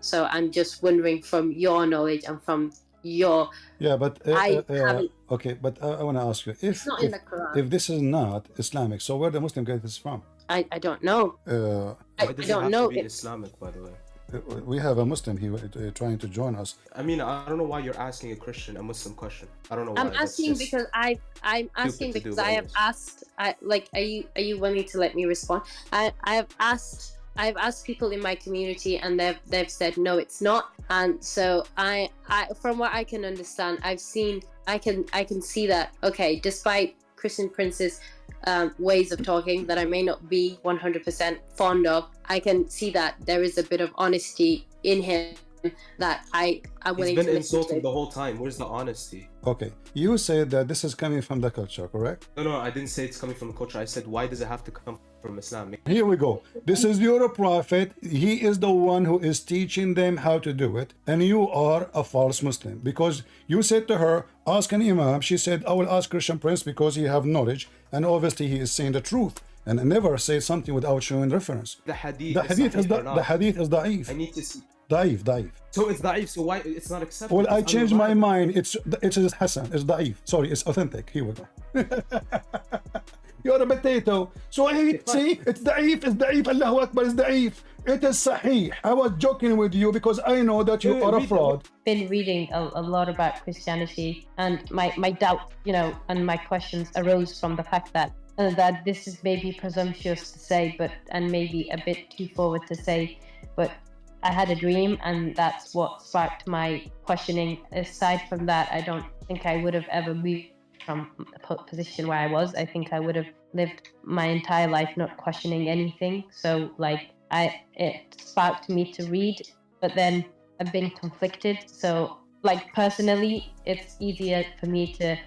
So I'm just wondering from your knowledge and from your... Yeah, but haven't... okay, but I want to ask you, It's not in the Quran. if this is not Islamic, so where the Muslim get this from? I don't know. Why does it have to be Islamic, by the way? We have a Muslim here trying to join us. I mean, I don't know why you're asking a Christian a Muslim question. I don't know why. I'm asking because I'm asking because I have asked. Are you willing to let me respond? I've asked people in my community, and they've said no, it's not. And so I from what I can understand, I can see that, okay, despite Christian Prince's ways of talking that I may not be 100% fond of, I can see that there is a bit of honesty in him that I'm willing to listen to. He's been insulting the whole time. Where's the honesty? Okay, you said that this is coming from the culture, correct? No, I didn't say it's coming from the culture. I said, why does it have to come from Islam? Here we go. This is your prophet. He is the one who is teaching them how to do it. And you are a false Muslim because you said to her, ask an imam. She said, I will ask Christian Prince because he have knowledge. And obviously he is saying the truth. And I never say something without showing reference. The hadith is da'if. I need to see. Da'if. So it's da'if, so why it's not acceptable? Well, I changed my mind. It's Hassan. It's da'if. Sorry, it's authentic. Here we go. You're a potato. So see, it's da'if. It's da'if. Allahu Akbar is da'if. It is sahih. I was joking with you because I know that you are a fraud. Been reading a lot about Christianity, and my doubt, and my questions arose from the fact that this is maybe presumptuous to say, and maybe a bit too forward to say, but I had a dream, and that's what sparked my questioning. Aside from that, I don't think I would have ever moved from a position where I was. I think I would have lived my entire life not questioning anything. So it sparked me to read, but then I've been conflicted. So personally, it's easier for me to...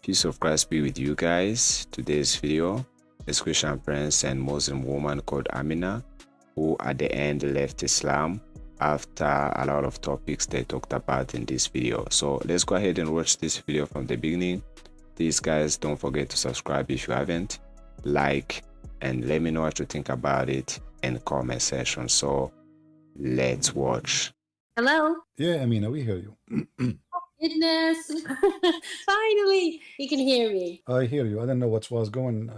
Peace of Christ be with you guys. Today's video is Christian Prince and Muslim woman called Amina, who at the end left Islam after a lot of topics they talked about in this video. So let's go ahead and watch this video from the beginning. Please guys, don't forget to subscribe if you haven't, like, and let me know what you think about it in the comment section. So let's watch. Hello? Yeah, Amina, we hear you. Goodness. Finally, you can hear me. I hear you. I don't know what was going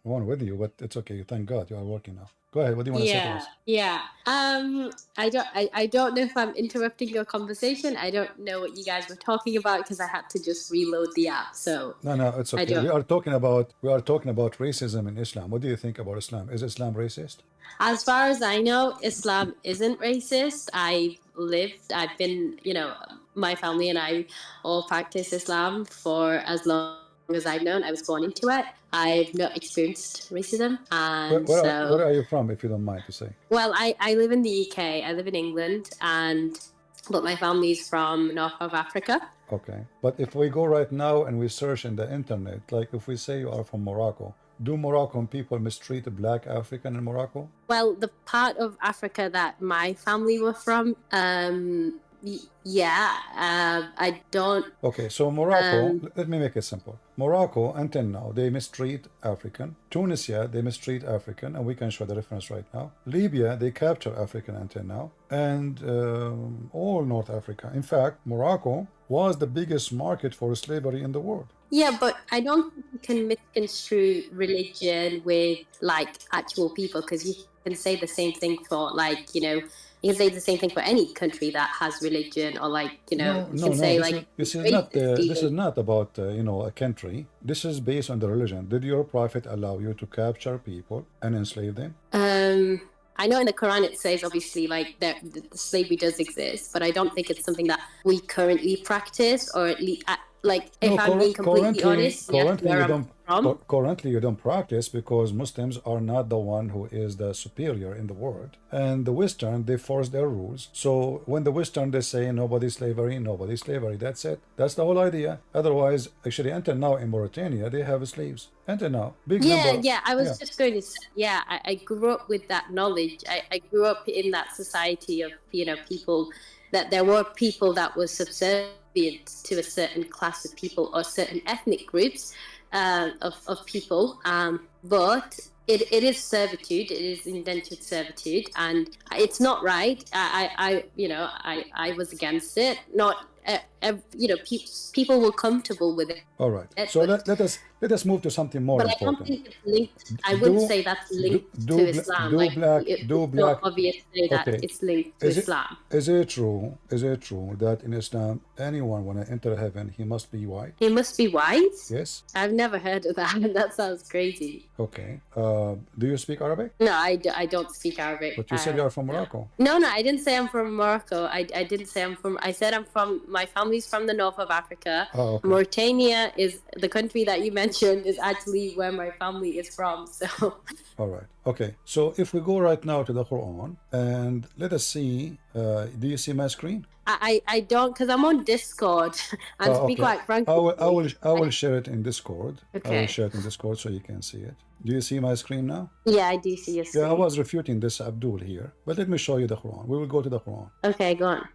on with you, but it's okay. Thank God you are working now. Go ahead. What do you want to say to us? Yeah. I don't know if I'm interrupting your conversation. I don't know what you guys were talking about because I had to just reload the app. So no, it's okay. We are talking about racism in Islam. What do you think about Islam? Is Islam racist? As far as I know, Islam isn't racist. I've been, my family and I all practice Islam for as long as I've known. I was born into it. I've not experienced racism. And where are you from, if you don't mind to say? Well, I live in the UK. I live in England, but my family's from North of Africa. Okay. But if we go right now and we search in the internet, like if we say you are from Morocco, do Moroccan people mistreat a black African in Morocco? Well, the part of Africa that my family were from, I don't... Okay, so Morocco, let me make it simple. Morocco, until now, they mistreat African. Tunisia, they mistreat African, and we can show the reference right now. Libya, they capture African until now. And all North Africa. In fact, Morocco was the biggest market for slavery in the world. Yeah, but I don't think you can misconstrue religion with actual people, because you can say the same thing for you can say the same thing for any country that has religion, or this is not about a country. This is based on the religion. Did your prophet allow you to capture people and enslave them? I know in the Quran it says obviously that slavery does exist, but I don't think it's something that we currently practice, or at least if I'm being completely honest, currently you don't practice because Muslims are not the one who is the superior in the world, and the Western, they force their rules. So when the Western, they say nobody slavery, that's it. That's the whole idea. Otherwise, actually, until now in Mauritania they have slaves. Until now, big number. I was just going to say, I grew up with that knowledge. I grew up in that society of people, that there were people that were subservient to a certain class of people or certain ethnic groups of people, but it is servitude. It is indentured servitude, and it's not right. I was against it. Not people were comfortable with it. All right. So let us move to something more but important. I don't think it's linked. I wouldn't say that's linked to Islam. It's not obvious to say that it's linked to Islam. Is it true that in Islam, anyone when I enter heaven, he must be white? He must be white? Yes. I've never heard of that. That sounds crazy. Okay. Do you speak Arabic? No, I don't speak Arabic. But you said you are from Morocco. No, I didn't say I'm from Morocco. I didn't say I'm from. I said I'm from. My family's from the north of Africa. Oh, okay. Mauritania is the country that you mentioned is actually where my family is from. So. All right. Okay. So if we go right now to the Quran and let us see, do you see my screen? I don't, because I'm on Discord, and to be quite frank, I will share it in Discord. Okay. I will share it in Discord so you can see it. Do you see my screen now? Yeah, I do see your screen. Yeah, I was refuting this Abdul here, but let me show you the Quran. We will go to the Quran. Okay, go on.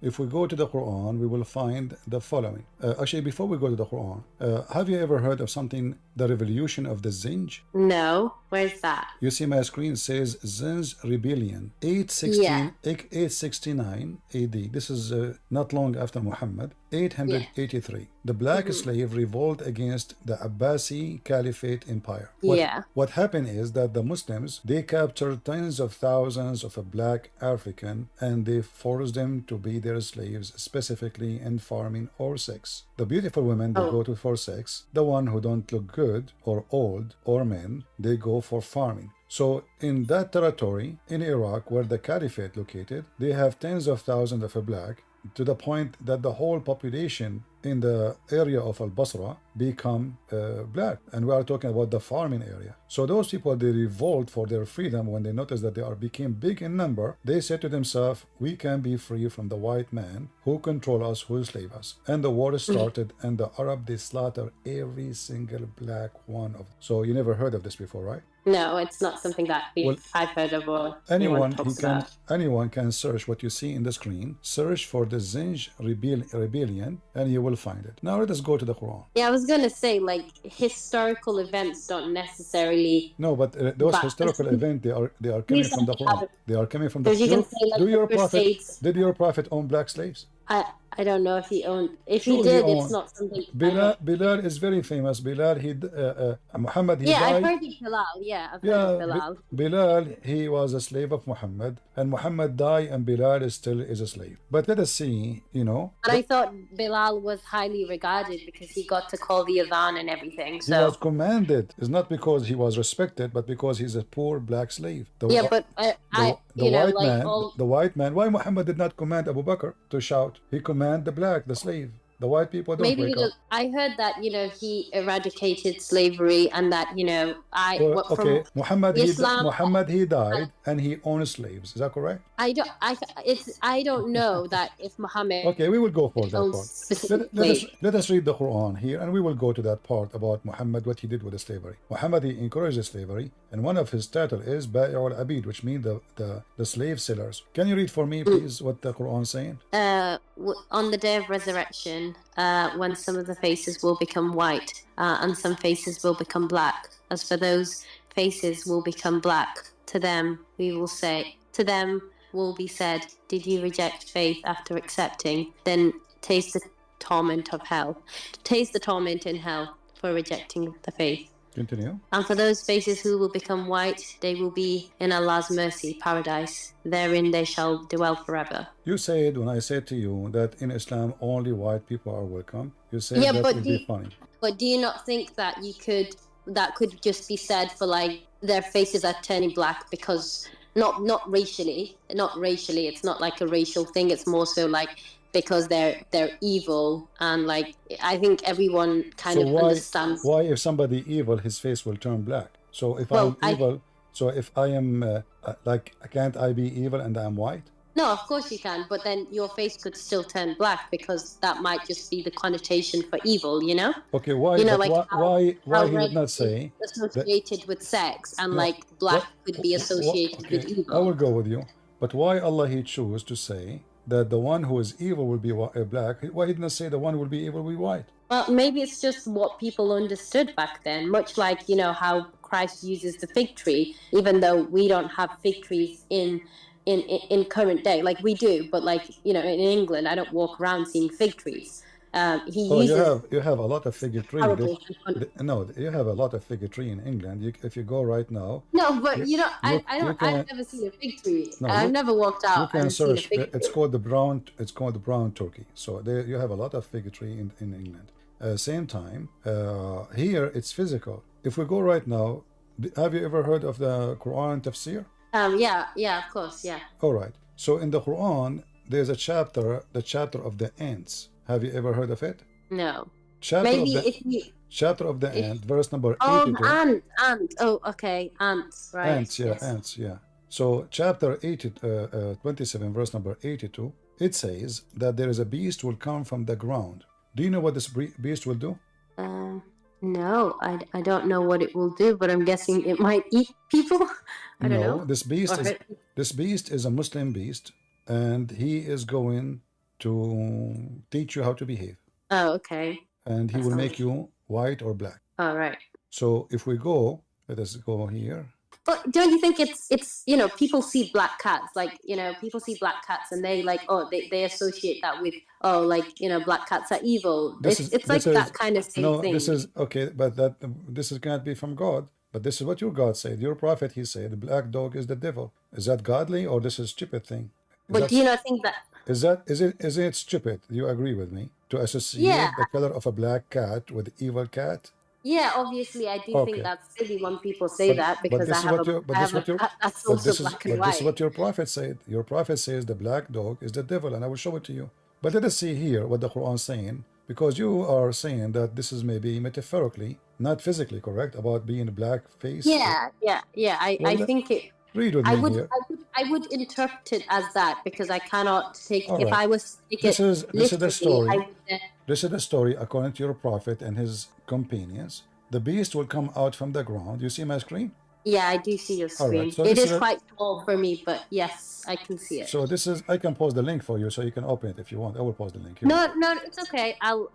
If we go to the Quran, we will find the following. Actually, before we go to the Quran, have you ever heard of something, the revolution of the Zinj? No, where's that? You see my screen says Zinj Rebellion, 869 AD. This is not long after Muhammad, 883. The black slave revolt against the Abbasi Caliphate Empire. What happened is that the Muslims, they captured tens of thousands of a black African and they forced them to be their slaves, specifically in farming or sex. The beautiful women, they go to for sex. The one who don't look good or old or men, they go for farming. So in that territory, in Iraq, where the Caliphate located, they have tens of thousands of a black, to the point that the whole population in the area of Al-Basra become black. And we are talking about the farming area. So those people, they revolt for their freedom when they noticed that they became big in number. They said to themselves, we can be free from the white man who control us, who slave us. And the war started, and the Arab, they slaughter every single black one of them. So you never heard of this before, right? No, it's not something that I've heard of or anyone can search what you see in the screen. Search for the Zinj Rebellion and you will find it. Now let us go to the Quran. Yeah, I was going to say, like, historical events don't necessarily... No, but those historical events, they are coming from the Quran. They are coming from the Quran. You can say, like, did your prophet own black slaves? I don't know if he owned. If he did, it's not something. Bilal is very famous. Bilal, Muhammad, he died. I've heard of Bilal. Yeah, I've heard of Bilal. Bilal, he was a slave of Muhammad, and Muhammad died, and Bilal still is a slave. But let us see, And I thought Bilal was highly regarded because he got to call the adhan and everything. So he was commanded. It's not because he was respected, but because he's a poor black slave. The white man. Why Muhammad did not command Abu Bakr to shout? He commanded the black, the slave. The white people don't wake up. I heard that he eradicated slavery and that Muhammad he died and he owned slaves. Is that correct? I don't know that if Muhammad. Okay, we will go for that part. Let us read the Quran here and we will go to that part about Muhammad, what he did with the slavery. Muhammad, he encouraged slavery, and one of his titles is Ba'i'ul Abid, which means the slave sellers. Can you read for me, please, what the Quran is saying? On the day of resurrection, when some of the faces will become white and some faces will become black. As for those faces will become black, to them will be said, did you reject faith after accepting? Then taste the torment of hell. Taste the torment in hell for rejecting the faith. Continue. And for those faces who will become white, they will be in Allah's mercy, paradise. Therein they shall dwell forever. You said, when I said to you that in Islam only white people are welcome, you said that would be funny. But do you not think that that could just be said for like their faces are turning black because not racially, it's not like a racial thing, it's more so like because they're evil, and like I think everyone understands. Why if somebody evil, his face will turn black? So if I'm evil, so if I am can't I be evil and I'm white? No, of course you can, but then your face could still turn black because that might just be the connotation for evil, Okay, why? Why he did not say associated with sex and black could be associated with evil? I will go with you, but why Allah he chose to say that the one who is evil will be black? Why didn't say the one who will be evil will be white? Well, maybe it's just what people understood back then, much like how Christ uses the fig tree, even though we don't have fig trees in current day. Like we do, but like, you know, in England, I don't walk around seeing fig trees. He Oh, uses you have a lot of fig tree. parables. No, you have a lot of fig tree in England. If you go right now, No, but you know, you I've never seen a fig tree. No, I've never walked you out can and seen a search. fig tree. It's called the brown turkey. So there you have a lot of fig tree in England. Same time, here it's physical. If we go right now, have you ever heard of the Quran tafsir? Yeah, of course, yeah. All right. So in the Quran, there's a chapter, the chapter of the ants. Have you ever heard of it? No. Chapter Maybe of the, if you. chapter of the ant, verse number Oh, 82. ant. Oh, okay, ants, right. Ants, yeah, yes. ants, yeah. So chapter 27, verse number 82, it says that there is a beast will come from the ground. Do you know what this beast will do? No, I don't know what it will do, but I'm guessing it might eat people. I don't know. This beast is a Muslim beast, and he is going to teach you how to behave. Oh, okay. And he will make you white or black. All right. So if we go, let us go here. But don't you think it's you know, people see black cats, like, you know, people see black cats and they like, oh, they associate that with, oh, like, you know, black cats are evil. It's like that kind of same thing. This is okay, but this can't be from God. But this is what your God said. Your prophet, he said, the black dog is the devil. Is that godly or this is stupid thing? But do you not think that? Is it stupid? You agree with me to associate the color of a black cat with evil cat? Yeah, obviously, I do think that's silly when people say that, because I have a cat that's also black and white. This is what your prophet said. Your prophet says the black dog is the devil, and I will show it to you. But let us see here what the Quran is saying, because you are saying that this is maybe metaphorically, not physically correct, about being a black face. Yeah. I think it. Read with me here. I would interpret it as that, because I cannot take. All if right. I was to take This is the story. This is the story according to your prophet and his companions. The beast will come out from the ground. You see my screen? Yeah, I do see your screen. Right, so it is quite small for me, but yes, I can see it. So this is. I can post the link for you, so you can open it if you want. I will post the link. No, it's okay. I'll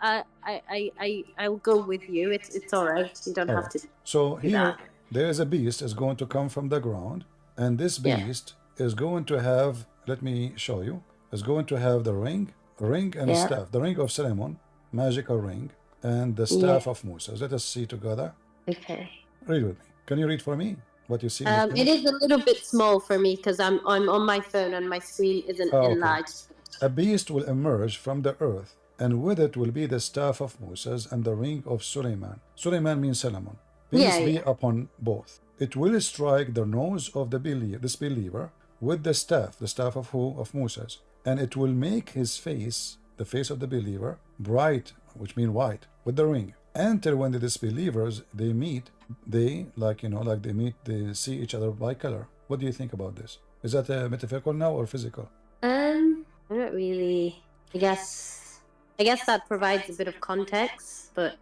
go with you. It's all right. You don't have to. So here there is a beast is going to come from the ground, and this beast is going to have. Let me show you. Is going to have the ring and staff. The ring of Solomon, magical ring, and the staff of Moses. Let us see together. Okay. Read with me. Can you read for me what you see? It is a little bit small for me because I'm on my phone and my screen isn't enlarged. A beast will emerge from the earth, and with it will be the staff of Moses and the ring of Suleiman. Suleiman means Solomon. Peace be upon both. It will strike the nose of this believer with the staff of who? Of Moses. And it will make his face, the face of the believer, bright, which means white, with the ring. Until when the disbelievers, they meet, they see each other by color. What do you think about this? Is that metaphorical now or physical? I'm not really. I guess that provides a bit of context, but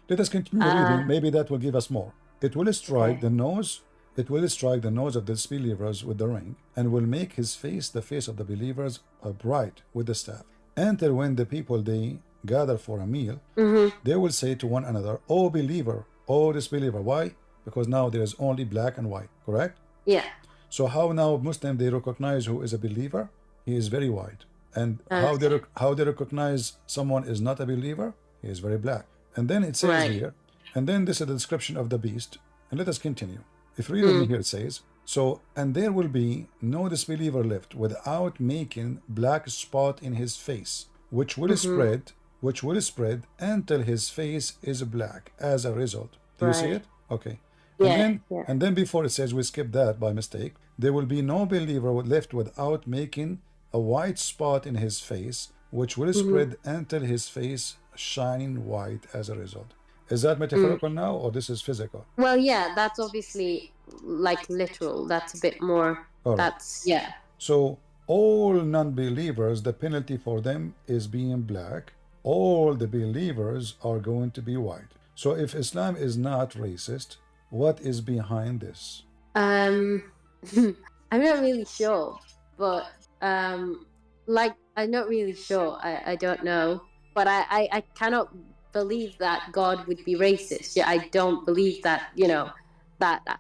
let us continue reading. Maybe that will give us more. It will strike the nose. It will strike the nose of the disbelievers with the ring, and will make his face, the face of the believers, bright with the staff. Until when the people they gather for a meal, they will say to one another, "O believer, O disbeliever." Why? Because now there is only black and white. Correct? Yeah. So how now Muslim they recognize who is a believer? He is very white. And how they recognize someone is not a believer? He is very black. And then it says here, and then this is the description of the beast. And let us continue. If you read with me here, it says, so, and there will be no disbeliever left without making black spot in his face, which will spread until his face is black as a result. Do you see it? Okay. And then before it says, we skip that by mistake, there will be no believer left without making a white spot in his face, which will spread until his face shining white as a result. Is that metaphorical now, or this is physical? Well, yeah, that's obviously like literal. That's a bit more. That's So all non-believers, the penalty for them is being black. All the believers are going to be white. So if Islam is not racist, what is behind this? I'm not really sure, but I'm not really sure. I don't know, but I cannot believe that God would be racist. Yeah, I don't believe that, that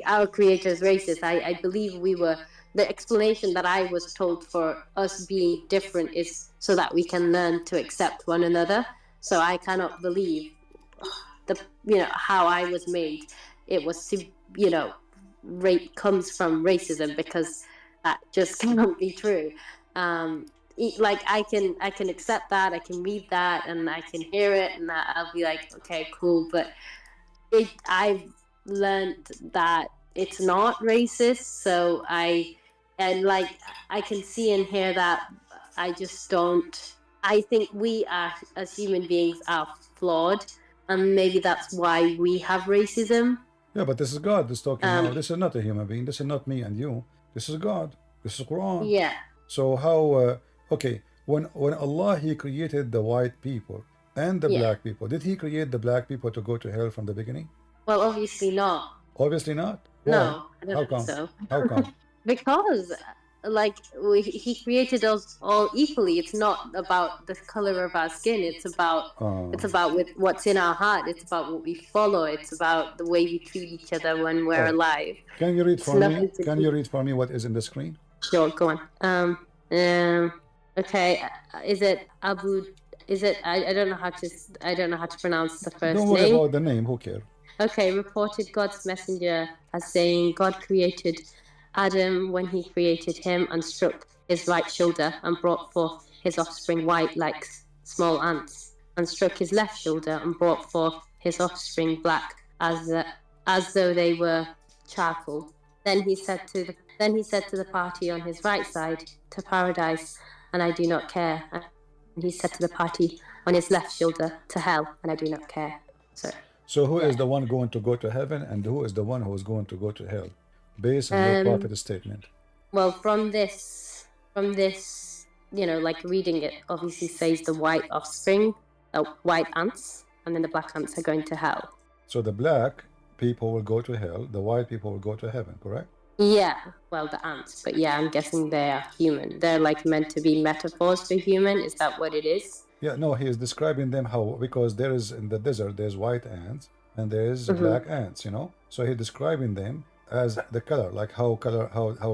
our creator is racist. I believe the explanation that I was told for us being different is so that we can learn to accept one another. So I cannot believe how I was made. It was rape comes from racism, because that just cannot be true. Like I can accept that, I can read that, and I can hear it, and I'll be like, okay, cool. But I've learned that it's not racist. So I can see and hear that. I just don't. I think we are, as human beings, are flawed, and maybe that's why we have racism. Yeah, but this is God that's talking now. This is not a human being. This is not me and you. This is God. This is Quran. Yeah. So how? Okay, when Allah, He created the white people and the black people, did He create the black people to go to hell from the beginning? Well, obviously not. Obviously not. Why? No, I don't think so. How come? Because He created us all equally. It's not about the color of our skin. It's about what's in our heart. It's about what we follow. It's about the way we treat each other when we're alive. Can you read for me? Can you read for me what is in the screen? Sure, go on. Okay. Is it Abu? Is it? I don't know how to pronounce the first name. Don't worry about the name. Who cares? Okay. Reported God's messenger as saying, God created Adam when he created him, and struck his right shoulder and brought forth his offspring white like small ants, and struck his left shoulder and brought forth his offspring black as though they were charcoal. Then he said to the party on his right side, to paradise, and I do not care. And he said to the party on his left shoulder, to hell, and I do not care. So who is the one going to go to heaven, and who is the one who is going to go to hell, based on your prophet's statement? Well, from this, reading it, obviously says the white offspring, white ants, and then the black ants are going to hell. So the black people will go to hell, the white people will go to heaven, correct? Yeah, well, the ants, but yeah, I'm guessing they are human. They're meant to be metaphors for human. Is that what it is? Yeah, no, he is describing them because there is in the desert, there's white ants and there is black ants, So he's describing them as the color, like how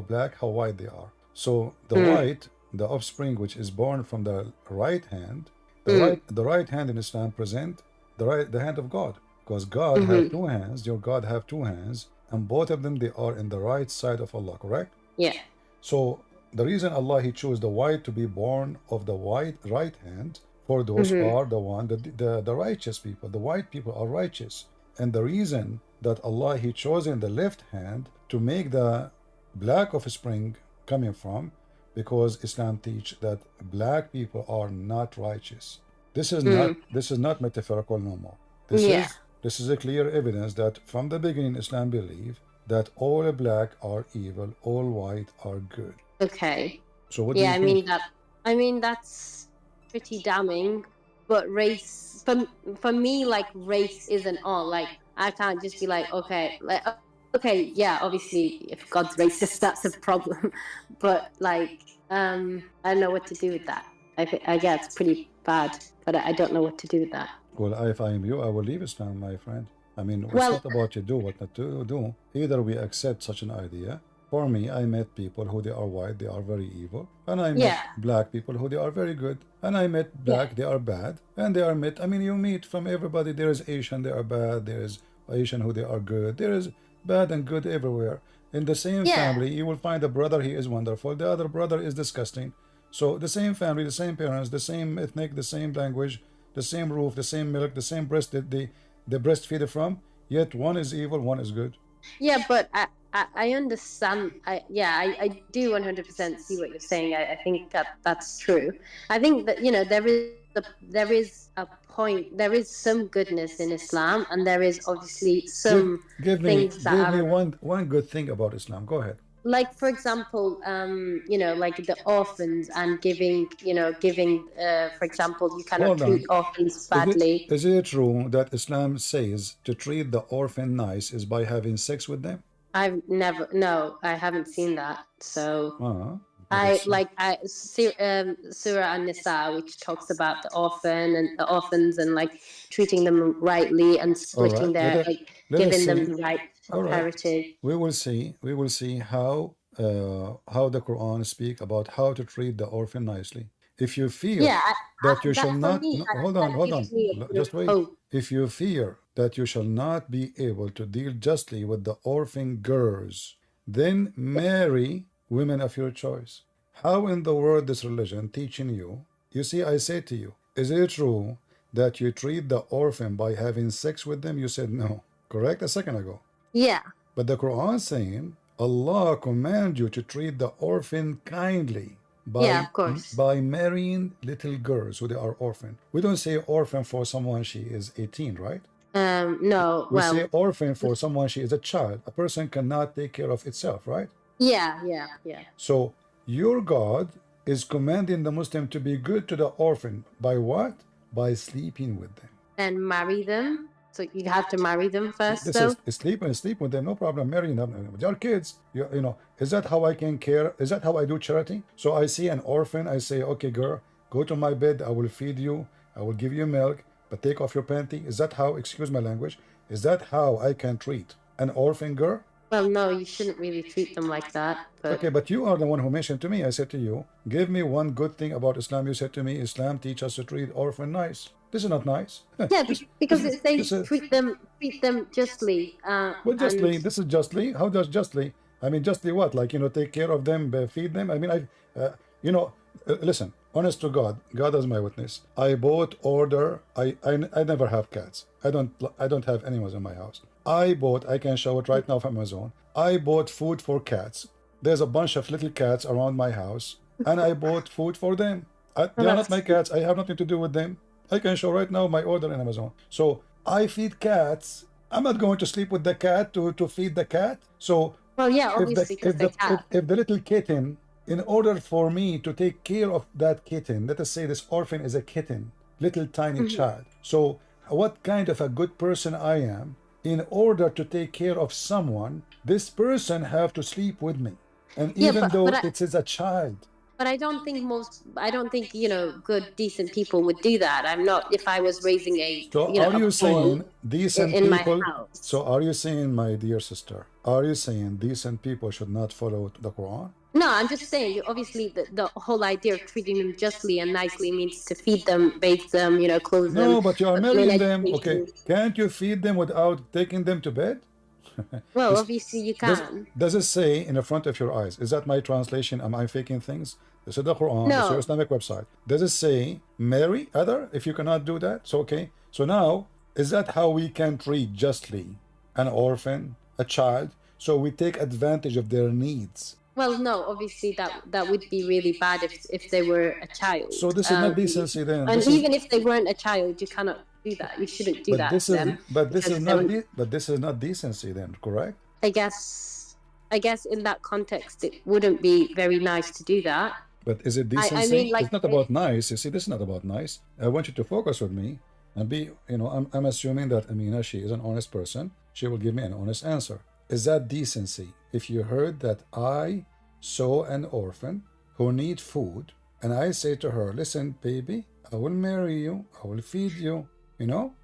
black, how white they are. So the white, the offspring which is born from the right hand, the right hand in Islam present the hand of God, because God have two hands, your God have two hands, and both of them, they are in the right side of Allah, correct? Yeah. So the reason Allah, He chose the white to be born of the right hand, for those who are the righteous people. The white people are righteous. And the reason that Allah, He chosen the left hand to make the black offspring coming from, because Islam teach that black people are not righteous. This is not metaphorical no more. This is a clear evidence that from the beginning Islam believe that all black are evil, all white are good. Okay. So what do you think? I mean that's pretty damning. But race, for me, race isn't all. I can't just be okay, yeah, obviously if God's racist, that's a problem. But I don't know what to do with that. I guess it's pretty bad, but I don't know what to do with that. Well, if I am you, I will leave Islam, my friend. I mean, it's not about you do what not to do. Either we accept such an idea. For me, I met people who they are white, they are very evil. And I met black people who they are very good. And I met black, they are bad. And they are you meet from everybody. There is Asian, they are bad. There is Asian who they are good. There is bad and good everywhere. In the same family, you will find a brother, he is wonderful. The other brother is disgusting. So the same family, the same parents, the same ethnic, the same language, the same roof, the same milk, the same breast that they breastfeed from, yet one is evil, one is good. Yeah, but I understand. I do 100% see what you're saying. I think that's true. I think that there is a point. There is some goodness in Islam, and there is obviously some things that give me one good thing about Islam. Go ahead. For example, the orphans and giving, for example, you cannot treat orphans badly. Is it true that Islam says to treat the orphan nice is by having sex with them? I haven't seen that. So Surah An-Nisa, which talks about the orphans and treating them rightly and splitting giving them the right All of right. heritage. We will see. We will see how the Quran speak about how to treat the orphan nicely. If you fear Yeah, that you that shall for not, me, no, hold on, that hold gives on, me a bit just of wait. hope. If you fear that you shall not be able to deal justly with the orphan girls, then marry women of your choice. How in the world this religion teaching you? You see, I say to you, is it true that you treat the orphan by having sex with them? You said no, correct? A second ago. Yeah. But the Quran saying Allah commands you to treat the orphan kindly Yeah, of course. by marrying little girls who they are orphan. We don't say orphan for someone she is 18, right? No, We say well, orphan for someone she is a child. A person cannot take care of itself, right? yeah. So your God is commanding the Muslim to be good to the orphan by what? By sleeping with them. And marry them. So you have to marry them first, This though. is sleep with them, no problem. Marrying them, they are kids. You know, is that how I can care? Is that how I do charity? So I see an orphan, I say, okay, girl, go to my bed. I will feed you. I will give you milk, but take off your panty. Is that how? Excuse my language. Is that how I can treat an orphan girl? Well, no, you shouldn't really treat them like that. But Okay, but you are the one who mentioned to me. I said to you, give me one good thing about Islam. You said to me, Islam teaches us to treat orphan nice. This is not nice. yeah, because it says treat them justly. Well, justly. And This is justly. How does justly? I mean, justly what? Like, you know, take care of them, feed them. I mean, you know, listen. Honest to God, God is my witness. I bought order. I never have cats. I don't have animals in my house. I bought. I can show it right now from Amazon. I bought food for cats. There's a bunch of little cats around my house, and I bought food for them. They are not my cats. I have nothing to do with them. I can show right now my order in Amazon. So I feed cats. I'm not going to sleep with the cat to feed the cat. So well, yeah, obviously, because they can. if the little kitten, in order for me to take care of that kitten, let us say this orphan is a kitten, little tiny child. So what kind of a good person I am, in order to take care of someone, this person have to sleep with me. And even though it is a child. But I don't think good, decent people would do that. I'm not, if I was raising are you saying decent in people? my house. So are you saying, my dear sister, are you saying decent people should not follow the Quran? No, I'm just saying, obviously, the whole idea of treating them justly and nicely means to feed them, bathe them, clothe them. No, but you are marrying them. Okay, can't you feed them without taking them to bed? Well, obviously you can. Does it say in the front of your eyes? Is that my translation? Am I faking things? This is the Quran. No. This is your Islamic website. Does it say marry other? If you cannot do that, so okay. So now, is that how we can treat justly an orphan, a child? So we take advantage of their needs. Well, no, obviously that would be really bad if they were a child. So this is not decency then. And even if they weren't a child, you cannot do that. You shouldn't do that to them. But this is not decency then, correct? I guess in that context, it wouldn't be very nice to do that. But is it decency? I mean, like, it's not about nice. You see, this is not about nice. I want you to focus with me and be, I'm assuming that Amina, she is an honest person. She will give me an honest answer. Is that decency? If you heard that I saw an orphan who need food, and I say to her, listen, baby, I will marry you. I will feed you.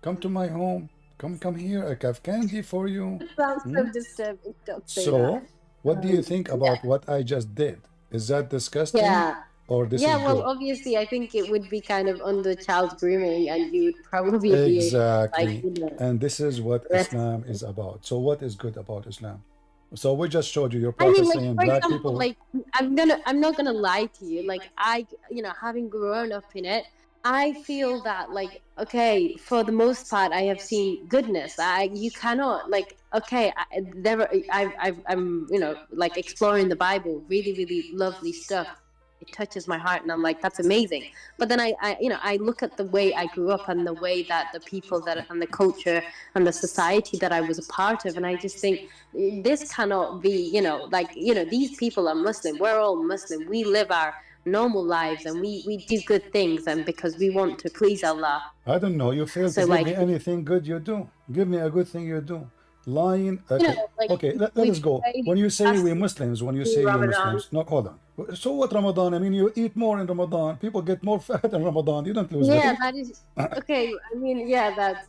Come to my home. Come here. I have candy for you. It sounds so disturbing. Don't say So, what do you think about what I just did? Is that disgusting? Yeah. Or this is well, good? Obviously, I think it would be kind of under child grooming, and you would probably be like, and this is what Islam is about. So, what is good about Islam? So we just showed you your I mean, prophet like, saying for black example, people. like I'm not gonna lie to you. Like having grown up in it, I feel that, like, okay, for the most part, I have seen goodness. You cannot, like, okay, I'm like exploring the Bible, really, really lovely stuff. It touches my heart, and I'm like, that's amazing. But then I look at the way I grew up and the way that the people and the culture and the society that I was a part of, and I just think this cannot be, these people are Muslim. We're all Muslim. We live our normal lives, and we do good things, and because we want to please Allah. I don't know. You fail to give me anything good you do. Give me a good thing you do. Lying. Okay, okay. Let us go. When you say we Muslims, no, hold on. So what Ramadan? I mean, you eat more in Ramadan. People get more fat in Ramadan. You don't lose Yeah, weight. that is okay. I mean, yeah, that's,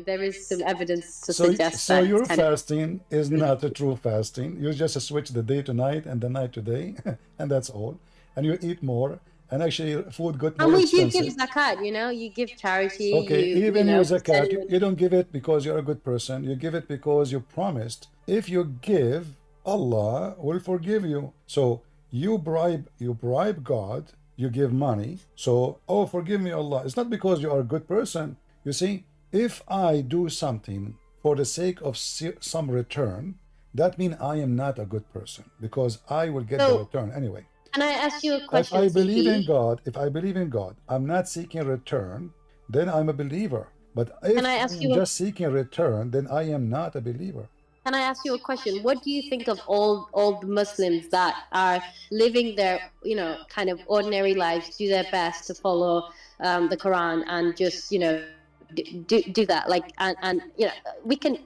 there is some evidence to So, suggest so that it's your kind of. fasting is not a true fasting. You just switch the day to night and the night to day, and that's all. And you eat more, and actually food got And more we do give expensive. zakat, you give charity, Okay, even your zakat, send you don't give it because you're a good person. You give it because you promised. If you give, Allah will forgive you. So you bribe God, you give money. So, oh, forgive me, Allah. It's not because you are a good person. You see, if I do something for the sake of some return, that means I am not a good person because I will get the So, return anyway. can I ask you a If question, I believe in CP? God, I'm not seeking return, then I'm a believer. But if Can I I ask am you a just seeking return, then I am not a believer. Can I ask you a question? What do you think of all the Muslims that are living their, kind of ordinary lives, do their best to follow the Quran and just, do that? Like, and we can,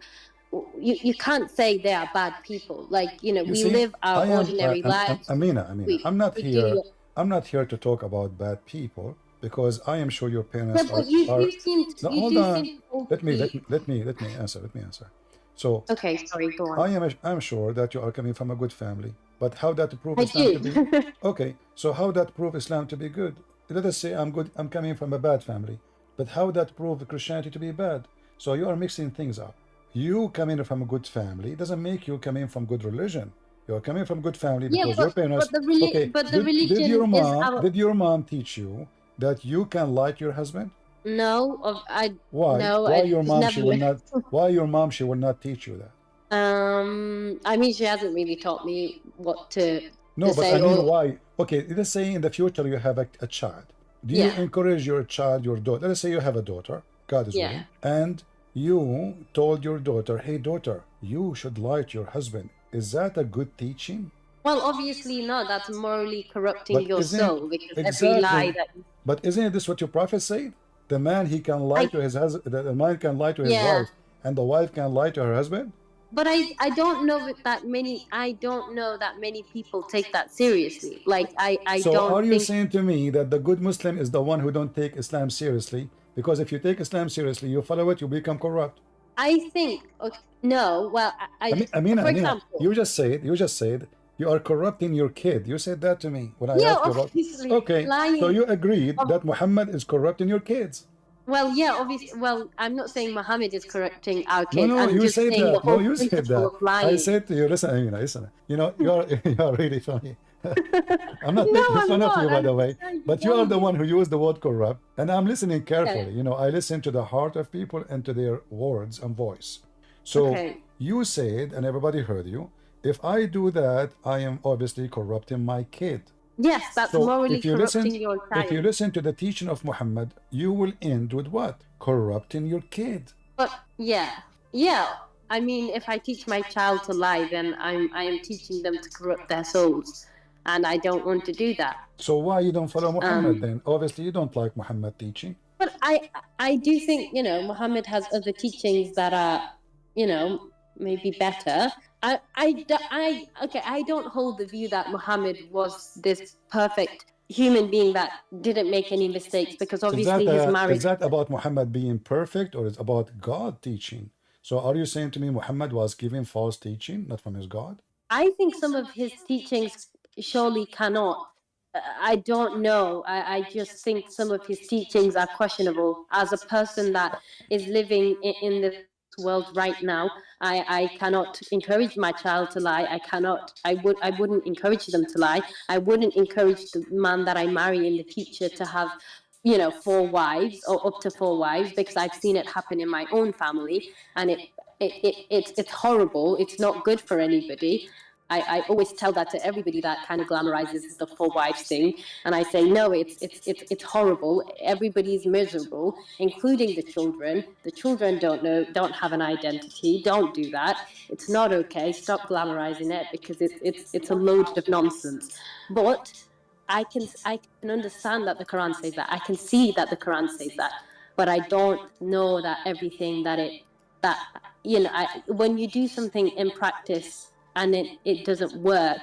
you can't say they are bad people. Like, You we see, live our I am ordinary lives. Amina. We we Here. do. I'm not here to talk about bad people because I am sure your Yeah, parents but are. No, you hold do on. seem to Let me answer. Let me answer. So Okay, sorry, go on. I'm sure that you are coming from a good family, but how that prove I Islam to do. be okay? So how that prove Islam to be good? Let us say I'm good. I'm coming from a bad family, but how that prove Christianity to be bad? So you are mixing things up. You coming from a good family doesn't make you coming from good religion. You are coming from good family Yeah, because your parents. Okay, but the did religion is our. your mom teach you that you can like your husband? No, I Why? no, Why I your mom never. she will not? Why your mom she will not teach you that? I mean, she hasn't really taught me what to No, but I say. mean, Or why? Okay, let's say in the future you have a child. Do you yeah, encourage your child, your daughter? Let's say you have a daughter, God is yeah. willing, and you told your daughter, hey, daughter, you should like your husband. Is that a good teaching? Well, obviously not. That's morally corrupting But your isn't soul because every lie exactly? that But isn't this what your prophet said? The man he can lie I to his husband, the man can lie to his yeah. wife, and the wife can lie to her husband. But I don't know that many. I don't know that many people take that seriously. Like I So don't are you think. saying to me that the good Muslim is the one who don't take Islam seriously? Because if you take Islam seriously, you follow it, you become corrupt. I think okay, no. Well, for Amina, example. you just said you are corrupting your kid. You said that to me when I Yeah, asked you about. obviously Okay, so lying. you agreed that Muhammad is corrupting your kids. Well, yeah, obviously. Well, I'm not saying Muhammad is correcting our No, kids. no, I'm you just said saying the that. No, whole you said principle that. of I lying. said to you, listen, Amina, listen. You know, you are really funny. I'm not No, making I'm fun of not. you, by I'm the just way, trying to but you tell are the one you. who used the word corrupt, and I'm listening Yeah. carefully. You know, I listen to the heart of people and to their words and voice. So Okay. you said, and everybody heard you, if I do that, I am obviously corrupting my kid. Yes, that's So morally corrupting your if you child. listen to the teaching of Muhammad, you will end with what? Corrupting your kid. But yeah, yeah. I mean, if I teach my child to lie, then I am teaching them to corrupt their souls, and I don't want to do that. So why you don't follow Muhammad Um, then? Obviously you don't like Muhammad teaching. but I do think Muhammad has other teachings that are maybe better. Okay, I don't hold the view that Muhammad was this perfect human being that didn't make any mistakes because obviously his Is marriage. that about Muhammad being perfect or is about God teaching? So are you saying to me Muhammad was giving false teaching, not from his God? I think some of his teachings surely cannot. I don't know. I just think some of his teachings are questionable. As a person that is living in this world right now, I cannot encourage my child to lie. I cannot. I wouldn't encourage them to lie. I wouldn't encourage the man that I marry in the future to have 4 wives or up to 4 wives because I've seen it happen in my own family, and it's horrible. It's not good for anybody. I always tell that to everybody that kind of glamorizes the 4 wives thing, and I say no, it's horrible. Everybody's miserable, including the children. The children don't have an identity. Don't do that. It's not okay. Stop glamorizing it because it's a load of nonsense. But I can understand that the Quran says that. I can see that the Quran says that, but I don't know that everything that when you do something in practice and it doesn't work,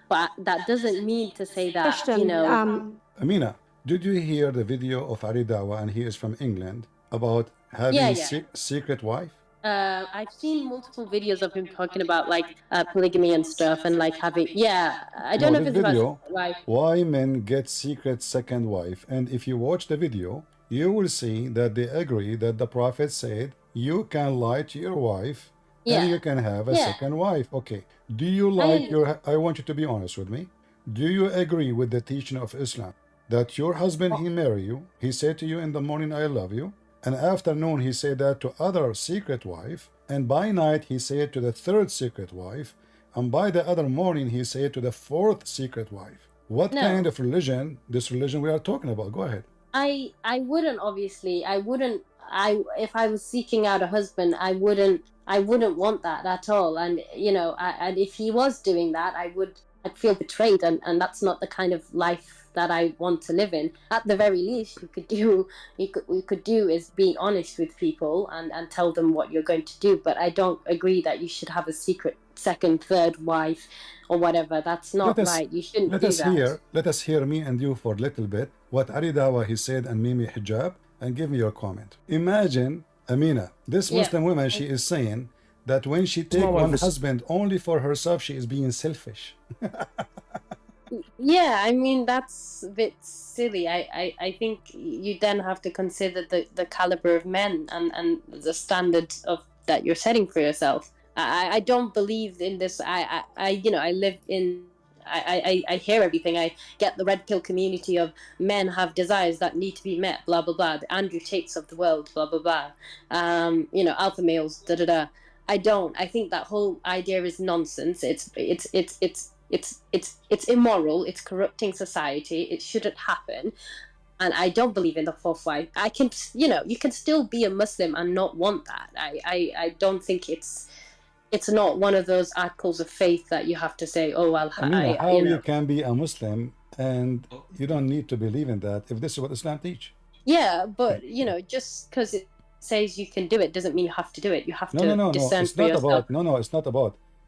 but that doesn't mean to say that, Christian, you know... Amina, did you hear the video of Ali Dawa, and he is from England, about having secret wife? I've seen multiple videos of him talking about like polygamy and stuff, and like having, I don't know if it's video, about wife. Why men get secret second wife, and if you watch the video, you will see that they agree that the Prophet said you can lie to your wife and you can have a second wife. Okay, do you like I want you to be honest with me. Do you agree with the teaching of Islam that your husband, he marry you, he said to you in the morning, I love you, and afternoon he said that to other secret wife, and by night he said to the third secret wife, and by the other morning he said to the fourth secret wife? What kind of religion, this religion we are talking about? Go ahead. I wouldn't, obviously, if I was seeking out a husband, I wouldn't want that at all. And, you know, and if he was doing that, I'd feel betrayed, and that's not the kind of life that I want to live in. At the very least, you could do is be honest with people and tell them what you're going to do. But I don't agree that you should have a secret second, third wife or whatever. That's not right. You shouldn't do that. Let us hear me and you for a little bit what Ali Dawa he said and Mimi Hijab, and give me your comment. Imagine Amina, this Muslim woman, she is saying that when she take one husband only for herself, she is being selfish. Yeah, I mean, that's a bit silly. I think you then have to consider the caliber of men and the standard of that you're setting for yourself. I don't believe in this. I live in, I hear everything. I get the red pill community of men have desires that need to be met, blah, blah, blah. The Andrew Tates of the world, blah, blah, blah. Alpha males, da, da, da. I don't. I think that whole idea is nonsense. It's immoral. It's corrupting society. It shouldn't happen. And I don't believe in the fourth wife. You can still be a Muslim and not want that. I don't think it's not one of those articles of faith that you have to say, oh, well, how you can be a Muslim and you don't need to believe in that if this is what Islam teach. Yeah, but, just because it says you can do it doesn't mean you have to do it. You have to discern for yourself.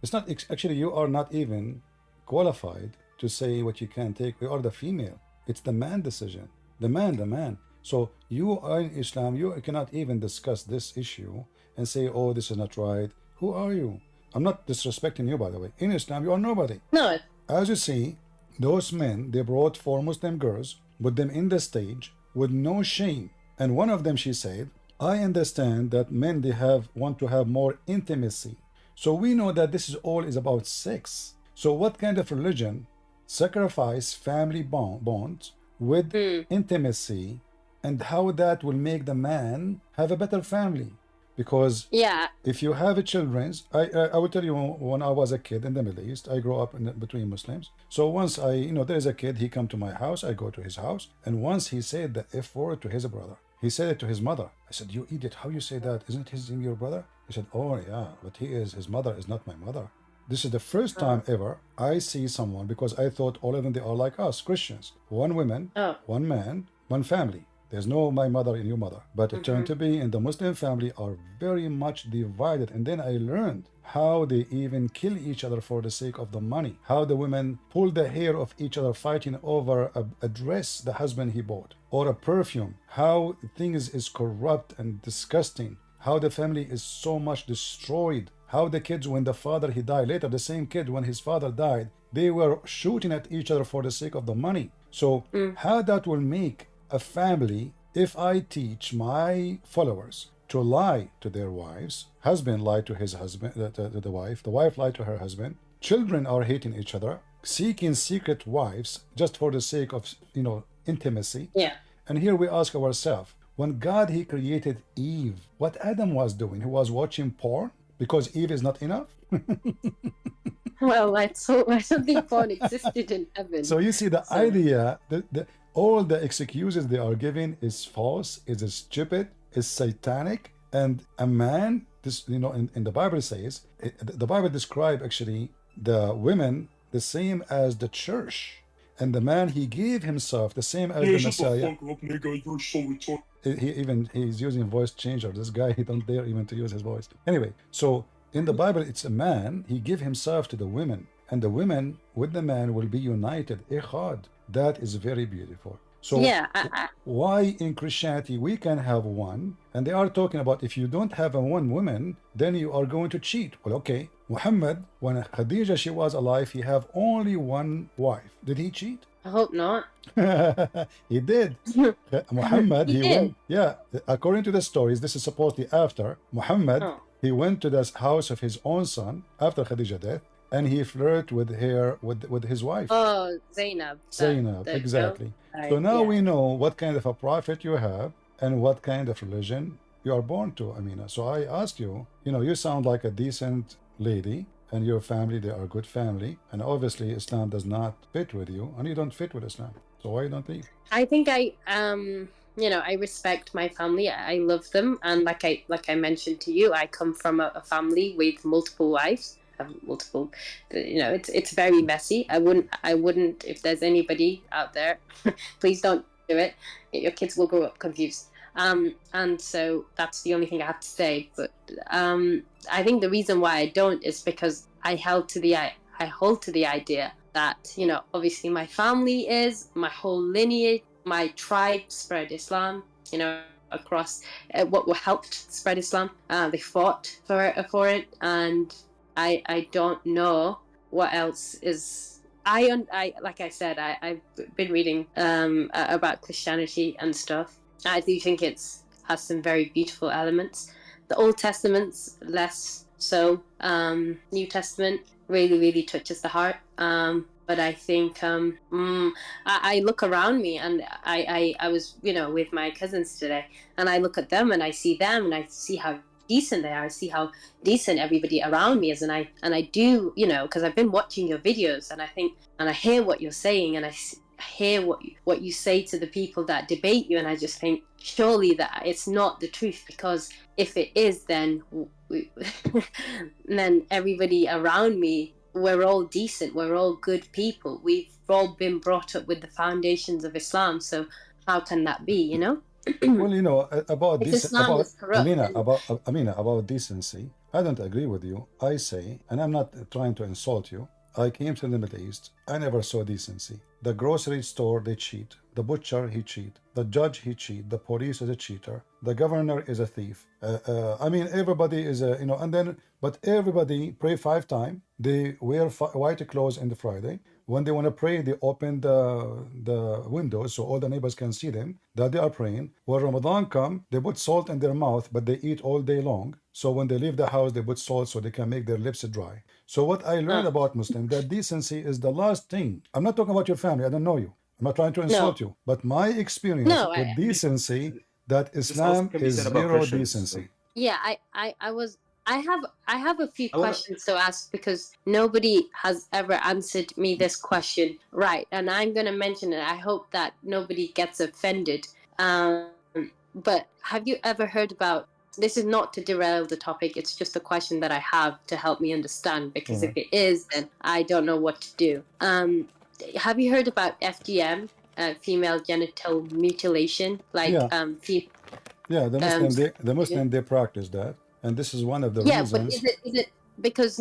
It's not actually, you are not even qualified to say what you can take. We are the female. It's the man decision. The man. So you are in Islam, you cannot even discuss this issue and say, oh, this is not right. Who are you? I'm not disrespecting you, by the way. In Islam, you are nobody. No. As you see, those men, they brought 4 Muslim girls, put them in the stage with no shame. And one of them, she said, I understand that men, they want to have more intimacy. So we know that this is all is about sex. So what kind of religion sacrifice family bonds with intimacy, and how that will make the man have a better family? Because if you have children, I will tell you, when I was a kid in the Middle East, I grew up between Muslims. So once there is a kid, he come to my house, I go to his house, and once he said the F word to his brother. He said it to his mother. I said, you idiot, how you say that? Isn't him your brother? He said, oh yeah, but his mother is not my mother. This is the first time ever I see someone, because I thought all of them, they are like us, Christians. 1 woman, 1 man, 1 family. There's no my mother and your mother. But it turned to be in the Muslim family are very much divided. And then I learned how they even kill each other for the sake of the money. How the women pull the hair of each other fighting over a dress the husband he bought, or a perfume. How things is corrupt and disgusting. How the family is so much destroyed. How the kids, when the father he died, later the same kid, when his father died, they were shooting at each other for the sake of the money. So how that will make a family if I teach my followers to lie to their wives, husband lie to his husband, the wife lie to her husband, children are hating each other, seeking secret wives just for the sake of intimacy. And here we ask ourselves, when God he created Eve, what Adam was doing? He was watching porn because Eve is not enough. Well, I don't think porn existed in heaven. So you see the idea, all the excuses they are giving is false, is stupid, is satanic. And a man, in the Bible says, the Bible describes actually the women the same as the church. And the man, he gave himself the same as the Messiah. He's using voice changer. This guy, he don't dare even to use his voice. Anyway, so in the Bible, it's a man, he gave himself to the women. and the women with the man will be united. Ikhad. That is very beautiful. So Yeah, why in Christianity we can have one, and they are talking about if you don't have a one woman, then you are going to cheat. Well, okay, Muhammad, when Khadija she was alive, he have only one wife. Did he cheat? I hope not. He did. Muhammad, He he did? went, yeah, according to the stories, this is supposedly after Muhammad, Oh. he went to the house of his own son after Khadija's death, and he flirted with her, with his wife. Oh, Zainab. Zainab, exactly. So Right, now yeah. we know what kind of a prophet you have and what kind of religion you are born to, Amina. So I ask you, you sound like a decent lady, and your family, they are a good family, and obviously Islam does not fit with you, and you don't fit with Islam. So why you don't leave? I think I respect my family. I love them, and like I mentioned to you, I come from a family with multiple wives. Multiple, it's very messy. I wouldn't if there's anybody out there, please don't do it. Your kids will grow up confused. And so that's the only thing I have to say. But I think the reason why I don't is because I hold to the idea that, obviously my family my whole lineage, my tribe spread Islam, across what helped spread Islam. They fought for it, and I don't know what else is. I like I said, I've been reading about Christianity and stuff. I do think has some very beautiful elements. The Old Testament's less so. New Testament really, really touches the heart. But I think I look around me, and I was with my cousins today, and I look at them and I see them and I see how decent they are. I see how decent everybody around me is, and I do, because I've been watching your videos, and I think, and I hear what you're saying, and I hear what you say to the people that debate you, and I just think surely that it's not the truth, because if it is, then then everybody around me, we're all decent, we're all good people, we've all been brought up with the foundations of Islam, so how can that be? Well, about this, Islam about is corrupt. Amina, about decency, I don't agree with you. I say, and I'm not trying to insult you, I came to the Middle East, I never saw decency. The grocery store, they cheat. The butcher, he cheat. The judge, he cheat. The police is a cheater. The governor is a thief. Everybody is but everybody pray 5 times. They wear white clothes on the Friday. When they want to pray, they open the windows so all the neighbors can see them, that they are praying. When Ramadan come, they put salt in their mouth, but they eat all day long. So when they leave the house, they put salt so they can make their lips dry. So what I learned about Muslim, that decency is the last thing. I'm not talking about your family. I don't know you. I'm not trying to insult you. But my experience with decency, that Islam is zero decency. Yeah, I have a few questions to ask, because nobody has ever answered me this question right, and I'm going to mention it. I hope that nobody gets offended. But have you ever heard about, this is not to derail the topic, it's just a question that I have to help me understand, because if it is, then I don't know what to do. Have you heard about FGM, female genital mutilation? The Muslim, they practice that. And this is one of the reasons. But is it because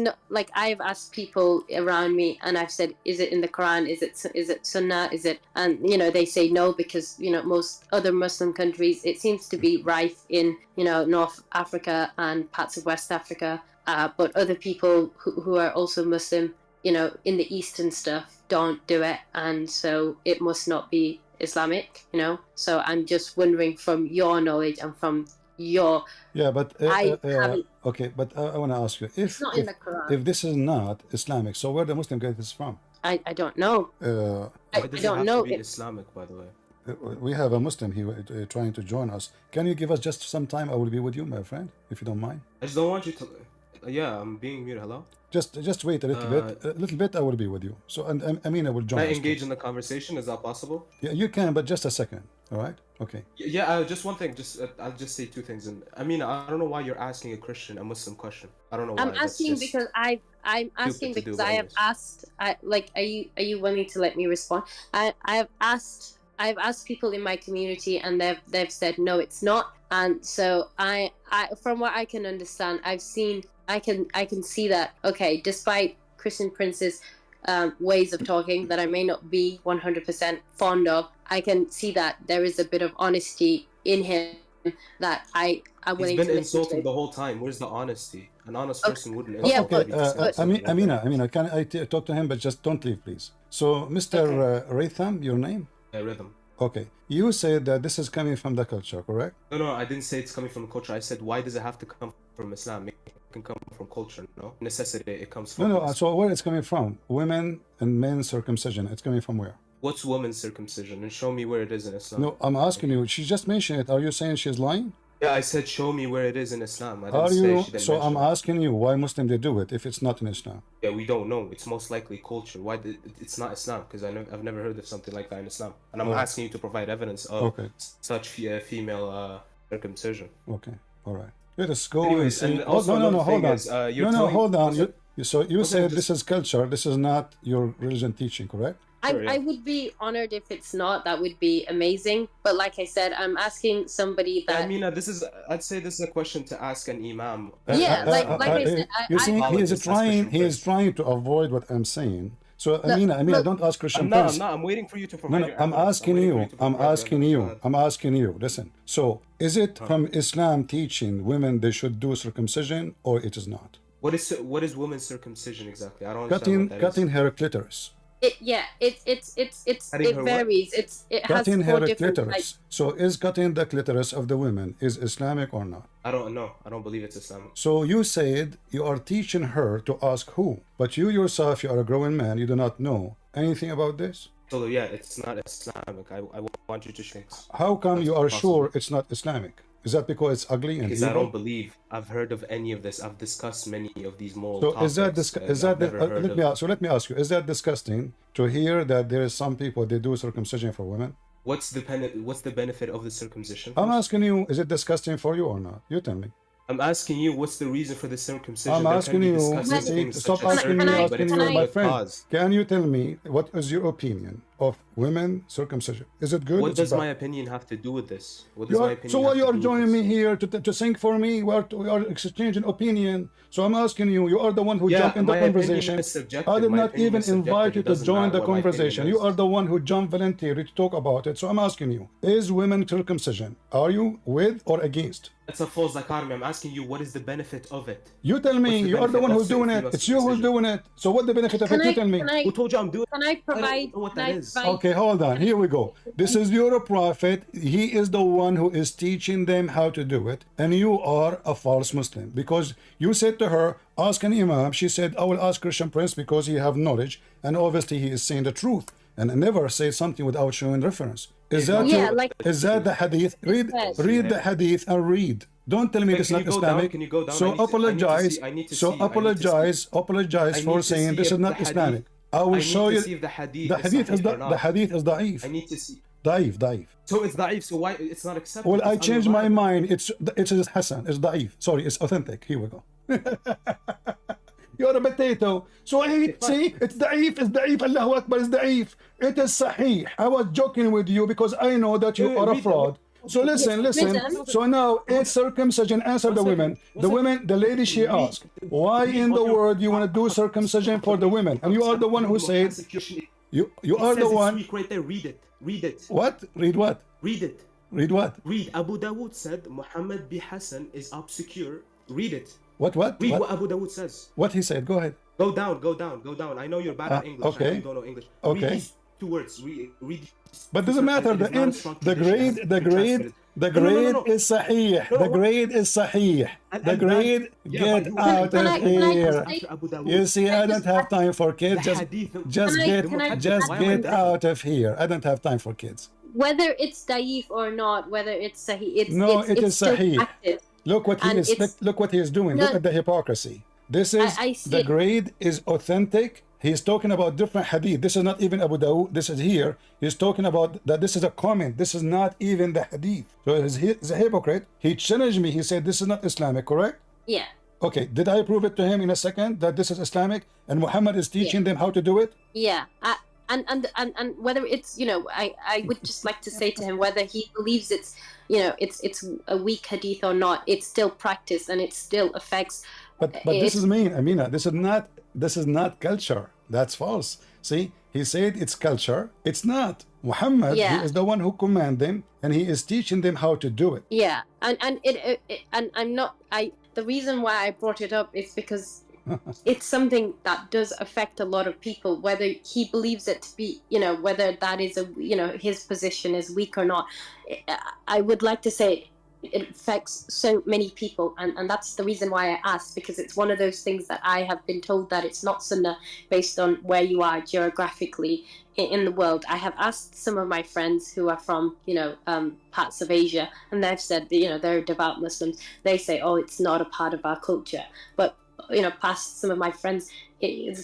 I've asked people around me, and I've said, is it in the Quran? Is it Sunnah? Is it? And they say no, because most other Muslim countries, it seems to be rife in North Africa and parts of West Africa, but other people who are also Muslim, in the East and stuff, don't do it, and so it must not be Islamic. So I'm just wondering, from your knowledge and from your okay, but I want to ask you, if not in the Quran. If this is not Islamic, so where the Muslim get this from? I don't know. I don't know. To be Islamic, by the way. We have a Muslim here trying to join us. Can you give us just some time? I will be with you, my friend, if you don't mind. I just don't want you to. Yeah, I'm being muted. Hello. Just wait a little bit. A little bit. I will be with you. So, and Amina will join us. Can I engage in the conversation? Is that possible? Yeah, you can, but just a second. All right. Okay. Yeah. Just one thing. I'll just say 2 things. And Amina, I don't know why you're asking a Muslim question. I don't know why. I'm asking because I'm asking because I have asked. Are you willing to let me respond? I've asked people in my community, and they've said no, it's not. And so I from what I can understand, I can see that, okay, despite Christian Prince's ways of talking that I may not be 100% fond of, I can see that there is a bit of honesty in him that I'm willing to listen to. He's been insulting the whole time. Where's the honesty? An honest person wouldn't insult. Yeah, okay, Amina, can I talk to him, but just don't leave, please. So, Mr. Rhythm, your name? Yeah, Rhythm. Okay, you said that this is coming from the culture, correct? No, I didn't say it's coming from culture. I said, why does it have to come from Islam? It can come from culture, no? Necessity, it comes from... No, so where it's coming from? Women and men circumcision, it's coming from where? What's woman's circumcision? And show me where it is in Islam. No, I'm asking you, she just mentioned it. Are you saying she's lying? Yeah, I said show me where it is in Islam. I didn't Are say you? she didn't So mention I'm asking you, why Muslim they do it if it's not in Islam? Yeah, we don't know. It's most likely culture. Why it's not Islam? Because I've never heard of something like that in Islam. And I'm asking you to provide evidence of such female circumcision. Okay, all right. Let us go Anyways, and see. and also Hold on. Hold on. So you said just... this is culture. This is not your religion teaching, correct? I would be honored if it's not. That would be amazing. But like I said, I'm asking somebody that... I mean, I'd say this is a question to ask an imam. Like I said, you see, he is trying to avoid what I'm saying. So Amina, don't ask Christian Prince. I'm waiting for you to provide your I'm asking you. Listen. So, is it from Islam teaching women they should do circumcision, or it is not? What is women's circumcision exactly? I don't understand what that cutting her clitoris. It varies. It has cutting 4 her different clitoris. types. So is cutting the clitoris of the women is Islamic or not? I don't know. I don't believe it's Islamic. So you said you are teaching her to ask who, but you yourself, you are a grown man, you do not know anything about this. So yeah, it's not Islamic. I want you to show. How come you are sure it's not Islamic? Is that because it's ugly and because evil? I don't believe I've heard of any of this. I've discussed many of these moral so topics. Let me ask you, is that disgusting to hear that there is some people they do circumcision for women? What's the benefit of the circumcision? I'm asking you, is it disgusting for you or not? You tell me. I'm asking you, what's the reason for the circumcision? I'm asking you, stop asking me, my friend. Can you tell me what is your opinion of women circumcision? Is it good? What does my opinion have to do with this? So why you are joining me here to think for me? We are exchanging opinion. So I'm asking you, you are the one who jumped in the conversation. I did not even invite you to join the conversation. You are the one who jumped voluntarily to talk about it. So I'm asking you, is women circumcision, are you with or against? That's a false dichotomy. I'm asking you, what is the benefit of it? You tell me. You are the one who's doing it. It's you who's doing it. So what the benefit of it? You tell me. Who told you I'm doing it? Can I provide what that is? Okay, hold on. Here we go. This is your prophet. He is the one who is teaching them how to do it. And you are a false Muslim. Because you said to her, ask an imam. She said, I will ask Christian Prince because he have knowledge. And obviously he is saying the truth. And I never say something without showing reference. Is that is that the hadith? Read the hadith and read. Don't tell me it's not Islamic. Can you go down? So apologize. Apologize for saying this is not Islamic. I will show you. The hadith is da'if. I need to see. Da'if. So it's da'if. So why it's not accepted? Well, I changed my mind. It's Hassan. It's da'if. Sorry, it's authentic. Here we go. You're a potato. So see, it's da'if. Allahu Akbar, it's da'if. It is sahih. I was joking with you because I know that you are a fraud. So listen. So now it's circumcision. Answer the women. The lady she asked, why in the world you want to do circumcision for the women? And you are the one who said, you are the one. Right there. Read it. What? Read what? Read it. Read what? Read. Abu Dawood said Muhammad bin Hassan is obscure. Read it. What? Read what Abu Dawood says. What he said. Go ahead. Go down. I know you're bad at English. Okay. You don't know English. Okay. Read these 2 words. Read. But doesn't matter. The grade is sahih. The grade is sahih. The grade, get out of here. You see, I don't have time for kids. Just get out of here. I don't have time for kids. Whether it's da'if or not, whether it's sahih, it is sahih. Look what he is doing. Look at the hypocrisy. This is the grade is authentic. He's talking about different hadith. This is not even Abu Dawood. This is here. He's talking about that this is a comment. This is not even the hadith. So he's a hypocrite. He challenged me. He said this is not Islamic, correct? Yeah. Okay. Did I prove it to him in a second that this is Islamic and Muhammad is teaching them how to do it? Yeah. And whether it's, I would just like to say to him whether he believes it's, it's a weak hadith or not, it's still practice and it still affects. But this is mean, Amina. This is not culture. That's false. See, he said it's culture. It's not. Muhammad, he is the one who commanded them, and he is teaching them how to do it. Yeah, and I'm not. The reason why I brought it up is because it's something that does affect a lot of people, whether he believes it to be, whether that is his position is weak or not. I would like to say it affects so many people, and that's the reason why I asked, because it's one of those things that I have been told that it's not sunnah based on where you are geographically in the world. I have asked some of my friends who are from parts of Asia, and they've said they're devout Muslims. They say, oh, it's not a part of our culture. But past some of my friends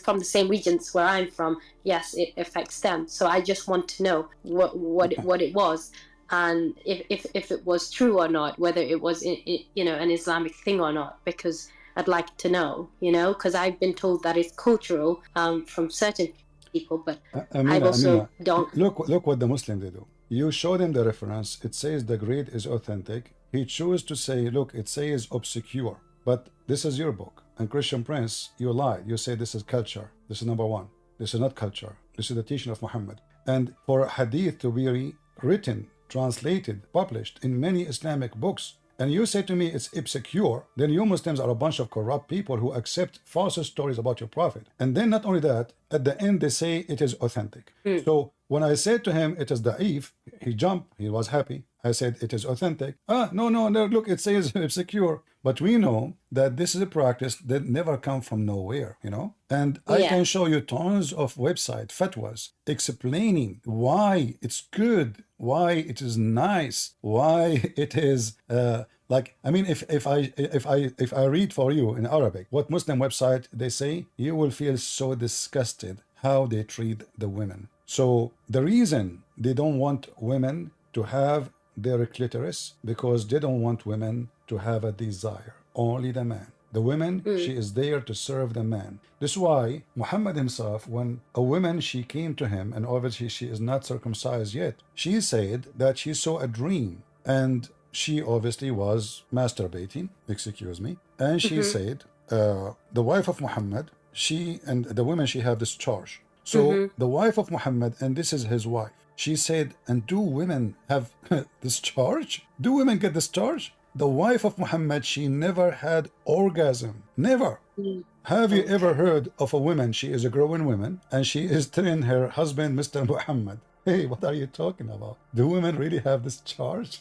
from the same regions where I'm from, yes, it affects them. So I just want to know what it was, and if it was true or not, whether it was an Islamic thing or not, because I'd like to know, because I've been told that it's cultural from certain people, but I also don't. Look what the Muslims they do. You show them the reference. It says the grade is authentic. He chose to say, look, it says obscure, but this is your book. And Christian Prince, you lied. You say this is culture. This is number one. This is not culture. This is the teaching of Muhammad. And for hadith to be written, translated, published in many Islamic books, and you say to me it's obscure, then you Muslims are a bunch of corrupt people who accept false stories about your prophet. And then not only that, at the end they say it is authentic. So when I said to him it is da'if, he jumped, he was happy. I said it is authentic. No, look, it says obscure. But we know that this is a practice that never come from nowhere, And I can show you tons of website fatwas explaining why it's good, why it is nice, why it is if I read for you in Arabic what Muslim website they say, you will feel so disgusted how they treat the women. So the reason they don't want women to have their clitoris, because they don't want women to have a desire, only the man. The woman, she is there to serve the man. This is why Muhammad himself, when a woman, she came to him, and obviously she is not circumcised yet, she said that she saw a dream, and she obviously was masturbating, excuse me, and she said, the wife of Muhammad, she and the women, she have this charge. So the wife of Muhammad, and this is his wife, she said, and do women have this charge? Do women get this charge? The wife of Muhammad, she never had orgasm. Never. Have you ever heard of a woman, she is a growing woman, and she is telling her husband, Mr. Muhammad, hey, what are you talking about? Do women really have this charge?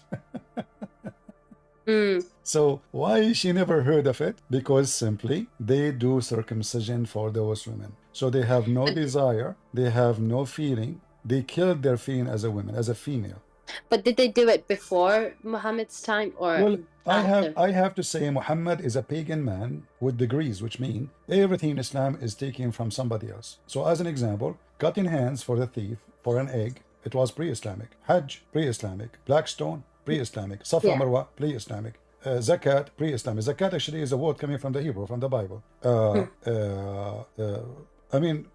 So why she never heard of it? Because simply they do circumcision for those women. So they have no desire, they have no feeling. They killed their feeling as a woman, as a female. But did they do it before Muhammad's time or well, after? I have to say Muhammad is a pagan man with degrees, which mean everything in Islam is taken from somebody else. So as an example, cutting hands for the thief for an egg, it was pre-Islamic. Hajj, pre-Islamic. Black stone, pre-Islamic. Safa Marwa, pre-Islamic. Zakat, pre-Islamic. Zakat actually is a word coming from the Hebrew, from the Bible.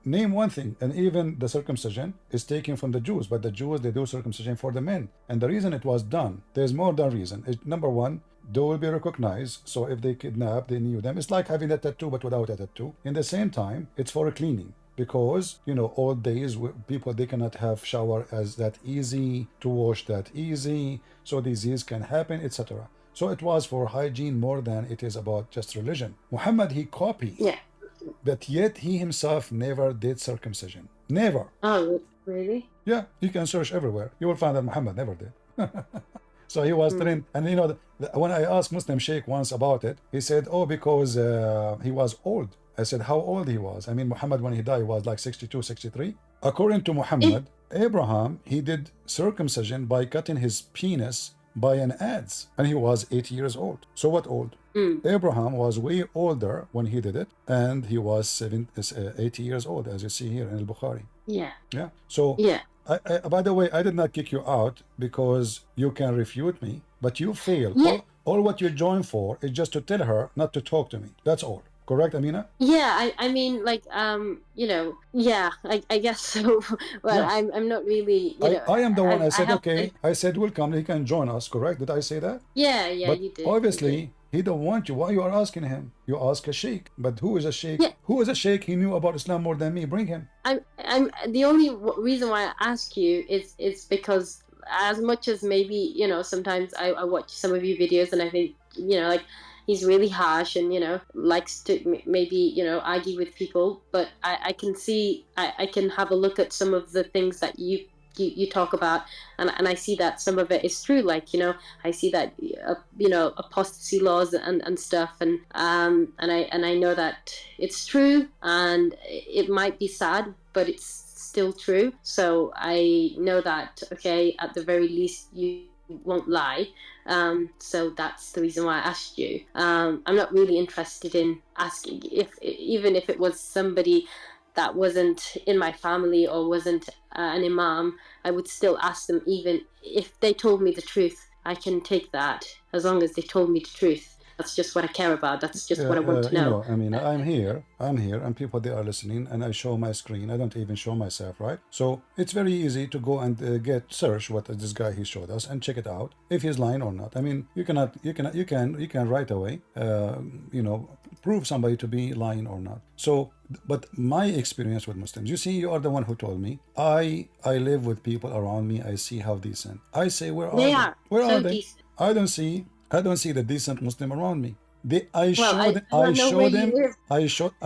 Name one thing, and even the circumcision is taken from the Jews, but the Jews, they do circumcision for the men. And the reason it was done, there's more than reason. Number one, they will be recognized, so if they kidnap, they knew them. It's like having a tattoo, but without a tattoo. In the same time, it's for a cleaning, because, old days, people, they cannot have shower as that easy, to wash that easy, so disease can happen, etc. So it was for hygiene more than it is about just religion. Muhammad, he copied. Yeah. But yet he himself never did circumcision. Never. Oh, really? Yeah, you can search everywhere. You will find that Muhammad never did. So he was trained. And when I asked Muslim Sheikh once about it, he said, oh, because he was old. I said, how old he was? Muhammad, when he died, was like 62, 63. According to Muhammad, Abraham, he did circumcision by cutting his penis by an adze, and he was 8 years old. So what old? Abraham was way older when he did it, and he was 80 years old, as you see here in Al-Bukhari. Yeah. So by the way, I did not kick you out because you can refute me, but you failed. All what you joined for is just to tell her not to talk to me. That's all. Correct, Amina? Yeah, I guess so. Well, I'm not really, I am the one, I said, okay, I said, welcome, he can join us, correct? Did I say that? Yeah, but you did. Obviously, He don't want you. Why you are asking him? You ask a sheikh. But who is a sheikh? Yeah. Who is a sheikh? He knew about Islam more than me. Bring him. I'm the only reason why I ask you is because as much as maybe, you know, sometimes I watch some of your videos and I think, you know, like, he's really harsh and, you know, likes to maybe, you know, argue with people, but I can see, I can have a look at some of the things that you talk about, and I see that some of it is true. Like, you know, I see that you know, apostasy laws and stuff, and I know that it's true, and it might be sad, but it's still true. So I know that, okay, at the very least you won't lie. So that's the reason why I asked you. I'm not really interested in asking even if it was somebody that wasn't in my family or wasn't an imam. I would still ask them. Even if they told me the truth, I can take that, as long as they told me the truth. That's just what I care about. That's just what I want to know. You know, I mean, I'm here, and people, they are listening, and I show my screen. I don't even show myself, right? So it's very easy to go and search what this guy he showed us and check it out if he's lying or not. I mean, you can right away, you know, prove somebody to be lying or not. So, but my experience with Muslims, you see, you are the one who told me. I live with people around me. I see how decent. I say, where are they? Where are they? Decent. I don't see the decent Muslim around me. I'm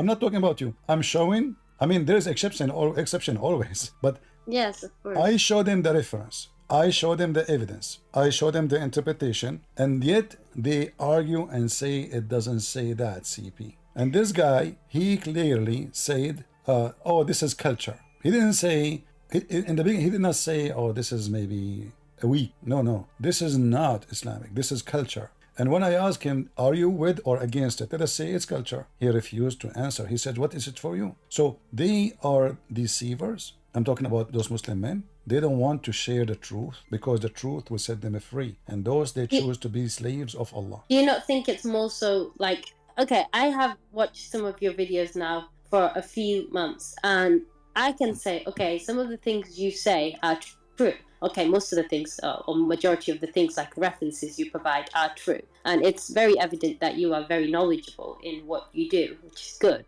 not talking about you. I'm showing. I mean, there is exception always, but yes, of course. I show them the reference. I show them the evidence. I show them the interpretation, and yet they argue and say it doesn't say that, CP. And this guy, he clearly said, "Oh, this is culture." He didn't say in the beginning. He did not say, "Oh, this is maybe a week." No. This is not Islamic. This is culture. And when I asked him, "Are you with or against it?" Let us say it's culture. He refused to answer. He said, "What is it for you?" So they are deceivers. I'm talking about those Muslim men. They don't want to share the truth because the truth will set them free. And those, they choose to be slaves of Allah. Do you not think it's more so like, okay, I have watched some of your videos now for a few months, and I can say, okay, some of the things you say are true. Okay, most of the things, or majority of the things, like references you provide, are true. And it's very evident that you are very knowledgeable in what you do, which is good.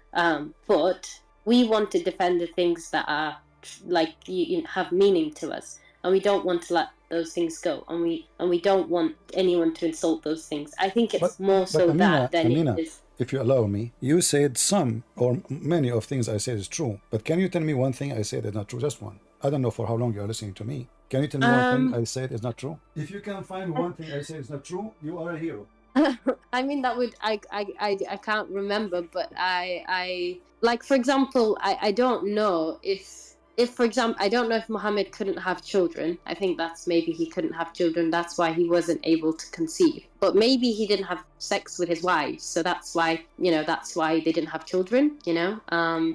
But we want to defend the things that are like you have meaning to us, and we don't want to let those things go, and we don't want anyone to insult those things. I think it's more so Amina, that than Amina, it is. If you allow me, you said some or many of things I said is true, but can you tell me one thing I said is not true? Just one. I don't know for how long you are listening to me. Can you tell me one thing I said is not true? If you can find one thing I said is not true, you are a hero. I mean, that would I can't remember, but I like, for example, I don't know if, for example, I don't know if Muhammad couldn't have children. I think that's maybe he couldn't have children. That's why he wasn't able to conceive. But maybe he didn't have sex with his wives, so that's why, you know, that's why they didn't have children. You know,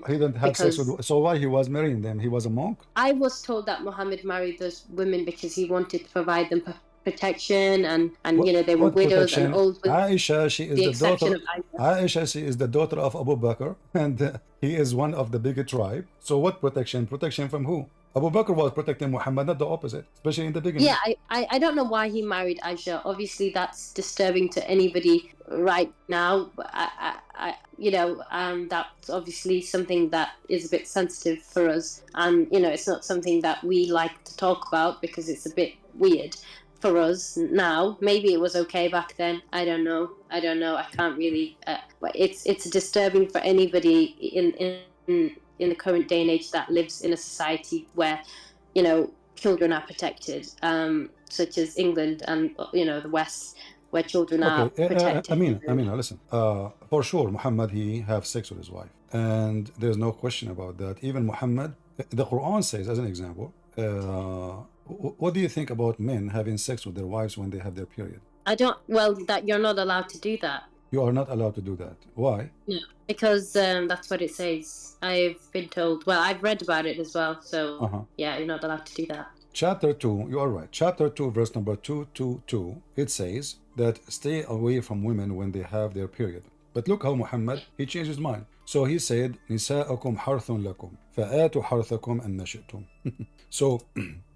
he didn't have sex with. So why he was marrying them? He was a monk. I was told that Muhammad married those women because he wanted to provide them protection, and you know, they were widows and old. Aisha, she is the daughter. Aisha, she is the daughter of Abu Bakr, and he is one of the big tribe. So what protection? Protection from who? Abu Bakr was protecting Muhammad, not the opposite, especially in the beginning. Yeah, I don't know why he married Aisha. Obviously, that's disturbing to anybody right now. But I you know, that's obviously something that is a bit sensitive for us, and you know, it's not something that we like to talk about because it's a bit weird for us now. Maybe it was okay back then. I don't know. I can't really. But it's disturbing for anybody in the current day and age that lives in a society where, you know, children are protected, such as England and, you know, the West, where children are protected. Amina, listen. For sure, Muhammad, he have sex with his wife, and there's no question about that. Even Muhammad, the Quran says, as an example, what do you think about men having sex with their wives when they have their period? That you're not allowed to do that. You are not allowed to do that. Why? No, because that's what it says. I've been told. Well, I've read about it as well. So yeah, you're not allowed to do that. Chapter 2, you are right. Chapter 2, verse number 222, it says that stay away from women when they have their period. But look how Muhammad, he changed his mind. So he said, نِسَاءَكُمْ حَرْثٌ لَكُمْ فَآتُوا حَرْثَكُمْ أَنَّ شِئْتُمْ. So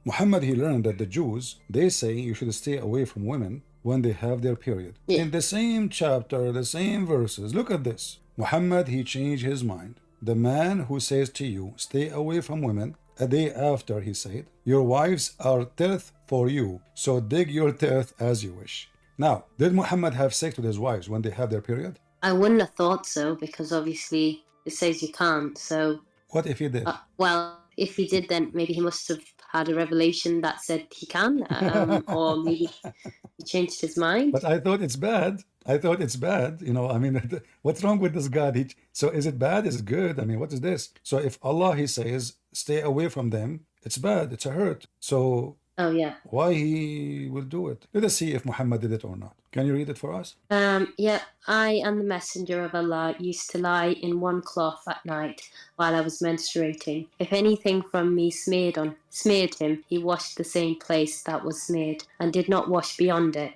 Muhammad, he learned that the Jews, they say you should stay away from women when they have their period. In the same chapter, the same verses, look at this. Muhammad, he changed his mind. The man who says to you, stay away from women, a day after he said, your wives are tilth for you, so dig your tilth as you wish. Now, did Muhammad have sex with his wives when they have their period? I wouldn't have thought so, because obviously it says you can't, so... What if he did? Well, if he did, then maybe he must have had a revelation that said he can, or maybe he changed his mind. But I thought it's bad. I thought it's bad. You know, I mean, what's wrong with this God? So is it bad? Is it good? I mean, what is this? So if Allah, he says, stay away from them, it's bad. It's a hurt. So oh, yeah. Why he will do it? Let us see if Muhammad did it or not. Can you read it for us? Yeah. I and the messenger of Allah used to lie in one cloth at night while I was menstruating. If anything from me smeared him, he washed the same place that was smeared and did not wash beyond it.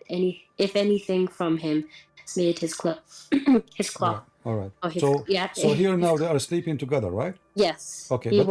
If anything from him smeared his cloth, his cloth. All right. So here now they are sleeping together, right? Yes. Okay.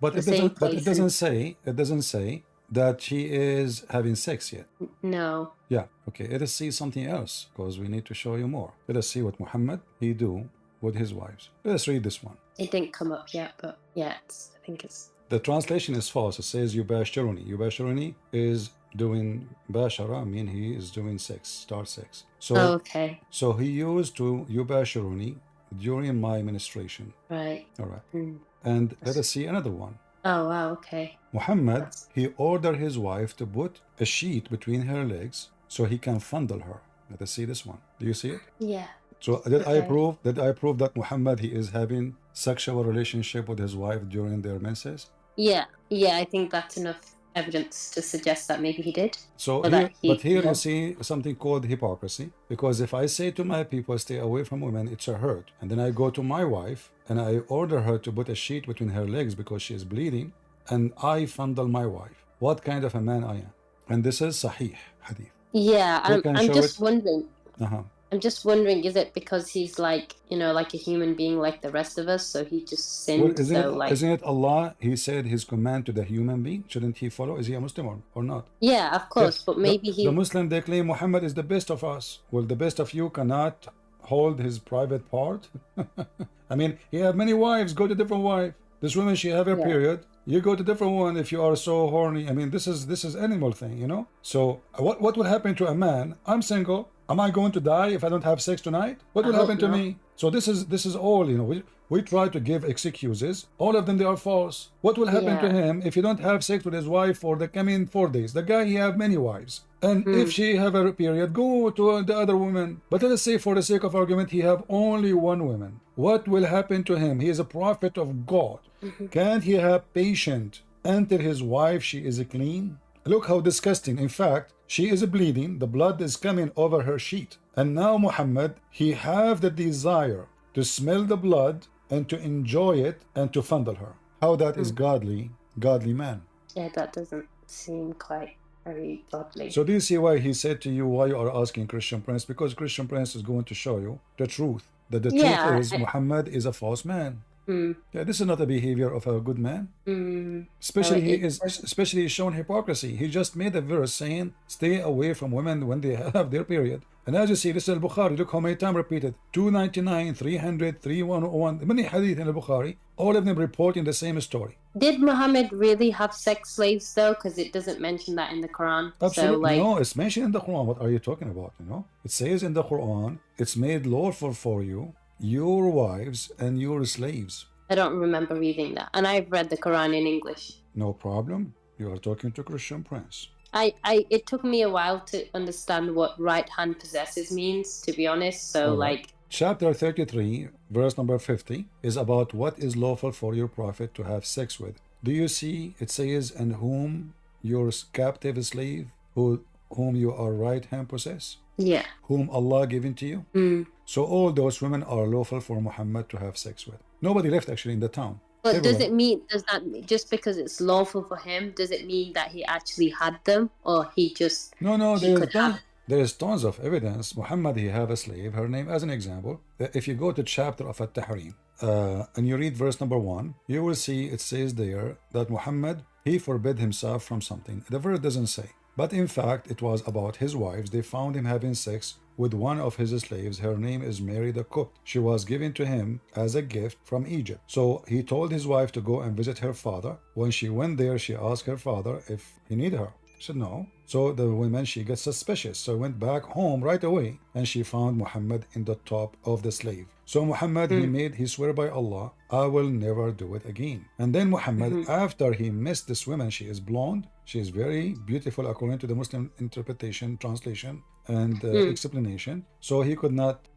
But it doesn't say that she is having sex yet. No. Yeah. Okay. Let us see something else, because we need to show you more. Let us see what Muhammad he do with his wives. Let us read this one. It didn't come up yet, but yeah, I think it's... The translation is false. It says yubashiruni. Yubashiruni is doing bashara, mean he is doing sex, start sex. So okay. So he used to yubashiruni during my menstruation. Right. All right. And let us see another one. Oh, wow, okay. Muhammad, he ordered his wife to put a sheet between her legs so he can fondle her. Let us see this one. Do you see it? Yeah. So did I prove that Muhammad, he is having sexual relationship with his wife during their menses? Yeah, I think that's enough evidence to suggest that maybe he did. So here you see something called hypocrisy, because if I say to my people, stay away from women, it's a hurt, and then I go to my wife and I order her to put a sheet between her legs because she is bleeding, and I fondle my wife, what kind of a man I am? And this is Sahih Hadith. Yeah, I'm just wondering. I'm just wondering, is it because he's like, like a human being like the rest of us, so he just sinned? Well, isn't it Allah, he said his command to the human being? Shouldn't he follow? Is he a Muslim or not? Yeah, of course, but maybe the Muslim, they claim Muhammad is the best of us. Well, the best of you cannot hold his private part? I mean, he have many wives, go to different wife. This woman, she have her period. You go to different one if you are so horny. I mean, this is animal thing, So what will happen to a man? I'm single. Am I going to die if I don't have sex tonight? What will happen to me? So this is all, we try to give excuses. All of them, they are false. What will happen to him if he don't have sex with his wife for the coming 4 days? The guy, he have many wives. And if she have a period, go to the other woman. But let us say, for the sake of argument, he have only one woman. What will happen to him? He is a prophet of God. Can't he have patience until his wife, she is clean? Look how disgusting. In fact, she is bleeding. The blood is coming over her sheet. And now Muhammad, he have the desire to smell the blood and to enjoy it and to fondle her. How that is godly man. Yeah, that doesn't seem quite very godly. So do you see why he said to you, why you are asking Christian Prince? Because Christian Prince is going to show you the truth. That the truth is Muhammad is a false man. Yeah, this is not a behavior of a good man. Especially he's shown hypocrisy. He just made a verse saying, stay away from women when they have their period. And as you see, this is Al-Bukhari. Look how many times repeated. 299, 300, 3101. Many hadith in Al-Bukhari. All of them reporting the same story. Did Muhammad really have sex slaves though? Because it doesn't mention that in the Quran. Absolutely. No, it's mentioned in the Quran. What are you talking about? It says in the Quran, it's made lawful for you, your wives and your slaves. I don't remember reading that. And I've read the Quran in English. No problem. You are talking to Christian Prince. It took me a while to understand what right hand possesses means, to be honest. So Chapter 33, verse number 50 is about what is lawful for your prophet to have sex with. Do you see it says, and whom your captive slave, whom you are right hand possess? Yeah. Whom Allah given to you? So all those women are lawful for Muhammad to have sex with. Nobody left actually in the town. But does that just because it's lawful for him, does it mean that he actually had them, or he just... No, there is tons of evidence. Muhammad, he have a slave, her name as an example. If you go to chapter of At-Tahrim and you read verse number 1, you will see it says there that Muhammad, he forbid himself from something. The verse doesn't say. But in fact, it was about his wives. They found him having sex with one of his slaves. Her name is Mary the cook. She was given to him as a gift from Egypt. So he told his wife to go and visit her father. When she went there, she asked her father if he needed her. She said no. So the woman, she gets suspicious. So went back home right away, and she found Muhammad in the top of the slave. So Muhammad, he swore by Allah, I will never do it again. And then Muhammad, after he missed this woman, she is blonde, she is very beautiful according to the Muslim interpretation, translation, and explanation. So he could not,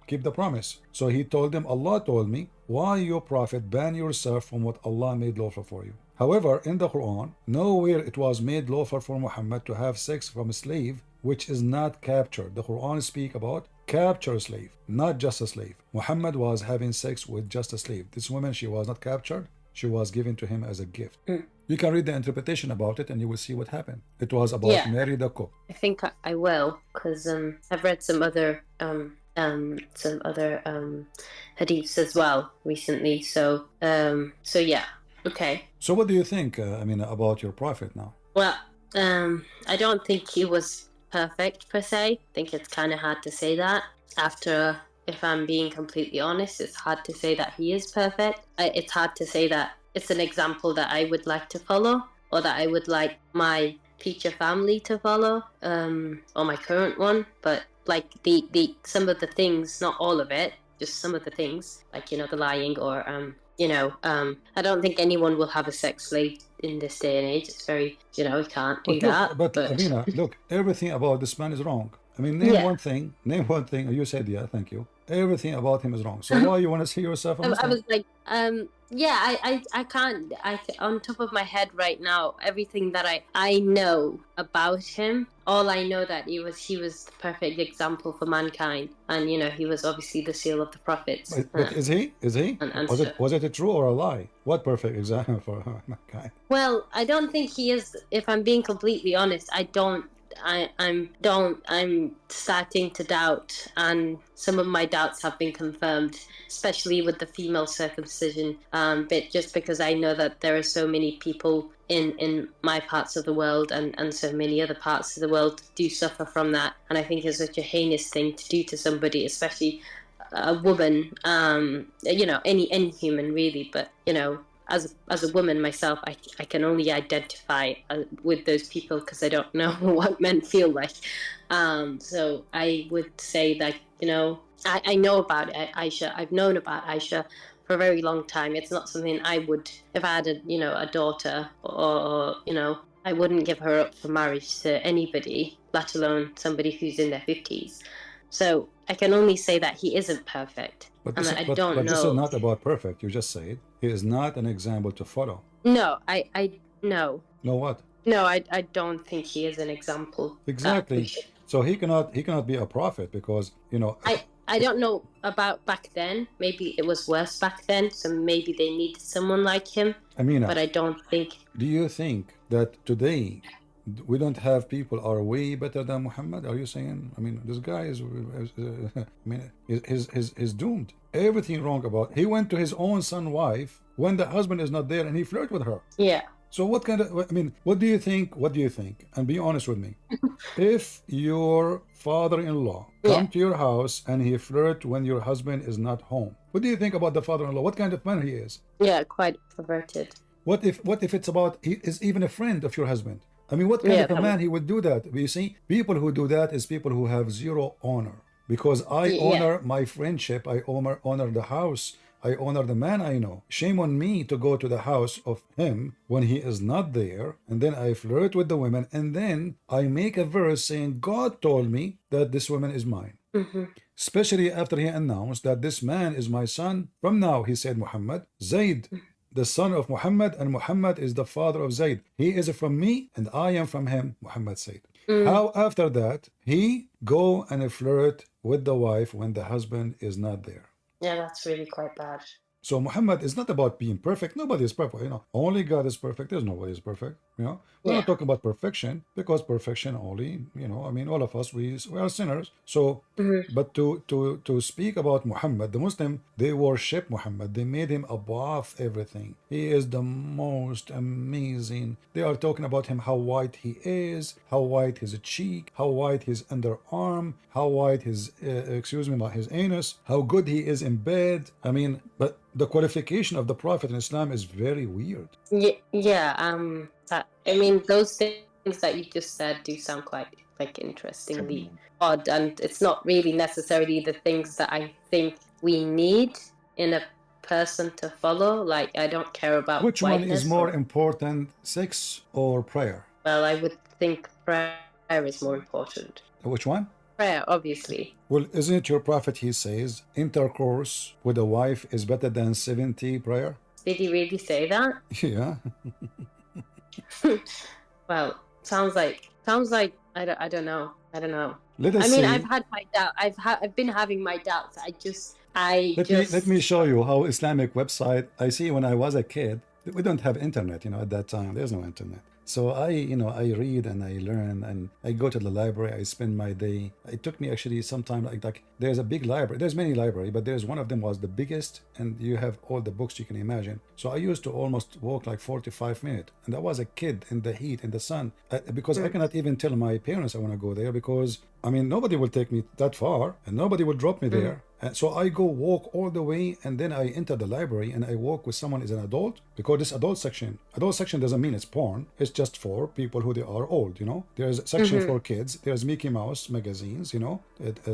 keep the promise. So he told them, Allah told me, why you prophet ban yourself from what Allah made lawful for you? However, in the Quran, nowhere it was made lawful for Muhammad to have sex from a slave which is not captured. The Quran speak about captured slave, not just a slave. Muhammad was having sex with just a slave. This woman, she was not captured. She was given to him as a gift. You can read the interpretation about it and you will see what happened. It was about Mary the cook. I think I will, because I've read some other hadiths as well recently. So yeah. Okay. So what do you think, Amina, about your prophet now? Well, I don't think he was perfect per se. I think it's kind of hard to say that. After, if I'm being completely honest, it's hard to say that he is perfect. It's hard to say that it's an example that I would like to follow, or that I would like my future family to follow, or my current one. But like the some of the things, not all of it, just some of the things, like the lying, or I don't think anyone will have a sex slave in this day and age. It's very, you can't do that. But Amina, look, everything about this man is wrong. I mean, name one thing. You said, yeah, thank you. Everything about him is wrong. So why you want to see yourself? I was like, I can't. On top of my head right now, everything that I know about him, all I know that he was the perfect example for mankind, and he was obviously the seal of the prophets. But is he? Was it a true or a lie? What perfect example for mankind? Well, I don't think he is. If I'm being completely honest, I'm starting to doubt, and some of my doubts have been confirmed, especially with the female circumcision bit, just because I know that there are so many people in my parts of the world and so many other parts of the world do suffer from that, and I think it's such a heinous thing to do to somebody, especially a woman, any human really, but as a woman myself, I can only identify with those people because I don't know what men feel like. So I would say that, I know about Aisha. I've known about Aisha for a very long time. It's not something I would, if I had a daughter, or I wouldn't give her up for marriage to anybody, let alone somebody who's in their 50s. So I can only say that he isn't perfect. But this is not about perfect. You just said he is not an example to follow. No, no. No what? No, I don't think he is an example. Exactly. So he cannot be a prophet because I don't know about back then. Maybe it was worse back then. So maybe they needed someone like him. Amina, but I don't think. Do you think that today we don't have people are way better than Muhammad? Are you saying? I mean, this guy is doomed. Everything wrong about. He went to his own son's wife when the husband is not there, and he flirted with her. Yeah. So what kind of? I mean, what do you think? What do you think? And be honest with me. If your father-in-law come to your house and he flirt when your husband is not home, what do you think about the father-in-law? What kind of man he is? Yeah, quite perverted. What if it's about he is even a friend of your husband? I mean, what kind of a man he would do that? You see, people who do that is people who have zero honor. Because I honor my friendship, I honor the house, I honor the man I know. Shame on me to go to the house of him when he is not there, and then I flirt with the women, and then I make a verse saying, God told me that this woman is mine. Especially after he announced that this man is my son. From now, he said Muhammad, Zayd, the son of Muhammad, and Muhammad is the father of Zayd. He is from me, and I am from him, Muhammad said. How after that, he go and flirt with the wife when the husband is not there? Yeah, that's really quite bad. So Muhammad is not about being perfect. Nobody is perfect. Only God is perfect. There's nobody is perfect. You know, we're not talking about perfection, because perfection only, you know, I mean, all of us, we are sinners. So, but to speak about Muhammad, the Muslim, they worship Muhammad. They made him above everything. He is the most amazing. They are talking about him, how white he is, how white his cheek, how white his underarm, how white his, his anus, how good he is in bed. I mean, but the qualification of the Prophet in Islam is very weird. Yeah. I mean, those things that you just said do sound quite like interestingly odd, and it's not really necessarily the things that I think we need in a person to follow. Like, I don't care about which one is more important, sex or prayer? Well, I would think prayer is more important. Which one? Prayer, obviously. Well, isn't it your Prophet, he says, intercourse with a wife is better than 70 prayer? Did he really say that? Yeah. Well, sounds like I don't know. Let us see. I've had my doubt. I've been having my doubts. Let me show you how Islamic website. I see when I was a kid, we don't have internet, you know, at that time. There's no internet. So I read and I learn and I go to the library. I spend my day. It took me actually some time. Like there's a big library. There's many library, but there's one of them was the biggest, and you have all the books you can imagine. So I used to almost walk like 45 minutes, and I was a kid in the heat, in the sun, because I cannot even tell my parents I want to go there, because I mean nobody will take me that far and nobody will drop me there. So I go walk all the way, and then I enter the library and I walk with someone as an adult, because this adult section doesn't mean it's porn. It's just for people who they are old, you know. There's a section for kids. There's Mickey Mouse magazines, you know,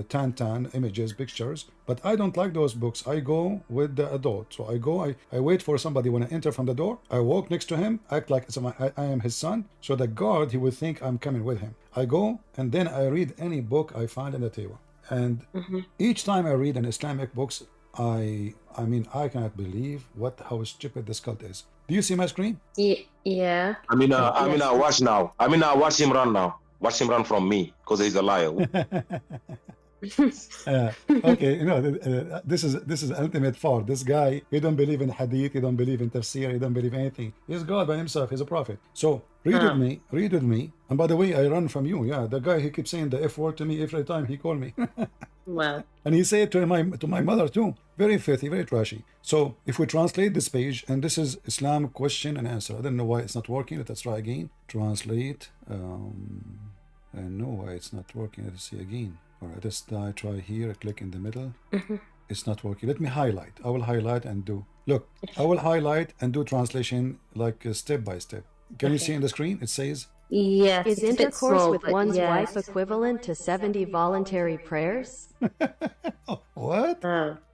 Tan images, pictures. But I don't like those books. I go with the adult. So I go, I wait for somebody when I enter from the door. I walk next to him, act like I am his son. So the guard, he will think I'm coming with him. I go, and then I read any book I find on the table. And each time I read an Islamic books, I mean, I cannot believe how stupid this cult is. Do you see my screen? Yeah. Amina, watch now. Amina, watch him run now. Watch him run from me, because he's a liar. Okay, you know, this is ultimate fault. This guy, he don't believe in hadith, he don't believe in tafsir, he don't believe anything. He's God by himself, he's a prophet. So read with me. And by the way, I run from you. Yeah, the guy, he keeps saying the F word to me every time he called me. Wow. And he said to my mother too. Very filthy, very trashy. So if we translate this page, and this is Islam question and answer. I don't know why it's not working. Let's try again. Translate. I know why it's not working. Let's see again. All right, let's try here. Click in the middle. It's not working. Let me highlight. I will highlight and do. Look, I will highlight and do translation like step by step. Can you see on the screen? It says. Yes. Is intercourse with one's wife equivalent to 70 voluntary prayers? What?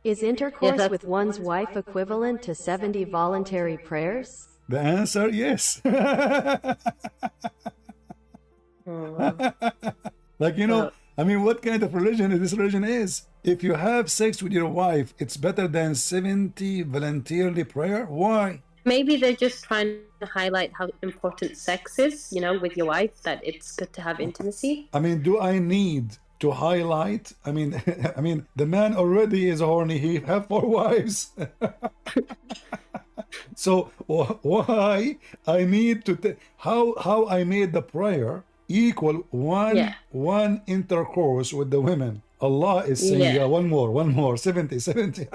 Is intercourse with one's wife equivalent to 70 voluntary prayers? The answer, yes. Like, you know, I mean, what kind of religion this religion is? If you have sex with your wife, it's better than 70 voluntarily prayer? Why? Maybe they're just trying to highlight how important sex is, you know, with your wife, that it's good to have intimacy. I mean, do I need to highlight? I mean, the man already is horny. He have 4 wives. So why I need to how I made the prayer equal one intercourse with the women? Allah is saying, one more, 70.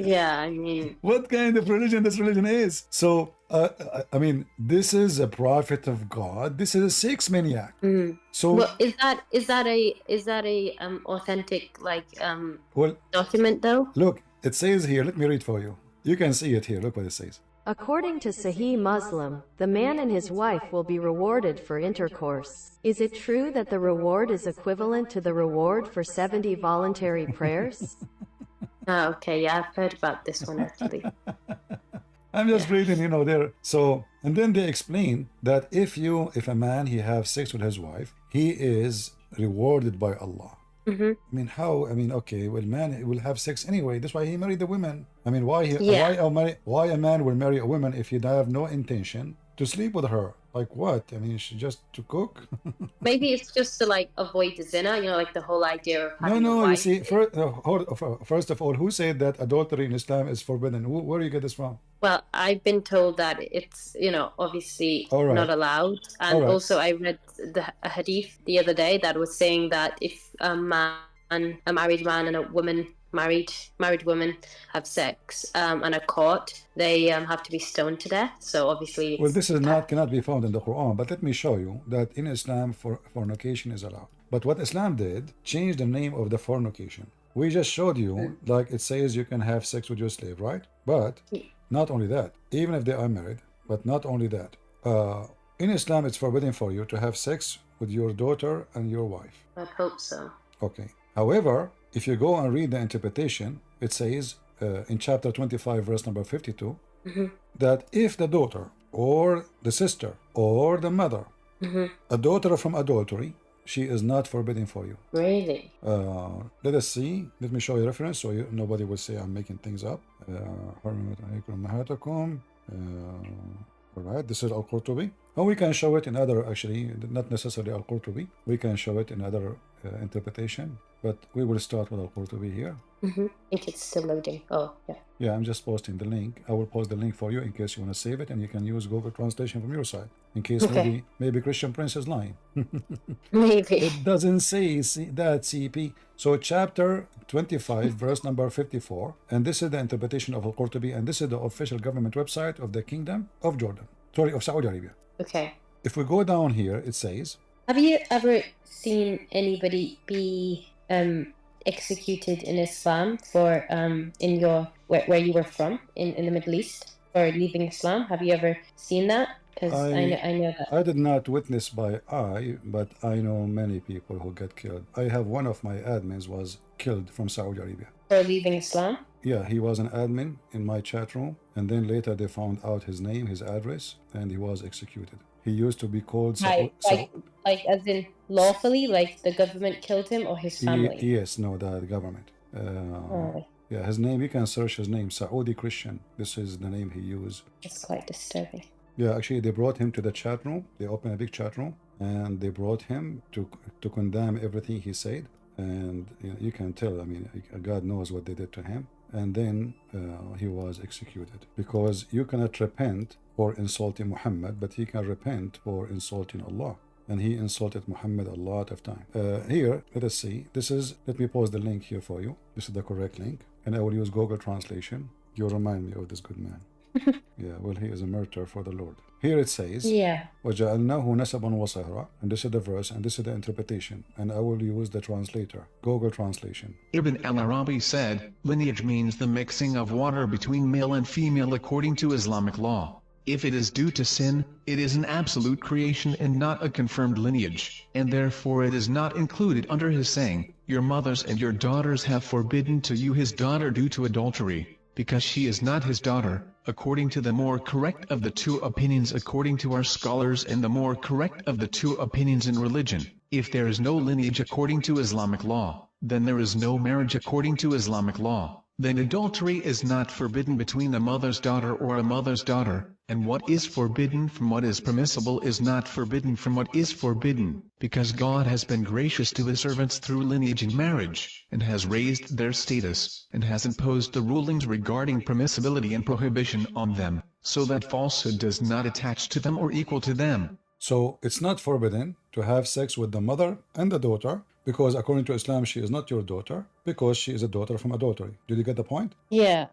Yeah, I mean, what kind of religion this religion is? So I mean, this is a prophet of God. This is a sex maniac. So well, is that a authentic document though? Look, it says here. Let me read for you. You can see it here. Look what it says. According to Sahih Muslim, the man and his wife will be rewarded for intercourse. Is it true that the reward is equivalent to the reward for 70 voluntary prayers? Oh, okay, yeah, I've heard about this one actually. I'm just reading, you know, there. So, and then they explain that if a man, he have sex with his wife, he is rewarded by Allah. I mean, how? I mean, okay, well, man will have sex anyway. That's why he married the women. I mean, why a man will marry a woman if he have no intention to sleep with her? Like what? I mean, just to cook? Maybe it's just to avoid the zina, you know, like the whole idea of having a wife. You see, first of all, who said that adultery in Islam is forbidden? Where do you get this from? Well, I've been told that it's, obviously All right. not allowed. And All right. also I read a hadith the other day that was saying that if a married man and a married woman have sex and are caught, they have to be stoned to death. So obviously Well, this is cannot be found in the Quran, but let me show you that in Islam fornication is allowed. But what Islam did, changed the name of the fornication. We just showed you, like it says you can have sex with your slave, right? But not only that, even if they are married, but not only that, in Islam it's forbidden for you to have sex with your daughter and your wife. I hope so. Okay. However, if you go and read the interpretation, it says in chapter 25, verse number 52, that if the daughter or the sister or the mother, a daughter from adultery, she is not forbidden for you. Really? Let us see. Let me show you a reference so nobody will say I'm making things up. All right, this is Al-Qurtubi. And we can show it in other, actually, not necessarily Al-Qurtubi. We can show it in other interpretation, but we will start with Al-Qurtubi here. I think it's still loading. Oh, yeah. Yeah, I'm just posting the link. I will post the link for you in case you want to save it, and you can use Google Translation from your side. In case maybe Christian Prince is lying. Maybe. It doesn't say that, CP. So chapter 25, verse number 54, and this is the interpretation of Al-Qurtubi, and this is the official government website of the Kingdom of Jordan. Sorry, of Saudi Arabia. Okay. If we go down here, it says... Have you ever seen anybody be executed in Islam for in your where you were from in the Middle East for leaving Islam? Have you ever seen that? Because I know that. I did not witness by eye, but I know many people who get killed. I have one of my admins was killed from Saudi Arabia. For leaving Islam? Yeah, he was an admin in my chat room, and then later they found out his name, his address, and he was executed. He used to be called... Like as in lawfully, like the government killed him, or his family? Yes, no, the government. Yeah, his name, you can search his name, Saudi Christian. This is the name he used. It's quite disturbing. Yeah, actually, they brought him to the chat room. They opened a big chat room, and they brought him to condemn everything he said. And you can tell, I mean, God knows what they did to him. And then he was executed. Because you cannot repent for insulting Muhammad, but he can repent for insulting Allah. And he insulted Muhammad a lot of time. Here, let us see. Let me post the link here for you. This is the correct link. And I will use Google Translation. You remind me of this good man. Yeah, well, he is a martyr for the Lord. Here it says, وَجَعَلْنَاهُ نَسَبًا وَصَهْرًا. And this is the verse, and this is the interpretation. And I will use the translator, Google Translation. Ibn al-Arabi said, lineage means the mixing of water between male and female according to Islamic law. If it is due to sin, it is an absolute creation and not a confirmed lineage, and therefore it is not included under his saying, your mothers and your daughters have forbidden to you his daughter due to adultery, because she is not his daughter, according to the more correct of the two opinions according to our scholars and the more correct of the two opinions in religion. If there is no lineage according to Islamic law, then there is no marriage according to Islamic law. Then adultery is not forbidden between a mother's daughter or a mother's daughter, and what is forbidden from what is permissible is not forbidden from what is forbidden, because God has been gracious to his servants through lineage and marriage, and has raised their status, and has imposed the rulings regarding permissibility and prohibition on them, so that falsehood does not attach to them or equal to them. So it's not forbidden to have sex with the mother and the daughter, because according to Islam, she is not your daughter, because she is a daughter from adultery. Did you get the point? Yeah,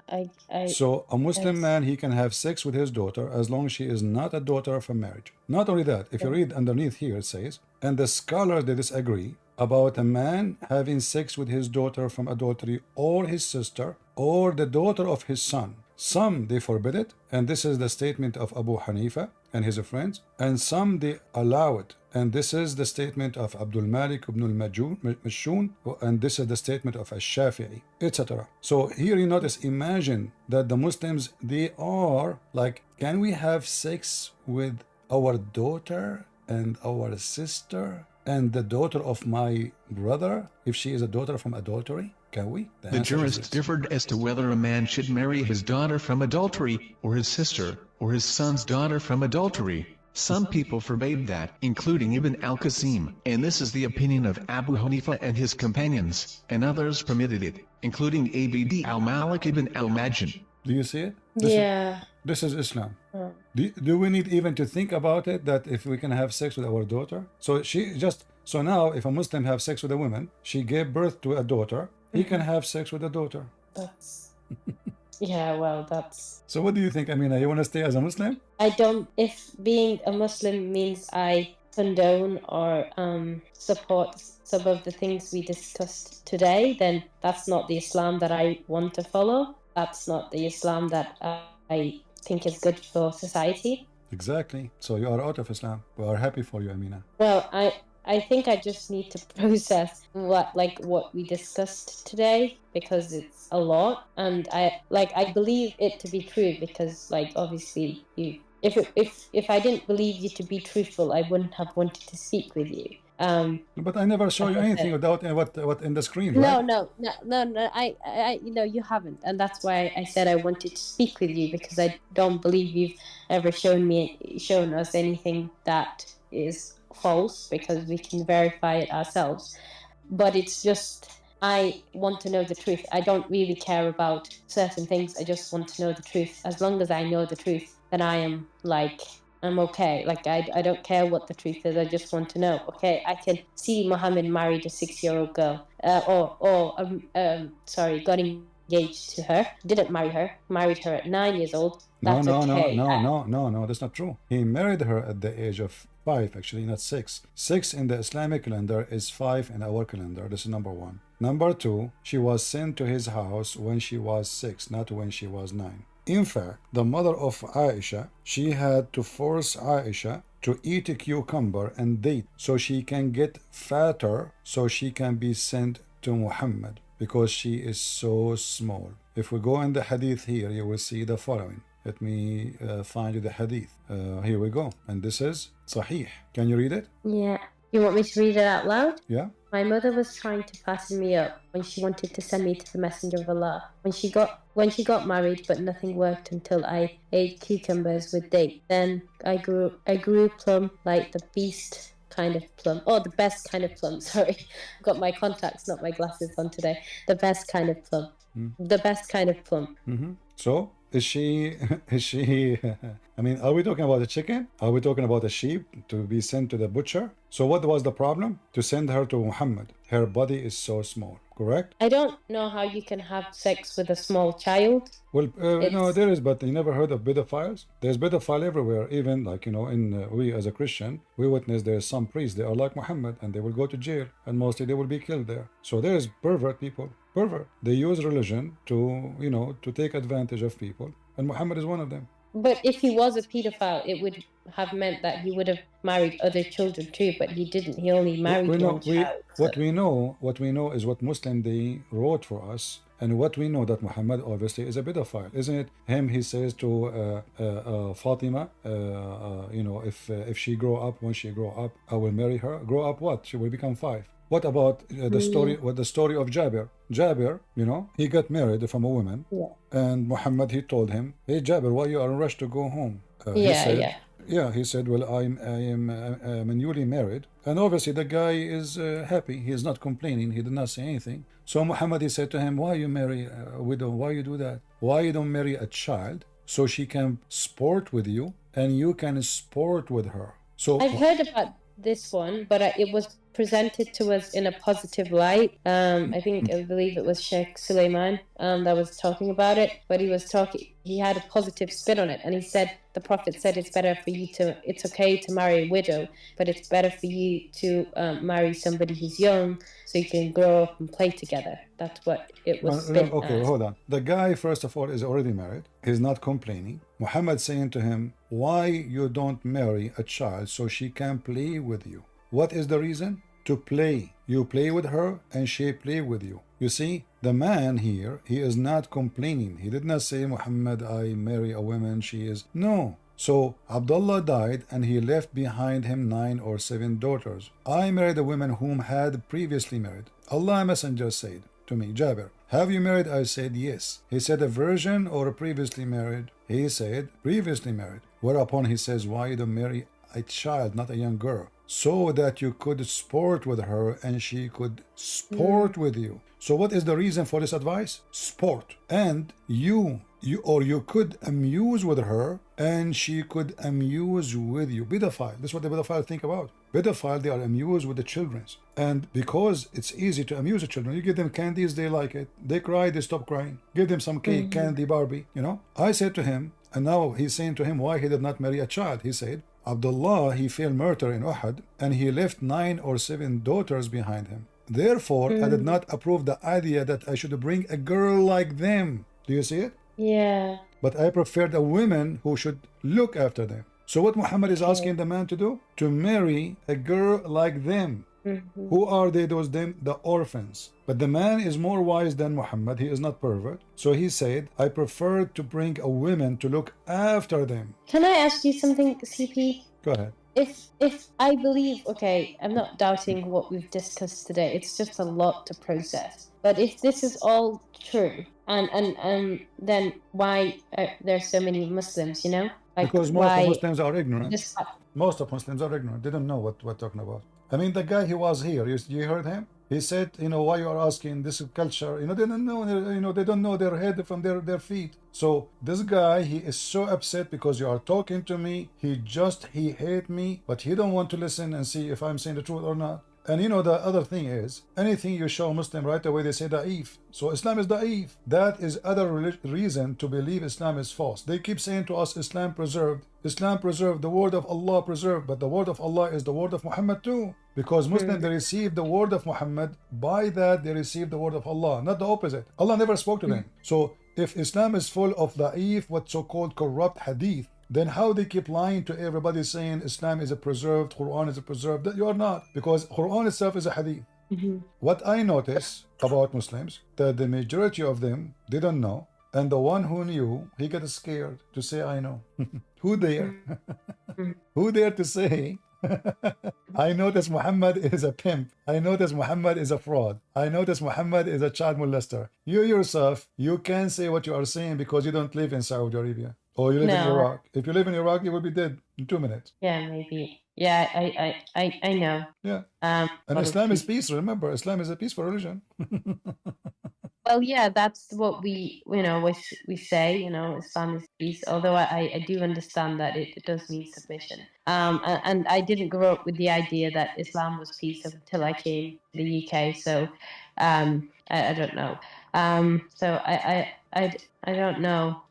So a Muslim man, he can have sex with his daughter as long as she is not a daughter from marriage. Not only that, if you read underneath here, it says, and the scholars, they disagree about a man having sex with his daughter from adultery or his sister or the daughter of his son. Some, they forbid it, and this is the statement of Abu Hanifa and his friends, and some, they allow it, and this is the statement of Abdul Malik ibn al-Majshun, and this is the statement of Ash-Shafi'i, etc. So here you notice, imagine that the Muslims, they are like, can we have sex with our daughter and our sister and the daughter of my brother if she is a daughter from adultery? Can we? The jurists differed as to whether a man should marry his daughter from adultery, or his sister, or his son's daughter from adultery. Some people forbade that, including Ibn al-Qasim, and this is the opinion of Abu Hanifa and his companions, and others permitted it, including Abd al-Malik ibn al-Majin. Do you see it? This is Islam. Oh. Do we need even to think about it, that if we can have sex with our daughter? So now if a Muslim have sex with a woman, she gave birth to a daughter, he can have sex with a daughter. That's yeah, well, that's. So what do you think, Amina? You want to stay as a Muslim? I don't. If being a Muslim means I condone or support some of the things we discussed today, then that's not the Islam that I want to follow. That's not the Islam that I think is good for society. Exactly. So you are out of Islam. We are happy for you, Amina. Well, I think I just need to process what we discussed today, because it's a lot, and I believe it to be true, because obviously if I didn't believe you to be truthful, I wouldn't have wanted to speak with you. But I never show you anything without what in the screen, right? No. I you haven't, and that's why I said I wanted to speak with you, because I don't believe you've ever shown us anything that is false, because we can verify it ourselves. But it's just, I want to know the truth. I don't really care about certain things. I just want to know the truth. As long as I know the truth, then I'm okay. I don't care what the truth is. I just want to know. Okay, I can see Muhammad married a 6-year-old girl, got engaged to her. Didn't marry her. Married her at 9 years old. That's okay. No. That's not true. He married her at the age of 5, actually, not 6. 6 in the Islamic calendar is 5 in our calendar. This is number 1. Number 2, she was sent to his house when she was 6, not when she was 9. In fact, the mother of Aisha, she had to force Aisha to eat a cucumber and date so she can get fatter, so she can be sent to Muhammad, because she is so small. If we go in the hadith here, you will see the following. Let me find you the hadith. Here we go. And this is Sahih. Can you read it? Yeah. You want me to read it out loud? Yeah. My mother was trying to fatten me up when she wanted to send me to the Messenger of Allah. When she got married, but nothing worked until I ate cucumbers with date. Then I grew plum, like the beast kind of plum. Oh, the best kind of plum. Sorry, I've got my contacts, not my glasses on today. The best kind of plum. The best kind of plum. So is she I mean, are we talking about a chicken? Are we talking about a sheep to be sent to the butcher? So what was the problem? To send her to Muhammad. Her body is so small, correct? I don't know how you can have sex with a small child. Well, no, there is, but you never heard of pedophiles? There's pedophile everywhere, even we as a Christian, we witness there's some priests, they are like Muhammad, and they will go to jail, and mostly they will be killed there. So there's pervert people. They use religion to take advantage of people, and Muhammad is one of them. But if he was a pedophile, it would have meant that he would have married other children too, but he didn't. He only married one child. What we know is what Muslim they wrote for us, and what we know that Muhammad obviously is a pedophile, isn't it? He says to Fatima, if she when she grow up, I will marry her. Grow up what? She will become 5. What about the story of Jabir? Jabir, he got married from a woman, and Muhammad, he told him, "Hey Jabir, why you are in a rush to go home?" He said, "Well, I am newly married," and obviously the guy is happy. He is not complaining. He did not say anything. So Muhammad, he said to him, "Why you marry a widow? Why you do that? Why you don't marry a child so she can sport with you and you can sport with her?" So I've heard about this one, but it was presented to us in a positive light. I believe it was Sheikh Suleiman that was talking about it, but he had a positive spin on it, and he said, the Prophet said it's okay to marry a widow, but it's better for you to marry somebody who's young so you can grow up and play together. That's what it was. Okay, hold on. The guy, first of all, is already married. He's not complaining. Muhammad saying to him, why you don't marry a child so she can play with you? What is the reason? To play. You play with her and she play with you. You see, the man here, he is not complaining. He did not say, Muhammad, I marry a woman, she is... No. So Abdullah died and he left behind him 9 or 7 daughters. I married a woman whom had previously married. Allah Messenger said to me, Jabir, have you married? I said, yes. He said, a virgin or a previously married? He said, previously married. Whereupon he says, why you don't marry a child, not a young girl? so that you could sport with her and she could sport with you. So what is the reason for this advice? Sport. And you could amuse with her and she could amuse with you. Pedophile. This is what the pedophile think about. Pedophile, they are amused with the children. And because it's easy to amuse the children, you give them candies, they like it. They cry, they stop crying. Give them some cake, candy, Barbie, you know. I said to him, and now he's saying to him why he did not marry a child. He said, Abdullah, he fell martyr in Uhud, and he left 9 or 7 daughters behind him. Therefore, I did not approve the idea that I should bring a girl like them. Do you see it? Yeah. But I preferred a woman who should look after them. So what Muhammad is asking the man to do? To marry a girl like them. Who are they, those them? The orphans. But the man is more wise than Muhammad. He is not pervert. So he said, I prefer to bring a woman to look after them. Can I ask you something, CP? Go ahead. If I believe, okay, I'm not doubting what we've discussed today. It's just a lot to process. But if this is all true, and then why there's so many Muslims, you know? Like, because most of Muslims are ignorant. Most of Muslims are ignorant. They don't know what we're talking about. I mean, the guy, he was here. You heard him? He said, you know, why you are asking this culture? You know, they don't know. You know, they don't know their head from their feet. So this guy, he is so upset because you are talking to me. He hate me, but he don't want to listen and see if I'm saying the truth or not. And you know, the other thing is, anything you show Muslim right away, they say da'if. So Islam is da'if. That is other reason to believe Islam is false. They keep saying to us, Islam preserved. Islam preserved, the word of Allah preserved. But the word of Allah is the word of Muhammad too. Because Muslims, they receive the word of Muhammad. By that, they receive the word of Allah, not the opposite. Allah never spoke to them. So if Islam is full of da'if, what so-called corrupt hadith, then how they keep lying to everybody saying Islam is a preserved, Quran is a preserved? That you are not, because Quran itself is a hadith. What I notice about Muslims, that the majority of them, they don't know, and the one who knew, he got scared to say I know. Who dare? Who dare to say I notice Muhammad is a pimp. I notice Muhammad is a fraud. I notice Muhammad is a child molester. You yourself, you can't say what you are saying because you don't live in Saudi Arabia. Or you live in Iraq. If you live in Iraq, you will be dead in 2 minutes. Yeah, maybe. Yeah, I know. Yeah. And Islam is peace. Remember, Islam is a peaceful religion. Well, yeah, that's what we say, Islam is peace. Although I do understand that it does mean submission. And I didn't grow up with the idea that Islam was peace until I came to the UK. So I don't know. So I don't know.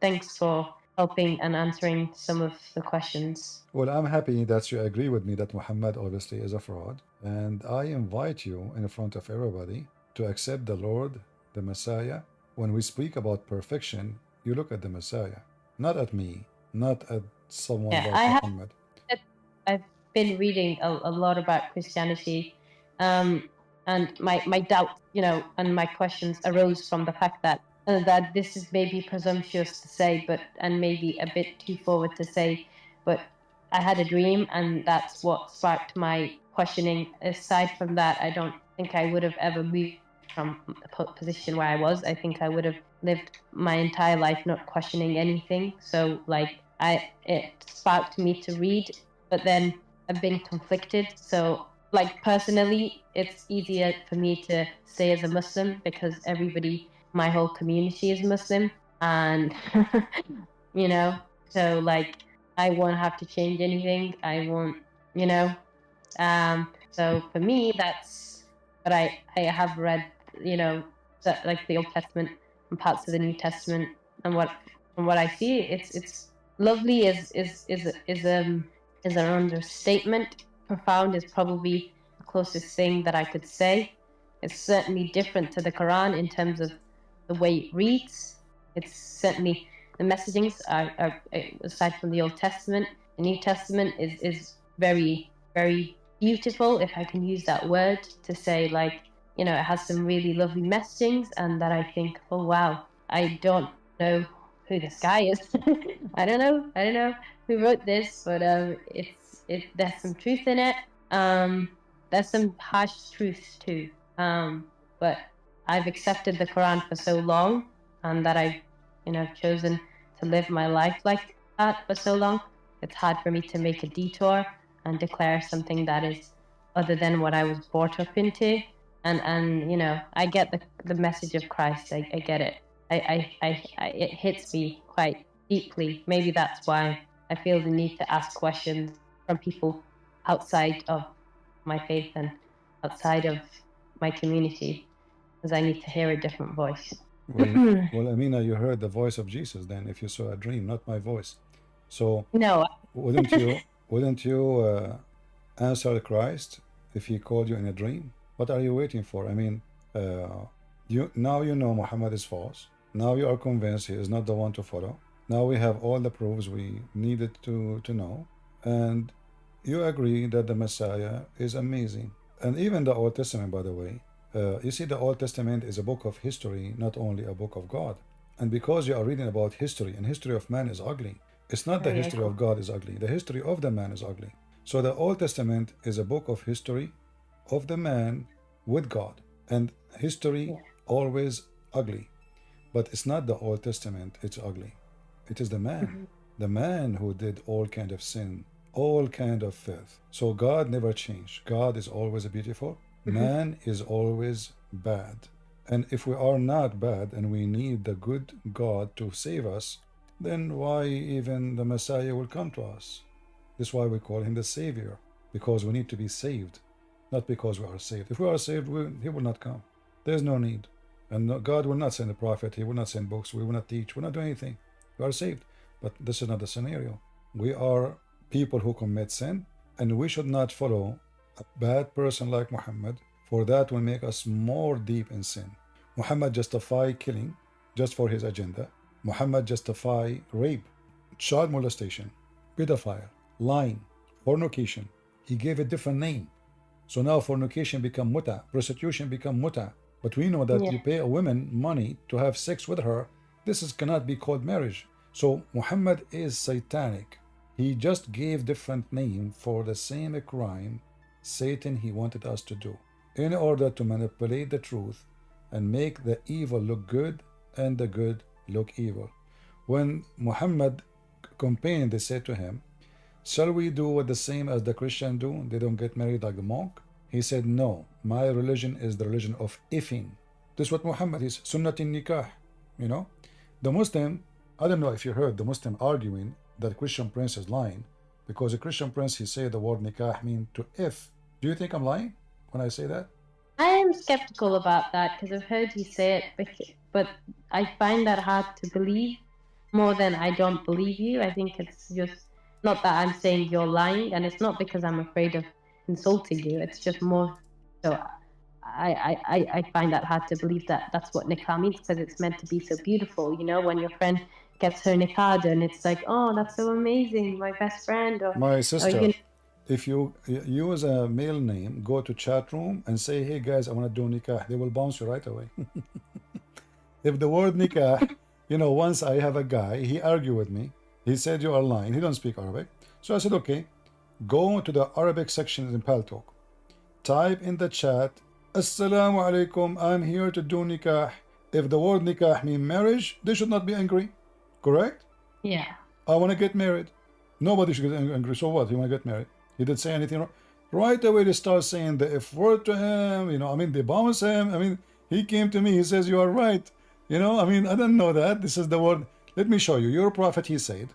Thanks for helping and answering some of the questions. Well, I'm happy that you agree with me that Muhammad obviously is a fraud. And I invite you in front of everybody to accept the Lord, the Messiah. When we speak about perfection, you look at the Messiah, not at me, not at someone like Muhammad. I've been reading a lot about Christianity, and my doubt, and my questions arose from the fact that this is maybe presumptuous to say, and maybe a bit too forward to say, but I had a dream, and that's what sparked my questioning. Aside from that, I don't think I would have ever moved from the position where I was. I think I would have lived my entire life not questioning anything. So, it sparked me to read, but then I've been conflicted. So, personally, it's easier for me to say as a Muslim because my whole community is Muslim, and so I won't have to change anything. I won't, so for me, that's what I have read, the Old Testament and parts of the New Testament, and from what I see, it's lovely is an understatement. Profound is probably the closest thing that I could say. It's certainly different to the Quran in terms of the way it reads. It's certainly the messagings are aside from the Old Testament, the New Testament is very, very beautiful, if I can use that word, to say it has some really lovely messagings, and that I think, oh wow, I don't know who this guy is. I don't know who wrote this, but there's some truth in it. There's some harsh truths too. But I've accepted the Quran for so long, and that I've chosen to live my life like that for so long. It's hard for me to make a detour and declare something that is other than what I was brought up into. And you know, I get the message of Christ. I get it. It hits me quite deeply. Maybe that's why I feel the need to ask questions from people outside of my faith and outside of my community, because I need to hear a different voice. Well, Amina, you heard the voice of Jesus then, if you saw a dream, not my voice. So no, wouldn't you answer Christ if he called you in a dream? What are you waiting for? I mean, now you know Muhammad is false. Now you are convinced he is not the one to follow. Now we have all the proofs we needed to know. And you agree that the Messiah is amazing. And even the Old Testament, by the way, you see, the Old Testament is a book of history, not only a book of God. And because you are reading about history, and history of man is ugly. It's not the history of God is ugly. The history of the man is ugly. So the Old Testament is a book of history of the man with God. And history always ugly. But it's not the Old Testament, it's ugly. It is the man. The man who did all kind of sin, all kind of filth. So God never changed. God is always beautiful. Man is always bad. And if we are not bad and we need the good God to save us, then why even the Messiah will come to us? This is why we call him the Savior, because we need to be saved, not because we are saved. If we are saved, he will not come. There's no need. And God will not send a prophet. He will not send books. We will not teach. We will not do anything. We are saved. But this is not the scenario. We are people who commit sin, and we should not follow a bad person like Muhammad, for that will make us more deep in sin. Muhammad justified killing just for his agenda. Muhammad justified rape, child molestation, pedophile, lying, fornication. He gave a different name. So now fornication become muta, prostitution become muta. But we know that you pay a woman money to have sex with her. This cannot be called marriage. So Muhammad is satanic. He just gave different name for the same crime Satan he wanted us to do, in order to manipulate the truth and make the evil look good and the good look evil. When Muhammad complained, they said to him, shall we do what the same as the Christian do? They don't get married like the monk. He said, no, my religion is the religion of ifing. This is what Muhammad is, sunnatin nikah. You know, the Muslim, I don't know if you heard the Muslim arguing that Christian Prince is lying, because a Christian Prince, he said the word nikah mean to if. Do you think I'm lying when I say that? I am skeptical about that, because I've heard you say it, but I find that hard to believe more than I don't believe you. I think it's just not that I'm saying you're lying, and it's not because I'm afraid of insulting you. It's just more so I find that hard to believe that that's what nikah means, because it's meant to be so beautiful. You know, when your friend gets her nikah done, it's like, oh, that's so amazing, my best friend. Or my sister. Or, if you use a male name, go to chat room and say, hey guys, I want to do nikah, they will bounce you right away. If the word nikah, you know, once I have a guy, he argued with me. He said, you are lying. He don't speak Arabic. So I said, okay, go to the Arabic section in Paltalk. Type in the chat, Assalamu alaikum, I'm here to do nikah. If the word nikah means marriage, they should not be angry. Correct? Yeah. I want to get married. Nobody should get angry. So what? You want to get married? He didn't say anything wrong. Right away, they start saying the F word to him. You know, I mean, they bounce him. I mean, he came to me. He says, you are right. You know, I mean, I don't know that. This is the word. Let me show you. Your prophet, he said,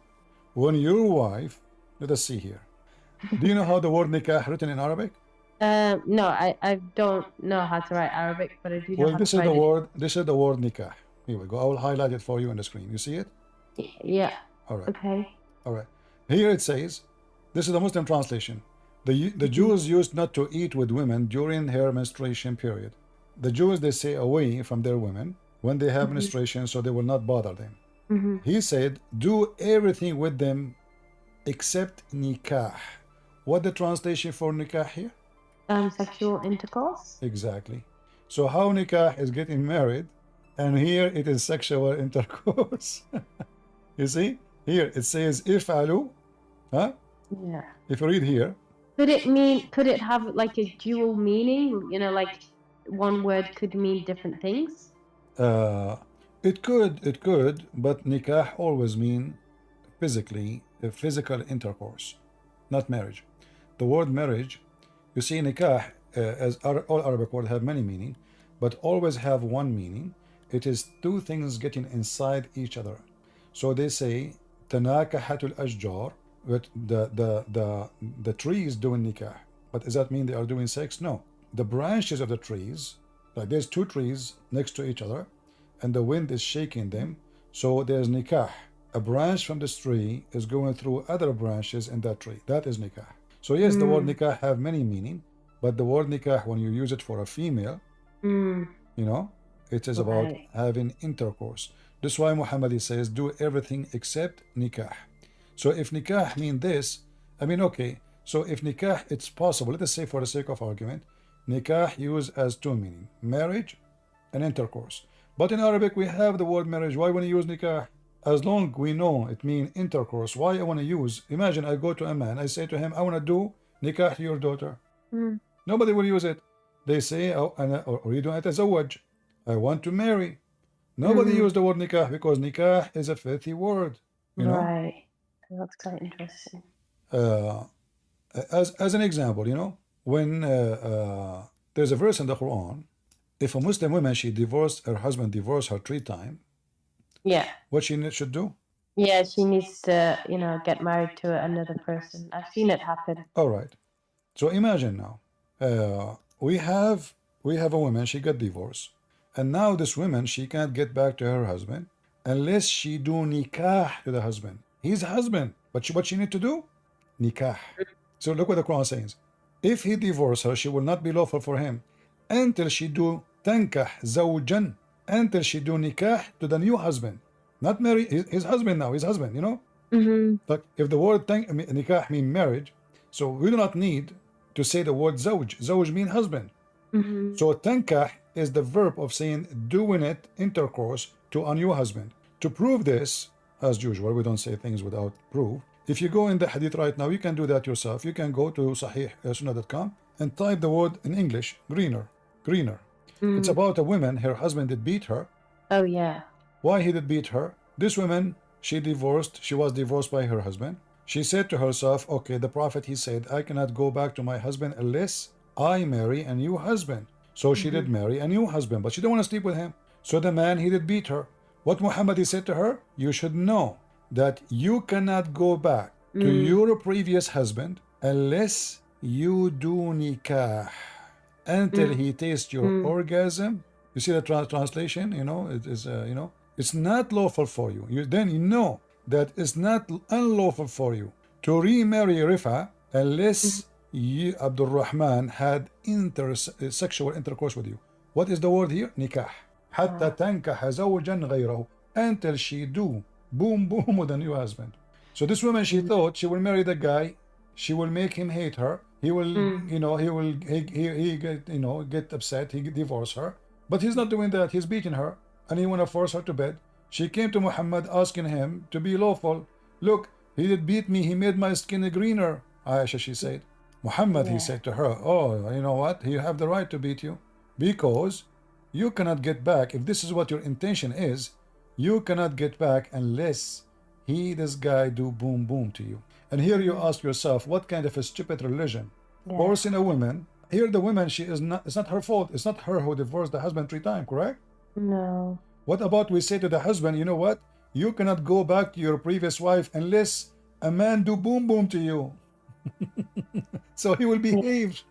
when your wife, let us see here. Do you know how the word nikah written in Arabic? No, I don't know how to write Arabic, but I do know well, how this to is write the word. This is the word nikah. Here we go. I will highlight it for you on the screen. You see it? Yeah. All right. Okay. All right. Here it says, this is the Muslim translation. The Jews used not to eat with women during her menstruation period. The Jews, they stay away from their women when they have menstruation, so they will not bother them. He said, do everything with them except nikah. What the translation for nikah here? Sexual intercourse. Exactly. So how nikah is getting married, and here it is sexual intercourse. You see? Here it says if'alu. Huh? Yeah. If you read here. Could it have like a dual meaning? You know, like one word could mean different things? It could, but nikah always mean physical intercourse, not marriage. the word marriage, you see nikah, as all Arabic words have many meaning, but always have one meaning. It is two things getting inside each other. So they say tanakahatul ashjar, but the trees doing nikah. But does that mean they are doing sex? No. The branches of the trees, like there's two trees next to each other, and the wind is shaking them. So there's nikah. A branch from this tree is going through other branches in that tree. That is nikah. So yes, the word nikah have many meaning, but the word nikah, when you use it for a female, you know, it is about having intercourse. This is why Muhammad says, do everything except nikah. So if nikah mean this, I mean, okay, so if nikah, it's possible, let us say for the sake of argument, nikah used as two meaning, marriage and intercourse. But in Arabic, we have the word marriage. Why want to use nikah? As long we know it means intercourse, why I want to use, imagine I go to a man, I say to him, I want to do nikah to your daughter. Nobody will use it. They say, oh, or you don't as a waj, I want to marry. Nobody use the word nikah because nikah is a filthy word. You know? Right. That's quite interesting. As an example, you know, when there's a verse in the Quran, if a Muslim woman, she divorced, her husband divorced her 3 times, yeah, what she should do? Yeah, she needs to, you know, get married to another person. I've seen it happen. All right. So imagine now, we have a woman, she got divorced, and now this woman, she can't get back to her husband unless she do nikah to the husband. He's husband, but what she need to do? Nikah. So look what the Quran says. If he divorced her, she will not be lawful for him until she do tankah zawjan, until she do nikah to the new husband. Not marry his husband now, his husband, you know? Like if the word nikah mean marriage, so we do not need to say the word zawj. Zawj mean husband. So tankah is the verb of saying doing it, intercourse, to a new husband. To prove this, as usual, we don't say things without proof. If you go in the hadith right now, you can do that yourself. You can go to sahih-sunnah.com and type the word in English, greener. It's about a woman, her husband did beat her. Oh yeah. Why he did beat her? This woman, she was divorced by her husband. She said to herself, okay, the Prophet, he said, I cannot go back to my husband unless I marry a new husband. So she did marry a new husband, but she didn't want to sleep with him. So the man, he did beat her. What Muhammad, he said to her, you should know that you cannot go back to your previous husband unless you do nikah until he tastes your orgasm. You see the translation, you know, it is, you know, it's not lawful for you. Then you know that it's not unlawful for you to remarry Rifa unless you, Abdul Rahman, had sexual intercourse with you. What is the word here? Nikah. حتى تنكح زوجا غيره, until she do boom boom with a new husband. So this woman, she thought she will marry the guy, she will make him hate her, he will, you know, he get, you know, get upset, he divorce her. But he's not doing that. He's beating her, and he want to force her to bed. She came to Muhammad asking him to be lawful. Look, he did beat me. He made my skin greener. Aisha, she said. Muhammad, he said to her, oh, you know what? He have the right to beat you because you cannot get back. If this is what your intention is, you cannot get back unless this guy do boom boom to you. And here you ask yourself, what kind of a stupid religion? Forcing a woman. Here the woman, she is not, it's not her fault. It's not her who divorced the husband 3 times, correct? No. What about we say to the husband, you know what? You cannot go back to your previous wife unless a man do boom boom to you. So he will behave.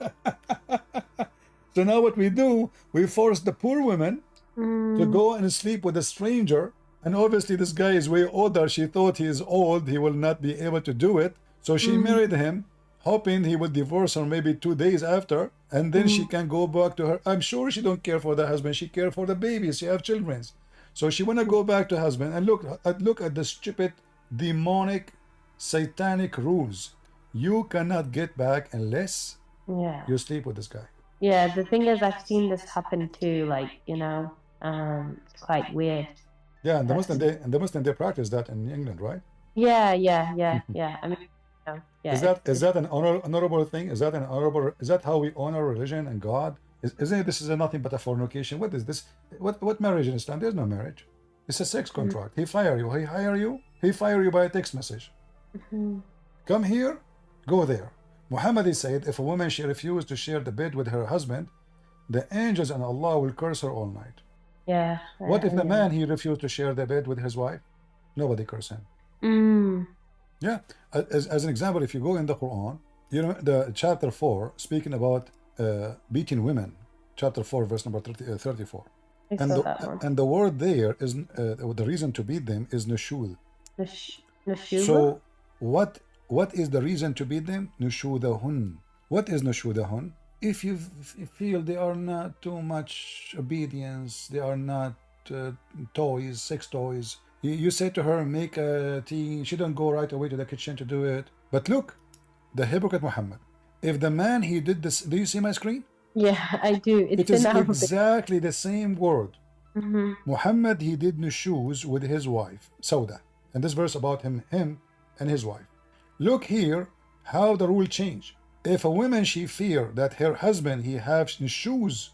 So now what we do, we force the poor woman to go and sleep with a stranger. And obviously this guy is way older. She thought he is old. He will not be able to do it. So she married him, hoping he would divorce her maybe 2 days after, and then she can go back to her. I'm sure she don't care for the husband. She care for the babies. She have children. So she want to go back to husband. And look at the stupid, demonic, satanic rules. You cannot get back unless you sleep with this guy. Yeah, the thing is, I've seen this happen too. Like, you know, it's quite weird. Yeah, and the Muslim they practice that in England, right? Yeah. I mean, yeah. Is that an honorable thing? Is that how we honor religion and God? Isn't it? This is nothing but a fornication. What is this? What marriage in Islam? There's no marriage. It's a sex contract. He fire you. He hire you. He fire you by a text message. Come here, go there. Muhammad, he said, if a woman, she refused to share the bed with her husband, the angels and Allah will curse her all night. Yeah. What if the man, he refused to share the bed with his wife? Nobody curse him. Yeah. As an example, if you go in the Quran, you know, the chapter 4, speaking about beating women, chapter 4, verse number 34. And the word there is, the reason to beat them is nushul. So what is the reason to beat them? Nushudahun. What is nushudahun? If you feel they are not too much obedience, they are not toys, sex toys, you say to her, make a tea, she don't go right away to the kitchen to do it. But look, the hypocrite Muhammad, if the man, he did this, do you see my screen? Yeah, I do. It is exactly the same word. Muhammad, he did nushuz with his wife, Sauda. And this verse about him and his wife. Look here how the rule changed. If a woman, she fear that her husband, he has nushuz,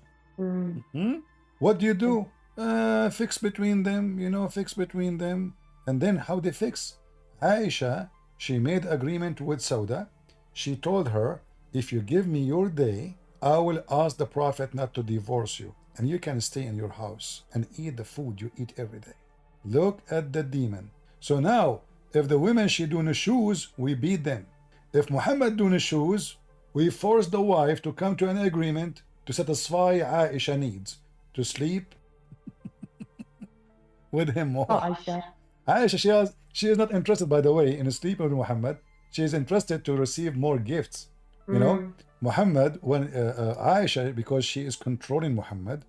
what do? Fix between them, you know, fix between them. And then how they fix? Aisha, she made agreement with Sauda. She told her, if you give me your day, I will ask the Prophet not to divorce you, and you can stay in your house and eat the food you eat every day. Look at the demon. So now, if the women, she do nushuz, we beat them. If Muhammad do nushuz, we force the wife to come to an agreement to satisfy Aisha needs, to sleep with him more. Aisha, she is not interested, by the way, in sleeping with Muhammad. She is interested to receive more gifts. You know, Muhammad, when Aisha, because she is controlling Muhammad,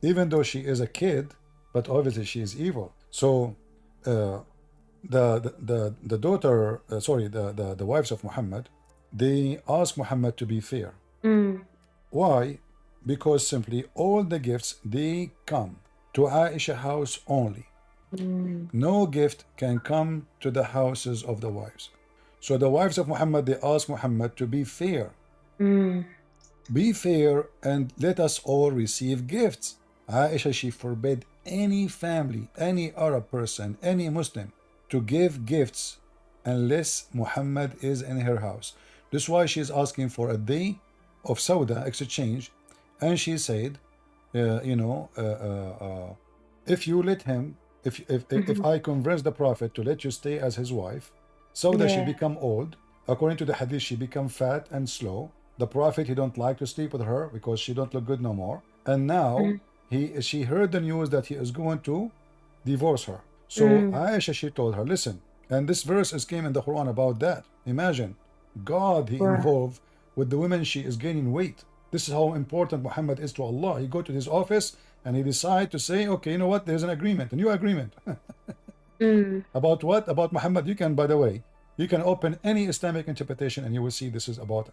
even though she is a kid, but obviously she is evil. So the daughter, the wives of Muhammad, they ask Muhammad to be fair. Why? Because simply all the gifts, they come to Aisha house only. No gift can come to the houses of the wives. So the wives of Muhammad, they ask Muhammad to be fair. Be fair and let us all receive gifts. Aisha, she forbade any family, any Arab person, any Muslim to give gifts unless Muhammad is in her house. This is why she is asking for a day of Sauda exchange. And she said, if you let him, if I convince the Prophet to let you stay as his wife, Sauda, she become old. According to the hadith, she become fat and slow. The Prophet, he don't like to sleep with her because she don't look good no more. And now she heard the news that he is going to divorce her. So Aisha, she told her, listen, and this verse came in the Quran about that. Imagine, God, he involved with the women, she is gaining weight. This is how important Muhammad is to Allah. He go to his office and he decide to say, okay, you know what, there's an agreement, a new agreement. About what? About Muhammad. You can, by the way, you can open any Islamic interpretation and you will see this is about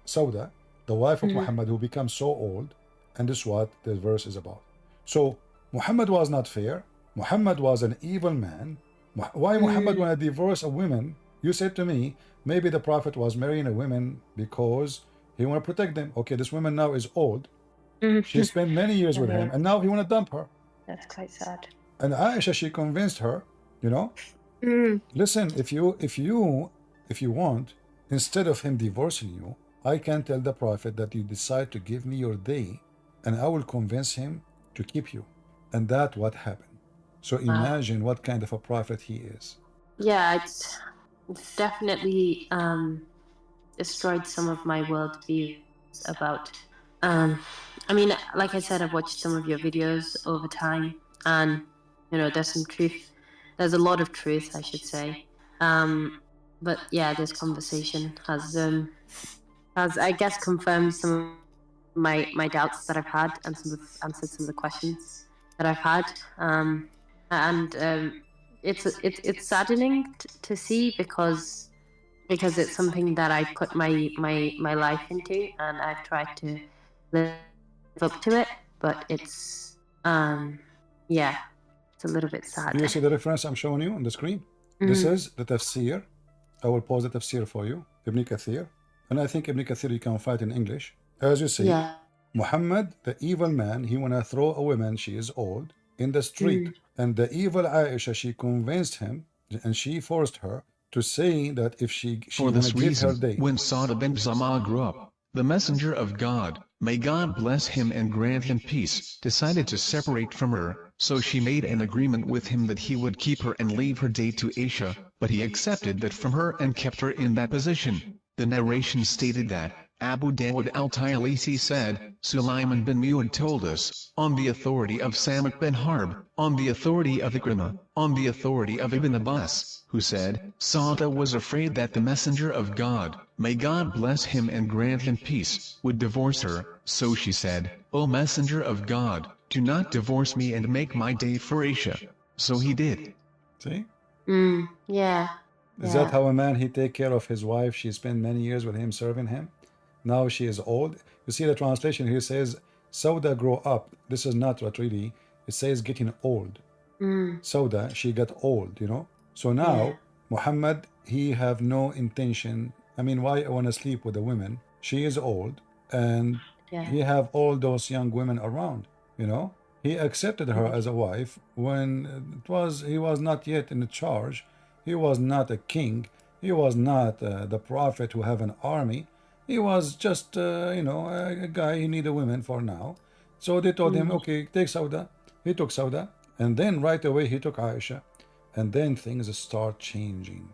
Sauda, the wife of Muhammad, who becomes so old, and this is what this verse is about. So Muhammad was not fair. Muhammad was an evil man. Why Muhammad want to divorce a woman? You said to me, maybe the Prophet was marrying a woman because he want to protect them. Okay, this woman now is old. She spent many years with him, and now he want to dump her. That's quite sad. And Aisha, she convinced her, you know, listen, if you want, instead of him divorcing you, I can tell the Prophet that you decide to give me your day, and I will convince him to keep you. And that's what happened. So imagine what kind of a prophet he is. Yeah, it's definitely destroyed some of my worldviews about. I mean, like I said, I've watched some of your videos over time, and you know, there's some truth. There's a lot of truth, I should say. But yeah, this conversation has I guess confirmed some of my doubts that I've had, and answered some of the questions that I've had. It's saddening to see because it's something that I put my life into, and I've tried to live up to it, but it's it's a little bit sad. You see the reference I'm showing you on the screen? This is the tafsir. I will pause the tafsir for you, Ibn Kathir. And I think Ibn Kathir you can find in English. As you see, Muhammad, the evil man, he want to throw a woman, she is old, in the street. And the evil Aisha, she convinced him, and she forced her to say that if she For this give her reason, day. when Sauda bin Zamah grew up, the messenger of God, may God bless him and grant him peace, decided to separate from her, so she made an agreement with him that he would keep her and leave her date to Aisha, but he accepted that from her and kept her in that position. The narration stated that, Abu Dawud al-Tayalisi said, Sulaiman bin Muad told us, on the authority of Samak bin Harb, on the authority of Ikrimah, on the authority of Ibn Abbas, who said, Sauda was afraid that the messenger of God, may God bless him and grant him peace, would divorce her, so she said, O messenger of God, do not divorce me and make my day for Aisha. So he did. See? Yeah. Is that how a man, he take care of his wife? She spent many years with him, serving him. Now she is old. You see the translation here says, Sauda grow up. This is not what really, it says getting old. Sauda, she got old, you know. So now, Muhammad, he have no intention. I mean, why I want to sleep with a woman? She is old, and he have all those young women around, you know. He accepted her as a wife when he was not yet in charge. He was not a king. He was not the prophet who have an army. He was just, you know, a guy. He needed women for now. So they told him, okay, take Sauda. He took Sauda, and then right away he took Aisha, and then things start changing.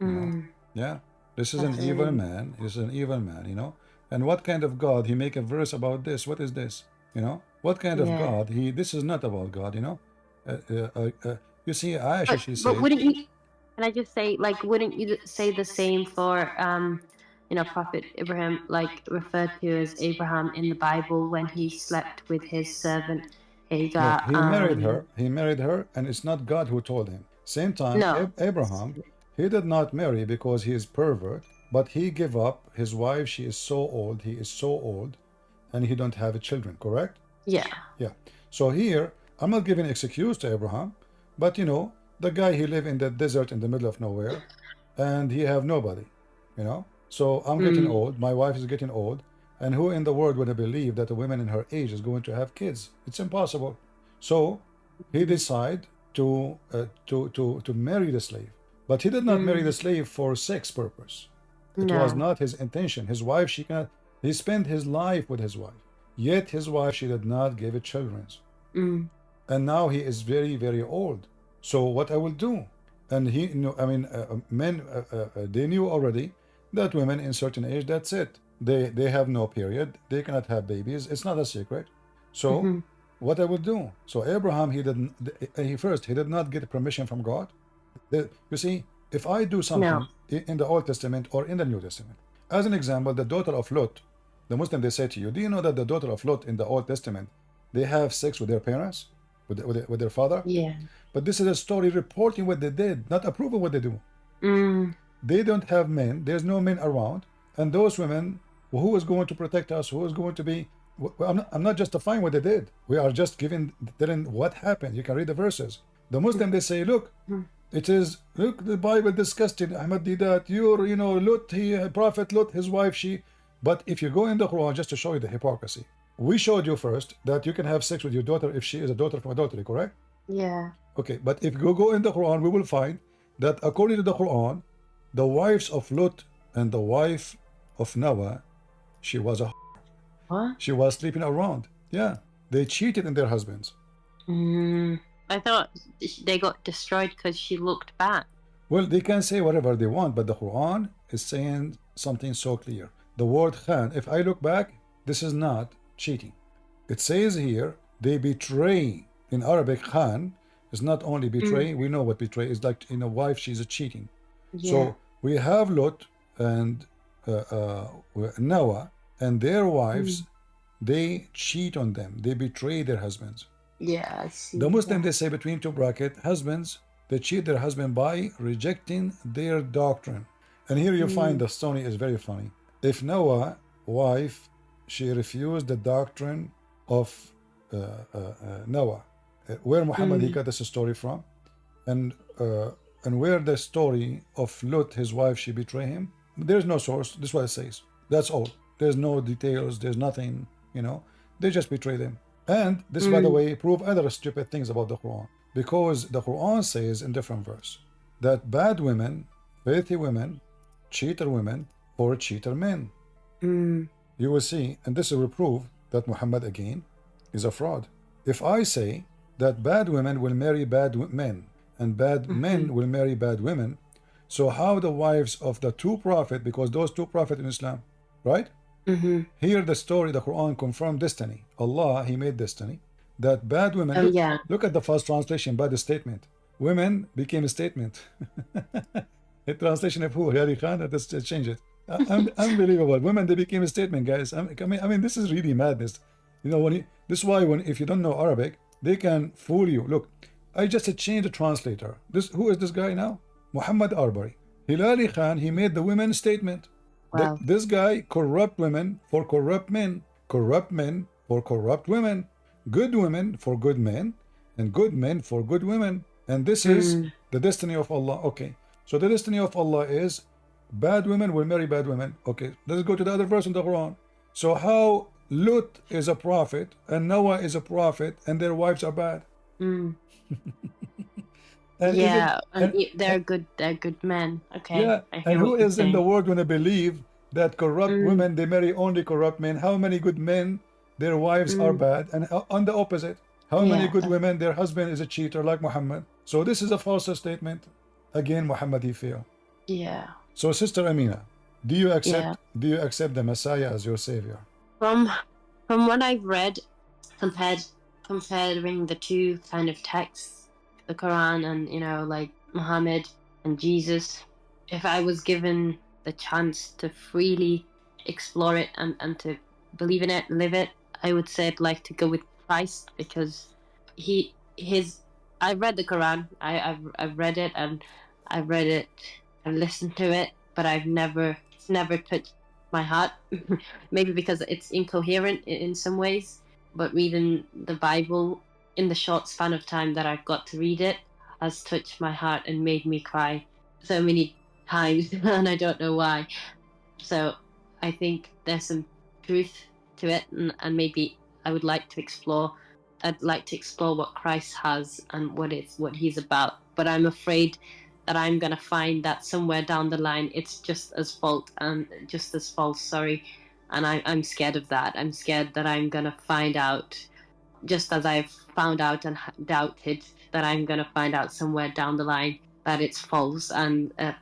You know? Yeah, this is an evil man. This is an evil man, you know. And what kind of God? He make a verse about this. What is this? You know, what kind of God? This is not about God, you know. You see, Aisha, she said. But wouldn't you? Can I just say, like, wouldn't you say the same for, you know, Prophet Ibrahim, like referred to as Abraham in the Bible when he slept with his servant Hagar? No, he married her. He married her, and it's not God who told him. Same time, Abraham, he did not marry because he is pervert, but he gave up his wife. She is so old. He is so old, and he don't have children. Correct? Yeah. Yeah. So here, I'm not giving excuse to Abraham, but you know, the guy, he live in the desert in the middle of nowhere, and he have nobody, you know. So I'm getting old. My wife is getting old, and who in the world would have believed that a woman in her age is going to have kids? It's impossible. So he decided to marry the slave, but he did not marry the slave for sex purpose. It was not his intention. His wife, he spent his life with his wife, yet his wife, she did not give it children, and now he is very, very old. So what I will do? And he, you know, I mean, men, they knew already that women in certain age, that's it. They have no period. They cannot have babies. It's not a secret. So what I will do? So Abraham, he did not get permission from God. You see, if I do something in the Old Testament or in the New Testament, as an example, the daughter of Lot, the Muslim, they say to you, do you know that the daughter of Lot in the Old Testament, they have sex with their parents, with their father? Yeah. But this is a story reporting what they did, not approving what they do. They don't have men. There's no men around. And those women, who is going to protect us? Who is going to be? I'm not justifying what they did. We are just telling what happened. You can read the verses. The Muslim, they say, look, look, the Bible discussed it. Ahmad did that. You know, Lot, Prophet Lot, his wife, she. But if you go in the Quran, just to show you the hypocrisy, we showed you first that you can have sex with your daughter if she is a daughter from adultery, correct? Yeah. Okay, but if you go in the Quran, we will find that according to the Quran, the wives of Lot and the wife of Noah, she was a What? She was sleeping around. Yeah, they cheated in their husbands. I thought they got destroyed because she looked back. Well, they can say whatever they want, but the Quran is saying something so clear. The word khan, if I look back, this is not cheating. It says here, they betray. In Arabic, khan is not only betray. We know what betray is like. In a wife, she's a cheating. Yeah. So we have Lot and Noah and their wives. They cheat on them. They betray their husbands. Yeah, I see. The Muslim, they say between two brackets, husbands, they cheat their husband by rejecting their doctrine. And here you find the story is very funny. If Noah's wife, she refused the doctrine of Noah, where Muhammad he got this story from, and where the story of Lot, his wife, she betrayed him, there's no source. This is what it says. That's all. There's no details. There's nothing. You know, they just betray them. And this, by the way, prove other stupid things about the Quran, because the Quran says in different verse that bad women faithful women, cheater women, or cheater men. You will see, and this will prove that Muhammad again is a fraud. If I say that bad women will marry bad men and bad men will marry bad women, so how the wives of the two prophets, because those two prophets in Islam, right? Here the story, the Quran confirmed destiny. Allah, He made destiny. That bad women, look at the first translation by the statement. Women became a statement. A translation of who? Yari Khan, let's change it. Unbelievable. Women, they became a statement, guys. I mean, this is really madness. You know, this is why if you don't know Arabic, they can fool you. Look, I just changed the translator. Who is this guy now? Muhammad Arbari. Hilali Khan, he made the women statement. Wow. This guy corrupt women for corrupt men for corrupt women, good women for good men, and good men for good women. And this is the destiny of Allah. Okay, so the destiny of Allah is bad women will marry bad women. Okay, let's go to the other verse in the Quran. So how Lut is a prophet and Noah is a prophet and their wives are bad? And they're good men. Okay. Yeah, and who is in the world going to believe that corrupt women, they marry only corrupt men? How many good men, their wives are bad? And on the opposite, how many good women, their husband is a cheater like Muhammad? So this is a false statement. Again, Muhammad, he failed. Yeah. So Sister Amina, do you accept the Messiah as your savior? From what I've read, comparing the two kind of texts, the Quran and, you know, like Muhammad and Jesus, if I was given the chance to freely explore it and to believe in it, live it, I would say I'd like to go with Christ, because I've read the Quran, I've read it and I've listened to it, but it's never touched my heart. Maybe because it's incoherent in some ways, but reading the Bible in the short span of time that I've got to read it has touched my heart and made me cry so many times, and I don't know why. So I think there's some truth to it, and maybe I'd like to explore what Christ has and what he's about. But I'm afraid that I'm gonna find that somewhere down the line it's just as false, and I'm scared of that. I'm scared that I'm gonna find out, just as I've found out and doubted, that I'm gonna find out somewhere down the line that it's false, and I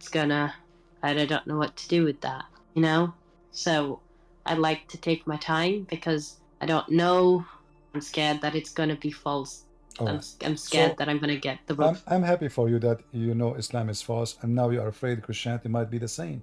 don't know what to do with that, you know? So I'd like to take my time, because I don't know. I'm scared that it's gonna be false. I'm scared that I'm gonna get the book. I'm happy for you that you know Islam is false, and now you are afraid Christianity might be the same.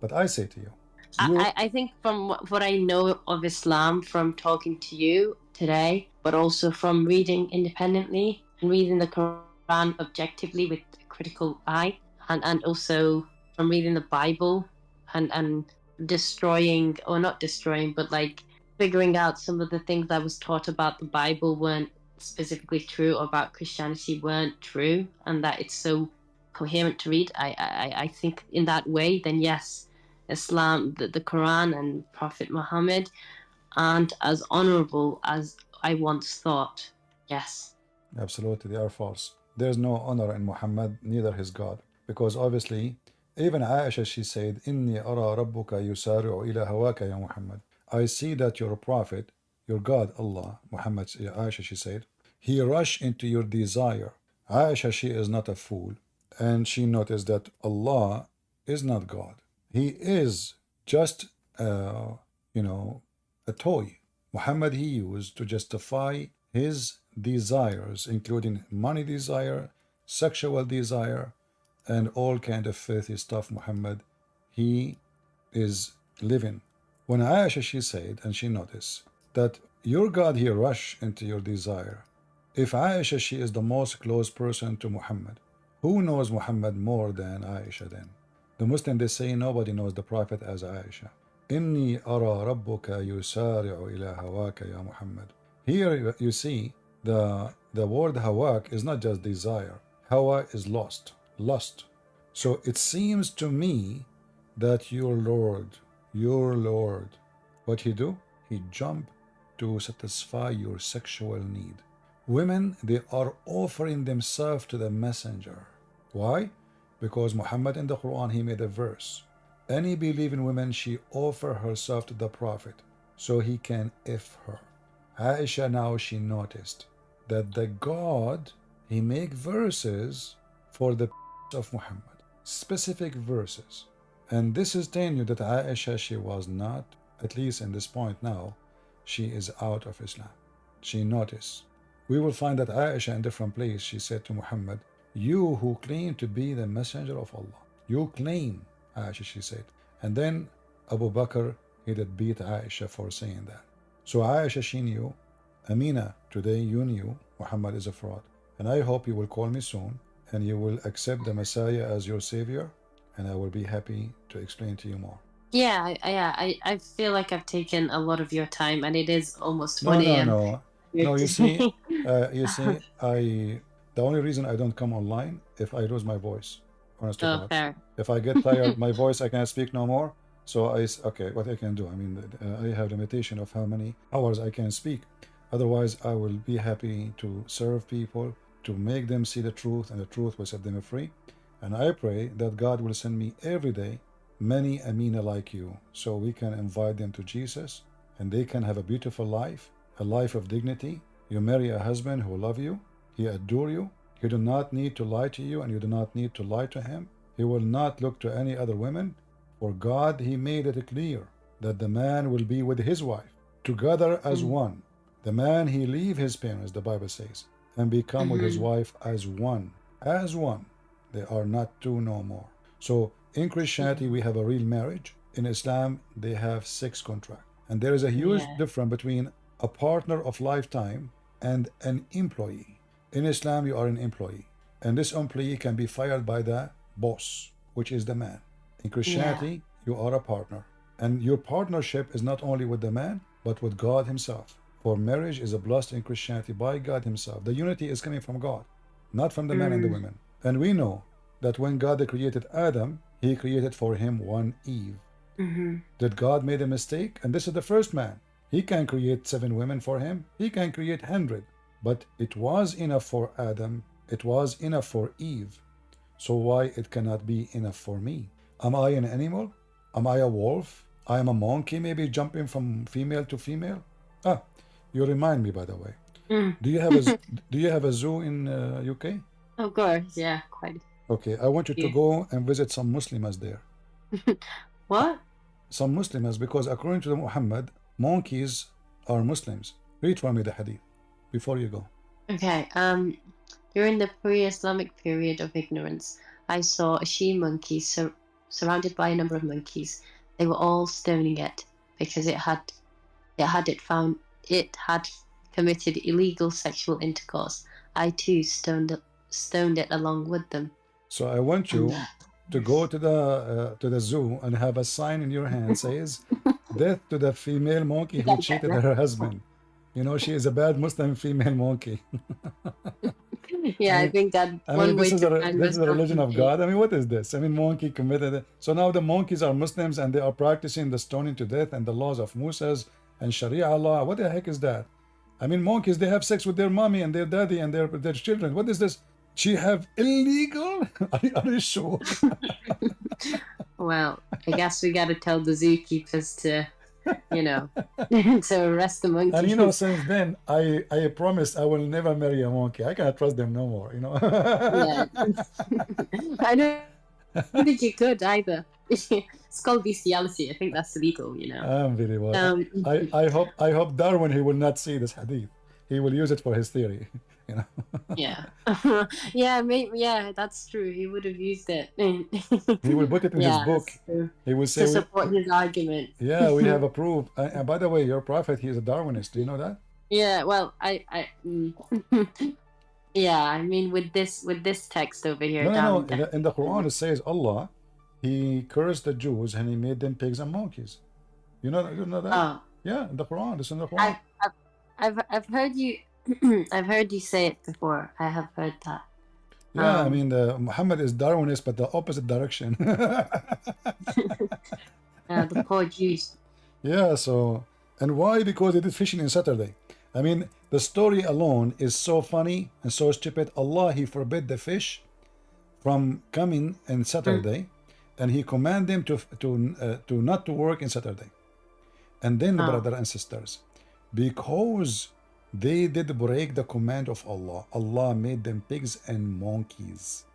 But I say to you, I think from what I know of Islam, from talking to you today, but also from reading independently and reading the Quran objectively with a critical eye, and also from reading the Bible and destroying, or not destroying, but like figuring out some of the things I was taught about the Bible weren't specifically true, or about Christianity weren't true, and that it's so coherent to read. I think in that way, then yes, Islam, the Quran and Prophet Muhammad aren't as honorable as I once thought. Yes. Absolutely, they are false. There's no honor in Muhammad, neither his God. Because obviously, even Aisha, she said, Inni ara rabbuka yusari'u ila hawaka ya Muhammad. I see that your prophet, your God, Allah, Muhammad, Aisha, she said, he rushed into your desire. Aisha, she is not a fool. And she noticed that Allah is not God. He is just, a toy. Muhammad, he used to justify his desires, including money desire, sexual desire, and all kind of filthy stuff. Muhammad, he is living. When Aisha, she said, and she noticed that your God, he rushed into your desire. If Aisha, she is the most close person to Muhammad, who knows Muhammad more than Aisha then? The Muslim, they say nobody knows the Prophet as Aisha. Inni ara rabbuka yusari'u ila hawaka ya Muhammad. Here you see the word hawak is not just desire. Hawa is lust. So it seems to me that your Lord, what he do? He jumped to satisfy your sexual need. Women, they are offering themselves to the messenger. Why? Because Muhammad in the Quran, he made a verse. Any believing woman, she offer herself to the Prophet so he can if her. Aisha now she noticed that the God, he make verses for the of Muhammad, specific verses. And this is telling you that Aisha, she was not, at least in this point now, she is out of Islam. She noticed. We will find that Aisha in different places, she said to Muhammad, you who claim to be the messenger of Allah, you claim, Aisha, she said. And then Abu Bakr, he did beat Aisha for saying that. So Aisha, she knew, Amina, today you knew Muhammad is a fraud. And I hope you will call me soon and you will accept the Messiah as your savior, and I will be happy to explain to you more. Yeah, I feel like I've taken a lot of your time, and it is almost 1 a.m. No, you see, the only reason I don't come online if I lose my voice, honest to God. Fair. If I get tired, my voice, I cannot speak no more. So okay, what I can do, I mean, I have limitation of how many hours I can speak. Otherwise, I will be happy to serve people, to make them see the truth, and the truth will set them free. And I pray that God will send me every day many Amina like you, so we can invite them to Jesus, and they can have a beautiful life, a life of dignity. You marry a husband who loves you, he adore you, he do not need to lie to you, and you do not need to lie to him. He will not look to any other women, for God, he made it clear that the man will be with his wife, together as one. The man, he leave his parents, the Bible says, and become with his wife as one. As one. They are not two no more. So in Christianity, we have a real marriage. In Islam, they have 6 contracts. And there is a huge difference between a partner of lifetime and an employee. In Islam, you are an employee. And this employee can be fired by the boss, which is the man. In Christianity, you are a partner. And your partnership is not only with the man, but with God himself. For marriage is a blessed in Christianity by God himself. The unity is coming from God, not from the man and the women. And we know that when God created Adam, he created for him one Eve. Did God made a mistake? And this is the first man. He can create 7 women for him. He can create 100. But it was enough for Adam. It was enough for Eve. So why it cannot be enough for me? Am I an animal? Am I a wolf? I am a monkey, maybe jumping from female to female? You remind me, by the way. Do you have a zoo in UK? Of course, yeah, quite. Okay, I want you to go and visit some Muslims there. What? Some Muslims, because according to Muhammad, monkeys are Muslims. Read for me the hadith before you go. Okay, during the pre-Islamic period of ignorance, I saw a she-monkey surrounded by a number of monkeys. They were all stoning it because it had committed illegal sexual intercourse. I too stoned it along with them. So I want you to go to the zoo and have a sign in your hand says, "Death to the female monkey who cheated her husband." You know, she is a bad Muslim female monkey. Yeah, I think that this is the religion of God. I mean, what is this? I mean, monkey committed it. So now the monkeys are Muslims and they are practicing the stoning to death and the laws of Moses and Sharia law. What the heck is that? I mean, monkeys, they have sex with their mommy and their daddy and their children. What is this? She have illegal? Are you sure? Well, I guess we got to tell the zookeepers to, to arrest the monkeys. And since then, I promised I will never marry a monkey. I cannot trust them no more, Yeah. I don't think you could either. It's called bestiality. I think that's illegal, Very well. I hope Darwin, he will not see this hadith. He will use it for his theory, Yeah. Yeah, that's true. He would have used it. He will put it in his book. He will say to support his argument. Yeah, we have a proof. And by the way, your prophet, he is a Darwinist. Do you know that? Yeah, well, yeah, I mean, with this text over here. No. In the Quran, it says Allah, he cursed the Jews and he made them pigs and monkeys. You know that? Oh. Yeah, in the Quran. It's in the Quran. I've heard you. I've heard you say it before. I have heard that. Yeah, I mean, Muhammad is Darwinist, but the opposite direction. The poor Jews. Yeah, so, and why? Because they did fishing on Saturday. I mean, the story alone is so funny and so stupid. Allah, he forbid the fish from coming on Saturday, and he command them to not to work in Saturday. And then, brother and sisters, because they did break the command of Allah, Allah made them pigs and monkeys.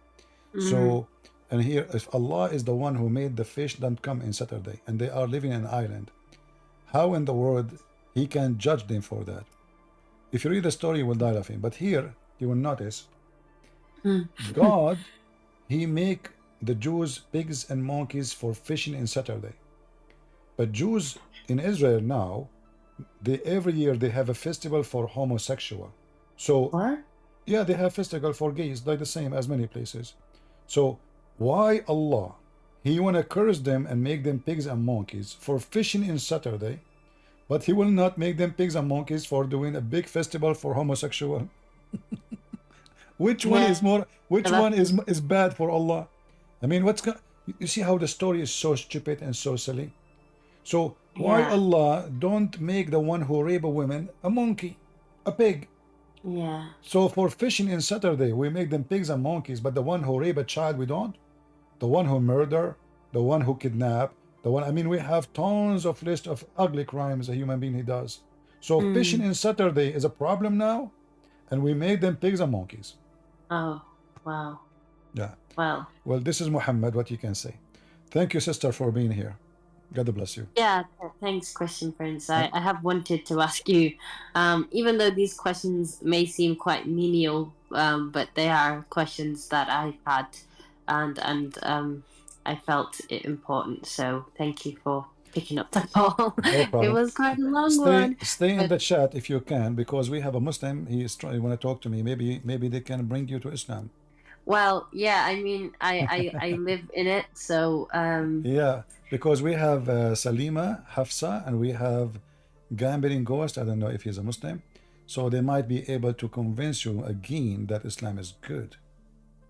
So, and here, if Allah is the one who made the fish don't come in Saturday, and they are living in an island, how in the world he can judge them for that? If you read the story, you will die laughing. But here, you will notice, God, he make the Jews pigs and monkeys for fishing in Saturday. But Jews in Israel now, every year they have a festival for homosexual. So, What? yeah, they have festival for gays, like the same as many places. So, why Allah, he want to curse them and make them pigs and monkeys for fishing in Saturday, but he will not make them pigs and monkeys for doing a big festival for homosexual? Which one is more? Which one is bad for Allah? I mean, you see how the story is so stupid and so silly. So why Allah don't make the one who rape a woman a monkey, a pig? Yeah. So for fishing in Saturday, we make them pigs and monkeys, but the one who rape a child, we don't. The one who murder, the one who kidnap, the one. I mean, we have tons of list of ugly crimes a human being he does. So fishing in Saturday is a problem now, and we made them pigs and monkeys. Oh, wow. Yeah. Wow. Well, this is Muhammad, what you can say. Thank you, sister, for being here. God bless you. Yeah, thanks, Christian Prince. I have wanted to ask you, even though these questions may seem quite menial, but they are questions that I've had, and I felt it important. So thank you for picking up the ball. No It was quite a long one. Stay in the chat if you can, because we have a Muslim. He is trying want to talk to me. Maybe they can bring you to Islam. Well, yeah. I mean, I live in it, so yeah, because we have Salima, Hafsa, and we have Gambling Ghost. I don't know if he's a Muslim, so they might be able to convince you again that Islam is good.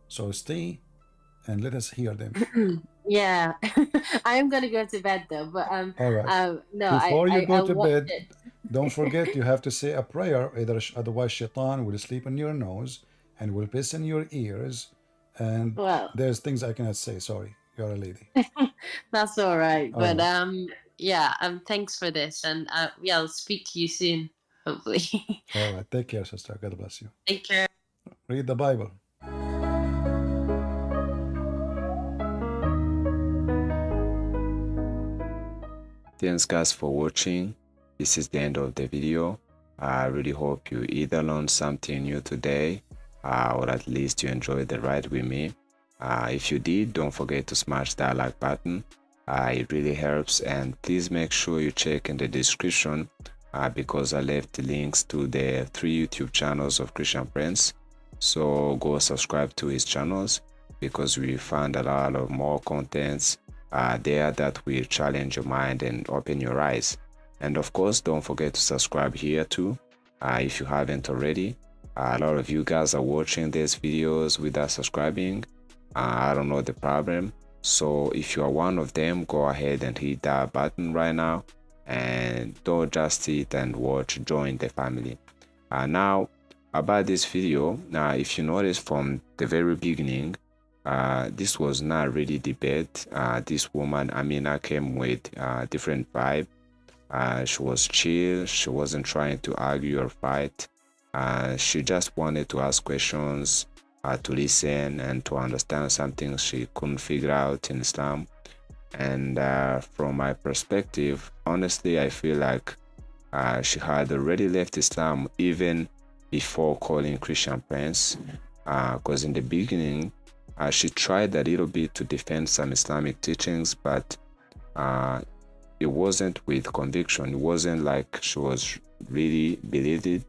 So stay and let us hear them. Yeah. I am gonna go to bed though, but all right. No, before you go to bed, it. Don't forget you have to say a prayer, otherwise shaitan will sleep in your nose and will piss in your ears, and there's things I cannot say. Sorry, you're a lady. That's all right. But right. yeah, thanks for this, and yeah, I'll speak to you soon, hopefully. All right, take care, sister. God bless you. Take care. Read the Bible. Thanks guys for watching. This is the end of the video. I really hope you either learned something new today, or at least you enjoyed the ride with me. If you did, don't forget to smash that like button. It really helps, and please make sure you check in the description because I left the links to the 3 YouTube channels of Christian Prince. So go subscribe to his channels, because we found a lot of more contents there that will challenge your mind and open your eyes. And of course, don't forget to subscribe here too if you haven't already. A lot of you guys are watching these videos without subscribing. I don't know the problem. So if you are one of them, go ahead and hit that button right now, and don't just sit and watch, join the family. Now about this video, if you notice from the very beginning, this was not really debate. This woman Amina came with a different vibe. She was chill. She wasn't trying to argue or fight. She just wanted to ask questions, to listen and to understand something she couldn't figure out in Islam. And from my perspective, honestly, I feel like she had already left Islam even before calling Christian Prince, because in the beginning she tried a little bit to defend some Islamic teachings, but it wasn't with conviction. It wasn't like she was really believed it.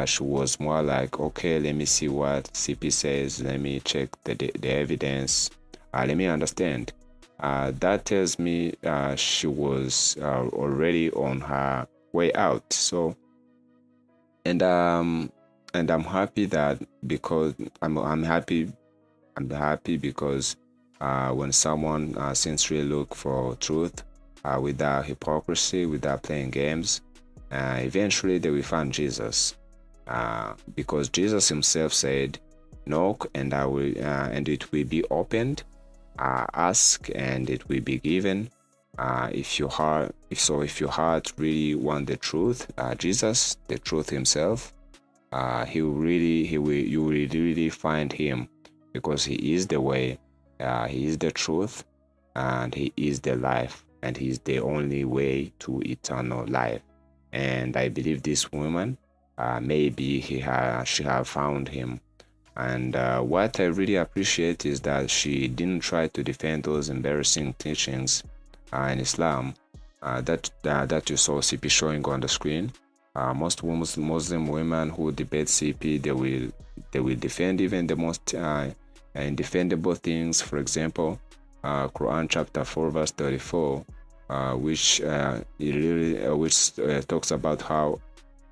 She was more like, okay, let me see what CP says, let me check the evidence, let me understand. That tells me she was already on her way out. So, and I'm happy that, because I'm happy because when someone sincerely look for truth, without hypocrisy, without playing games, eventually they will find Jesus. Because Jesus himself said, knock and I will and it will be opened. Ask and it will be given. If your heart really want the truth, Jesus, the truth himself, you will really find him, because he is the way, he is the truth, and he is the life, and he is the only way to eternal life. And I believe this woman, maybe she have found him. And what I really appreciate is that she didn't try to defend those embarrassing teachings in Islam that you saw CP showing on the screen. Most Muslim women who debate CP, they will defend even the most indefendable things. For example, Quran chapter 4 verse 34, which talks about how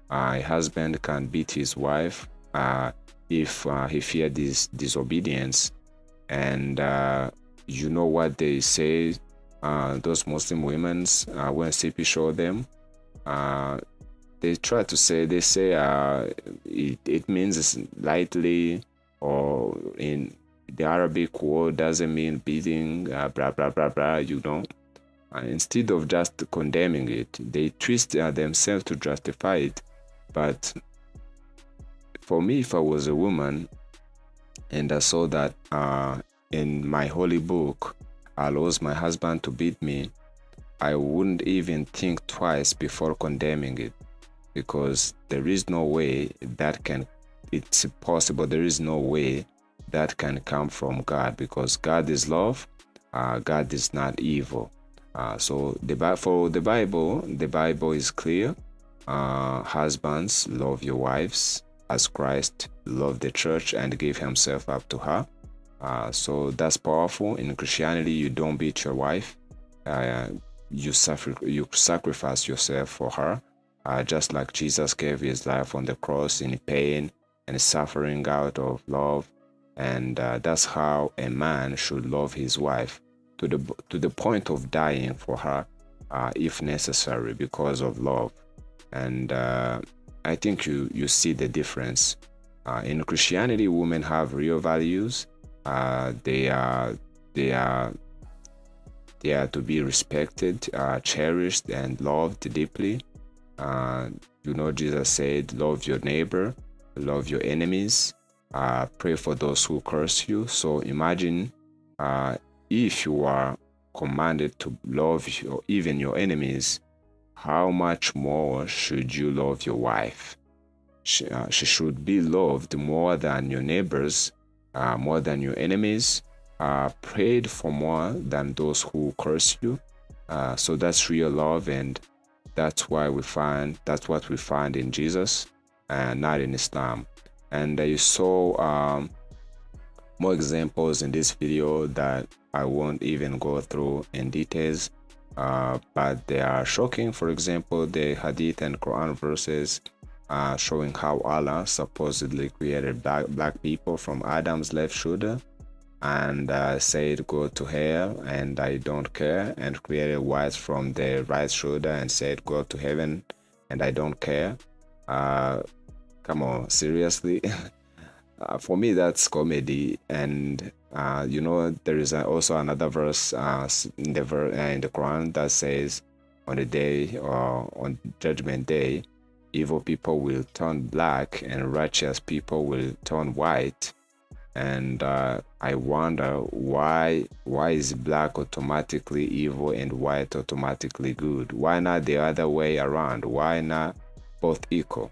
a husband can beat his wife if he feared disobedience. And you know what they say, those Muslim women, when CP show them, they try to say, it means lightly, or in the Arabic word doesn't mean beating, blah blah blah blah, you know. Instead of just condemning it, they twist themselves to justify it. But for me, if I was a woman and I saw that in my holy book allows my husband to beat me, I wouldn't even think twice before condemning it, because there is no way that it's possible. There is no way that can come from God, because God is love. God is not evil. So for the Bible is clear. Husbands, love your wives as Christ loved the church and gave himself up to her. So that's powerful. In Christianity, you don't beat your wife. You sacrifice yourself for her, just like Jesus gave his life on the cross in pain and suffering out of love. And that's how a man should love his wife, to the point of dying for her, if necessary, because of love. And I think you see the difference. In Christianity, women have real values. They are to be respected, cherished, and loved deeply. You know, Jesus said, love your neighbor, love your enemies, pray for those who curse you. So imagine if you are commanded to love even your enemies, how much more should you love your wife? She should be loved more than your neighbors, more than your enemies, prayed for more than those who curse you. So that's real love, and that's what we find in Jesus, and not in Islam. And you saw more examples in this video that I won't even go through in details, but they are shocking. For example, the Hadith and Quran verses showing how Allah supposedly created black people from Adam's left shoulder and said go to hell and I don't care, and created whites from the right shoulder and said go to heaven and I don't care. Come on, seriously? For me, that's comedy. And you know, there is also another verse in the Quran that says, on the day or on Judgment Day, evil people will turn black and righteous people will turn white. And I wonder why is black automatically evil and white automatically good? Why not the other way around? Why not both equal?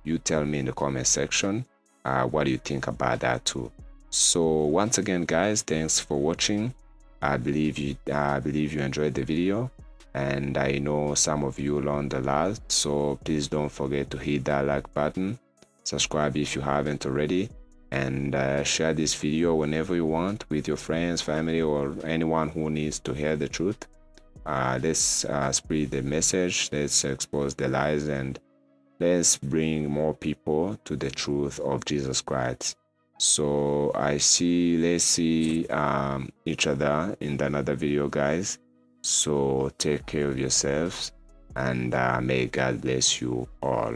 You tell me in the comment section. What do you think about that too? So once again, guys, thanks for watching. I believe you enjoyed the video, and I know some of you learned a lot. So please don't forget to hit that like button, subscribe if you haven't already, and share this video whenever you want with your friends, family, or anyone who needs to hear the truth. Let's spread the message. Let's expose the lies, and let's bring more people to the truth of Jesus Christ. So let's see each other in another video, guys. So take care of yourselves, and may God bless you all.